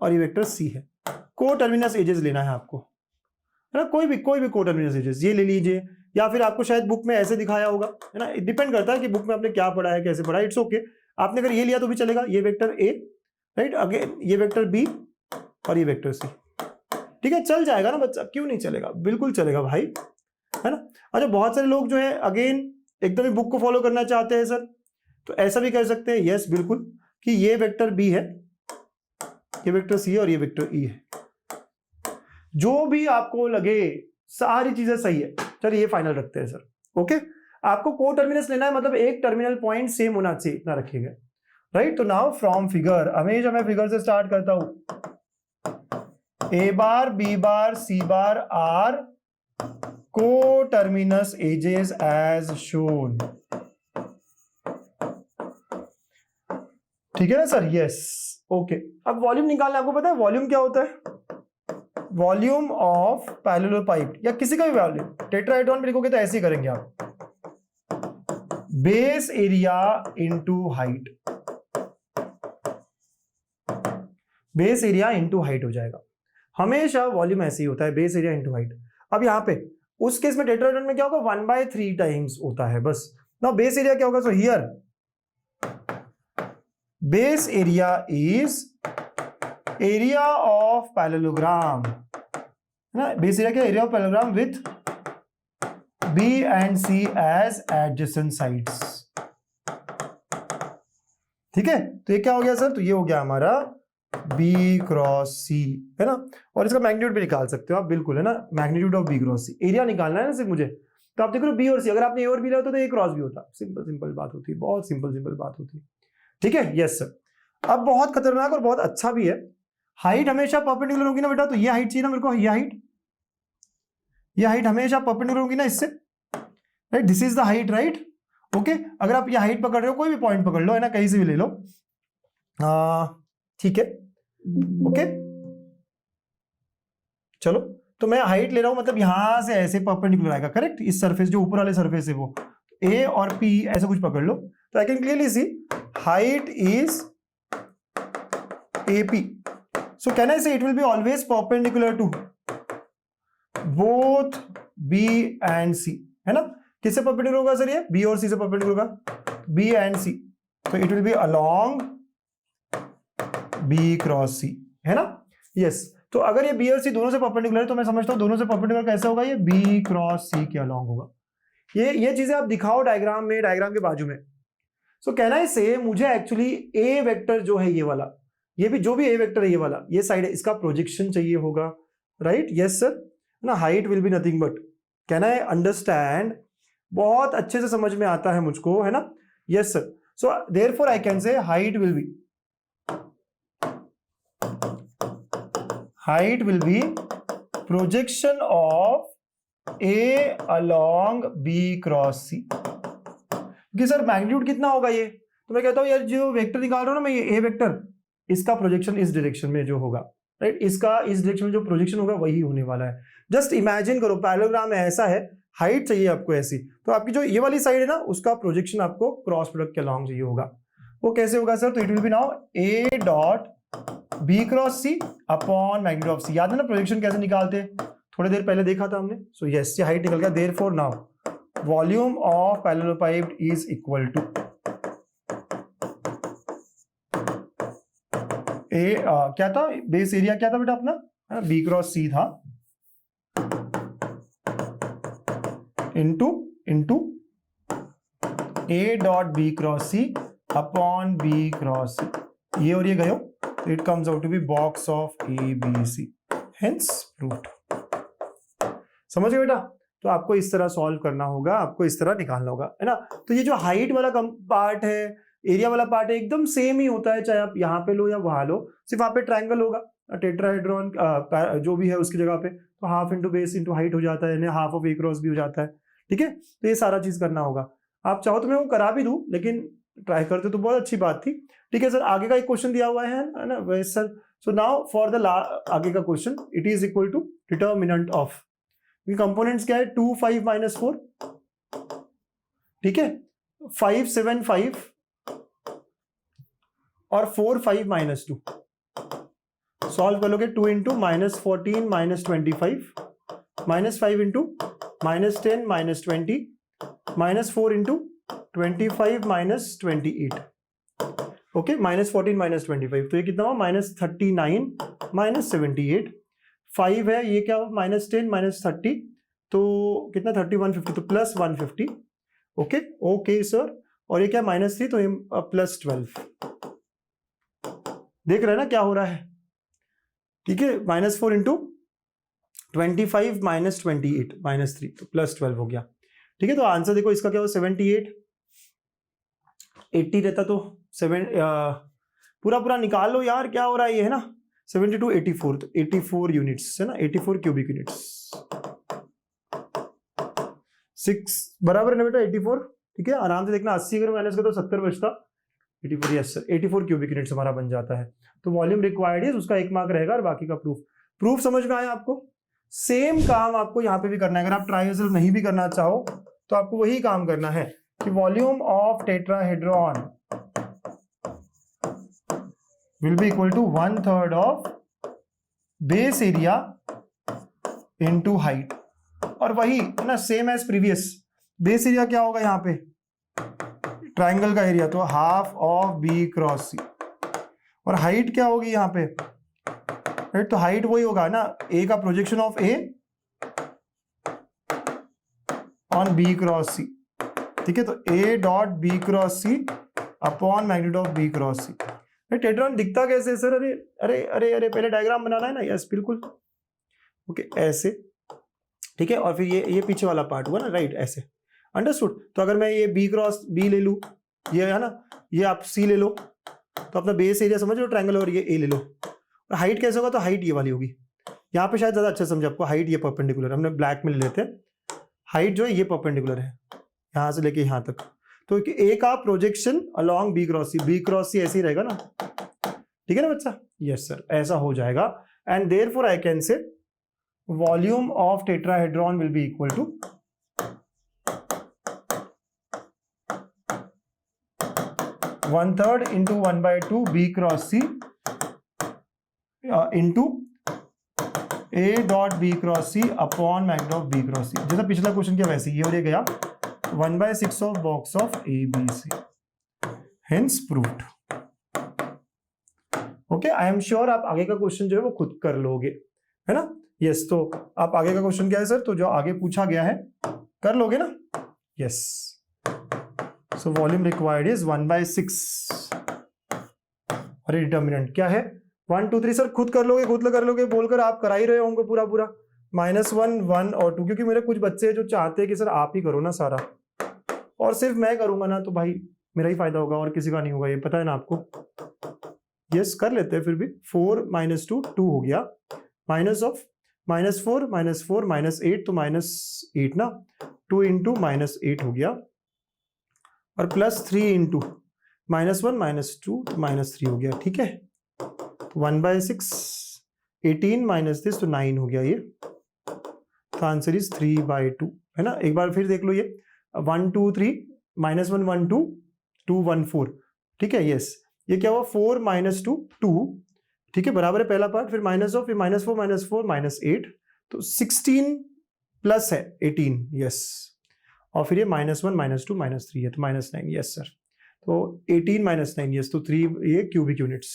और ये वेक्टर सी है। कोटर्मिनस एजेस लेना है आपको, है ना? कोई भी कोटर्मिनस एजेस ये ले लीजिए, या फिर आपको शायद बुक में ऐसे दिखाया होगा, है ना? डिपेंड करता है कि बुक में आपने क्या पढ़ा है, कैसे पढ़ा है, इट्स ओके। आपने अगर ये लिया तो भी चलेगा, ये वेक्टर ए, राइट, अगेन ये वेक्टर बी और ये वेक्टर सी, ठीक है? चल जाएगा ना बच्चा, क्यों नहीं चलेगा? बिल्कुल चलेगा भाई, है ना? अच्छा, बहुत सारे लोग जो है अगेन एकदम ही बुक को फॉलो करना चाहते हैं सर, तो ऐसा भी कर सकते हैं, यस बिल्कुल, कि ये वेक्टर बी है, ये वेक्टर सी है और ये वेक्टर ई है, जो भी आपको लगे, सारी चीजें सही है। चलिए ये फाइनल रखते हैं सर, ओके? आपको कोटर्मिनस लेना है, मतलब एक टर्मिनल पॉइंट सेम होना चाहिए, इतना रखिएगा, राइट? तो नाउ फ्रॉम फिगर, हमेशा मैं फिगर से स्टार्ट करता हूं। A bar, B bar, C bar are coterminous edges as shown, ठीक है ना सर? Yes, okay. अब वॉल्यूम निकालना, आपको पता है वॉल्यूम क्या होता है? वॉल्यूम ऑफ पैरेलल पाइप, या किसी का भी वॉल्यूम, टेट्राहेड्रॉन में लिखोगे तो ऐसे ही करेंगे आप, base area into height, base area into height हो जाएगा। हमेशा वॉल्यूम ऐसे ही होता है, बेस एरिया इनटू हाइट। अब यहाँ पे उस केस में टेट्राहेड्रॉन में क्या होगा? 1/3 टाइम्स होता है बस। ना बेस एरिया क्या होगा? So here base area is area of parallelogram, है ना? बेस एरिया क्या? Area of parallelogram with B and C as adjacent sides, ठीक है? तो ये क्या हो गया सर? तो ये हो गया हमारा B क्रॉस C, है ना? और इसका मैग्नीट्यूड भी निकाल सकते हो आप, बिल्कुल, है ना? Magnitude of B cross C, area निकालना है ना सिर्फ मुझे। तो आप देख रहे हो B और C, अगर आपने A और B लिया होता तो A क्रॉस B होता। सिंपल सिंपल बात होती है, बहुत सिंपल बात होती है, ठीक है? Yes sir. अब बहुत खतरनाक और बहुत अच्छा भी है, हाइट हमेशा परपेंडिकुलर होगी ना बेटा, तो ये हाइट चाहिए ना मेरे को, ये हाइट हमेशा परपेंडिकुलर होगी ना इससे, right? This is the height, right? Okay, अगर आप ये हाइट पकड़ रहे हो, कोई भी पॉइंट पकड़ लो, है ना, कहीं से भी ले लो, ठीक है? ओके, चलो, तो मैं हाइट ले रहा हूं, मतलब यहां से ऐसे परपेंडिकुलर आएगा, करेक्ट? इस सरफेस, जो ऊपर वाले सरफेस है वो ए और पी ऐसे कुछ पकड़ लो, तो I can clearly see height is AP. So can I say it will be always perpendicular to both B and C, है ना? किससे परपेंडिकुलर होगा सर? ये B और C से परपेंडिकुलर होगा, B and C, तो it will be along B cross C, है ना? यस, तो अगर ये B और C दोनों से परपेंडिकुलर है तो मैं समझता हूं दोनों से परपेंडिकुलर कैसे होगा? ये B क्रॉस C के अलॉन्ग होगा। ये चीजें आप दिखाओ डायग्राम में, डायग्राम के बाजू में। सो कैन आई से मुझे एक्चुअली A वेक्टर जो है ये वाला, ये भी जो भी A वेक्टर है ये वाला, ये साइड है, इसका प्रोजेक्शन चाहिए होगा, राइट? यस सर, ना? Height will be nothing but, can I understand? बहुत अच्छे से समझ में आता है मुझको, है ना? Yes sir. So therefore I can से height will be projection of A along B cross C, क्योंकि सर मैग्नीट्यूड कितना होगा ये, तो मैं कहता हूं यार जो वेक्टर निकाल रहा हूं ना मैं, ये A वेक्टर, इसका प्रोजेक्शन इस डायरेक्शन में जो होगा, राइट? इसका इस डायरेक्शन में जो प्रोजेक्शन होगा वही होने वाला है। जस्ट इमेजिन करो, पैरेललोग्राम में ऐसा है, हाइट चाहिए आपको ऐसी, तो आपकी जो ये वाली साइड है ना, उसका प्रोजेक्शन आपको क्रॉस प्रोडक्ट के अलॉन्ग चाहिए होगा। वो कैसे होगा सर? तो it will be now A dot B cross C upon magnitude of C। याद है ना प्रोजेक्शन कैसे निकालते हैं? थोड़ी देर पहले देखा था हमने। सो यस, ये हाइट निकल गया। Therefore now volume of parallelepiped is equal to क्या था बेस एरिया, क्या था बेटा अपना, बी क्रॉस सी था, into A dot B cross C upon B cross C, ये और ये गयो, it comes out to be box of A B C, hence proved. समझ गए बेटा? तो आपको इस तरह सॉल्व करना होगा, आपको इस तरह निकालना होगा, है ना। तो ये जो हाइट वाला पार्ट है, एरिया वाला पार्ट है, एकदम सेम ही होता है, चाहे आप यहाँ पे लो या वहां लो, सिर्फ वहां पे ट्रायंगल होगा, टेट्राहेड्रॉन जो भी है उसकी जगह पे, तो half into base into height हो जाता है, हाफ ऑफ ए क्रॉस भी हो जाता है, ठीक है। तो ये सारा चीज करना होगा। आप चाहो तो मैं वो करा भी दूं, लेकिन ट्राई करते तो बहुत अच्छी बात थी, ठीक है सर। आगे का एक क्वेश्चन दिया हुआ है ना वैसे sir. So now for the आगे का question, it is equal to determinant of, components क्या है, 2 5 माइनस 4, ठीक है, 5 7 5 और 4 5 माइनस 2। सॉल्व कर लोगे, 2 into minus 14 minus 25, minus 5 into minus 10 minus 20, minus 4 into 25 minus 28, okay, minus 14 minus 25, तो ये कितना हुआ, माइनस 39 माइनस 78, 5 है, ये क्या हुआ, माइनस 10 माइनस 30, तो कितना 30 150, तो प्लस 150, ओके ओके सर। और ये क्या माइनस 3, तो ये प्लस 12, देख रहे हैं ना क्या हो रहा है, ठीक है। माइनस 4 इंटू 25 माइनस 28 माइनस 3, तो प्लस 12 हो गया, ठीक है। तो आंसर देखो इसका क्या हो, 78, 80 रहता तो 7, पूरा पूरा निकाल लो यार, क्या हो रहा है ये, है ना, 72 84, तो 84 यूनिट्स है ना, 84 क्यूबिक यूनिट्स, 6 बराबर है ना बेटा 84, ठीक है। आराम से देखना, 80 अगर माइनस का तो 70 बचता, 84, यस सर, 84 क्यूबिक यूनिट्स हमारा बन जाता है। तो वॉल्यूम रिक्वायर्ड है, उसका 1 मार्क रहेगा, और बाकी का प्रूफ समझ में आया आपको। सेम काम आपको यहाँ पे भी करना है, अगर आप ट्राइएंगल नहीं भी करना चाहो तो आपको वही काम करना है कि volume of tetrahedron will be equal to 1/3 of base area into height, और वही ना same as previous, base area क्या होगा यहाँ पे, ट्राइंगल का एरिया, तो half of B cross C, और हाइट क्या होगी यहाँ पे, राइट, तो हाइट वही होगा ना, ए का projection of A on B cross C, ठीक है। तो A dot B cross C upon magnitude of B cross C. Tetrahedron दिखता कैसे है सर, अरे अरे अरे अरे पहले डायग्राम बनाना है ना, यस बिल्कुल, ओके ऐसे, ठीक है। और फिर ये पीछे वाला पार्ट हुआ ना, राइट, ऐसे, अंडरस्टूड। तो अगर मैं ये बी क्रॉस बी ले लूं, ये है ना, ये आप सी ले लो, तो अपना बेस एरिया समझ लो ट्रायंगल, और ये ए ले लो, और हाइट कैसे होगा, तो हाइट ये वाली होगी, यहाँ पे शायद ज्यादा अच्छा समझे आपको, हाइट ये परपेंडिकुलर, हमने ब्लैक में ले लेते हैं, हाइट जो है ये परपेंडिकुलर है यहाँ से लेके यहाँ तक, तो ए का प्रोजेक्शन अलोंग बी क्रॉस सी ऐसे ही रहेगा ना, ठीक है ना बच्चा, यस सर, ऐसा हो जाएगा। And therefore I can say volume of tetrahedron will be equal to 1/3 into 1/2 B cross C into A dot B cross C upon magnitude of B cross C, जैसा पिछला क्वेश्चन किया वैसे, ये और ये गया 1/6 of box of A B C, hence proved, okay. I am sure आप आगे का क्वेश्चन जो है वो खुद कर लोगे, है ना, यस। तो आप आगे का क्वेश्चन क्या है सर, तो जो आगे पूछा गया है कर लोगे ना, yes. So volume required is 1/6, और डिटर्मिनेंट क्या है 1 2 3, सर खुद कर लोगे बोलकर आप करा ही रहे होंगे पूरा -1 1 और 2, क्योंकि मेरे कुछ बच्चे जो चाहते हैं कि सर आप ही करो ना सारा, और सिर्फ मैं करूंगा ना तो भाई मेरा ही फायदा होगा और किसी का नहीं होगा, ये पता है ना आपको, यस कर लेते हैं फिर भी। 4 - 2 2 हो गया, माइनस ऑफ -4 -4 -8, तो -8 ना, 2 इंटू -8 हो गया, और +3 इंटू -1 -2 तो -3 हो गया, ठीक है। 1/6, 18 माइनस दिस तो 9 हो गया ये, तो आंसर इज 3/2, है ना। एक बार फिर देख लो, ये 1 2 3 -1 1 2 2 1 4, ठीक है, यस। ये क्या हुआ 4 - 2 2, ठीक है, बराबर है पहला पार्ट, फिर माइनस ऑफ, फिर -4 -8, तो 16 प्लस है 18, यस, और फिर ये -1 -2 -3 है, तो -9, यस सर। तो 18 - 9, यस, तो 3 ये क्यूबिक यूनिट्स,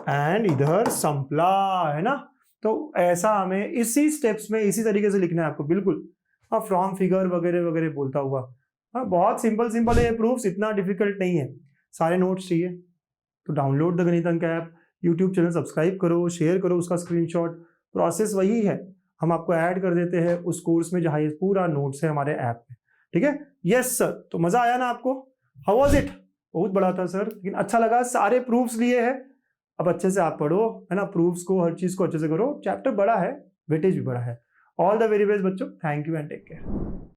एंड इधर संपला, है ना। तो ऐसा हमें इसी स्टेप्स में इसी तरीके से लिखना है आपको, बिल्कुल। हाँ, फ्रॉम फिगर वगैरह वगैरह बोलता हुआ। हाँ, बहुत सिंपल सिंपल है ये प्रूफ्स, इतना डिफिकल्ट नहीं है। सारे नोट्स चाहिए तो डाउनलोड द गणित अंक ऐप, यूट्यूब चैनल सब्सक्राइब करो, शेयर करो उसका स्क्रीनशॉट। प्रोसेस वही है, हम आपको ऐड कर देते हैं उस कोर्स में जहाँ ये पूरा नोट्स है हमारे ऐप में, ठीक है। यस सर, तो मजा आया ना आपको? How was it? बहुत बड़ा था सर, लेकिन अच्छा लगा, सारे प्रूफ्स लिए हैं। अब अच्छे से आप पढ़ो, है ना, प्रूफ्स को, हर चीज को अच्छे से करो। चैप्टर बड़ा है, वेटेज भी बड़ा है। ऑल द वेरी बेस्ट बच्चों, thank you and take care.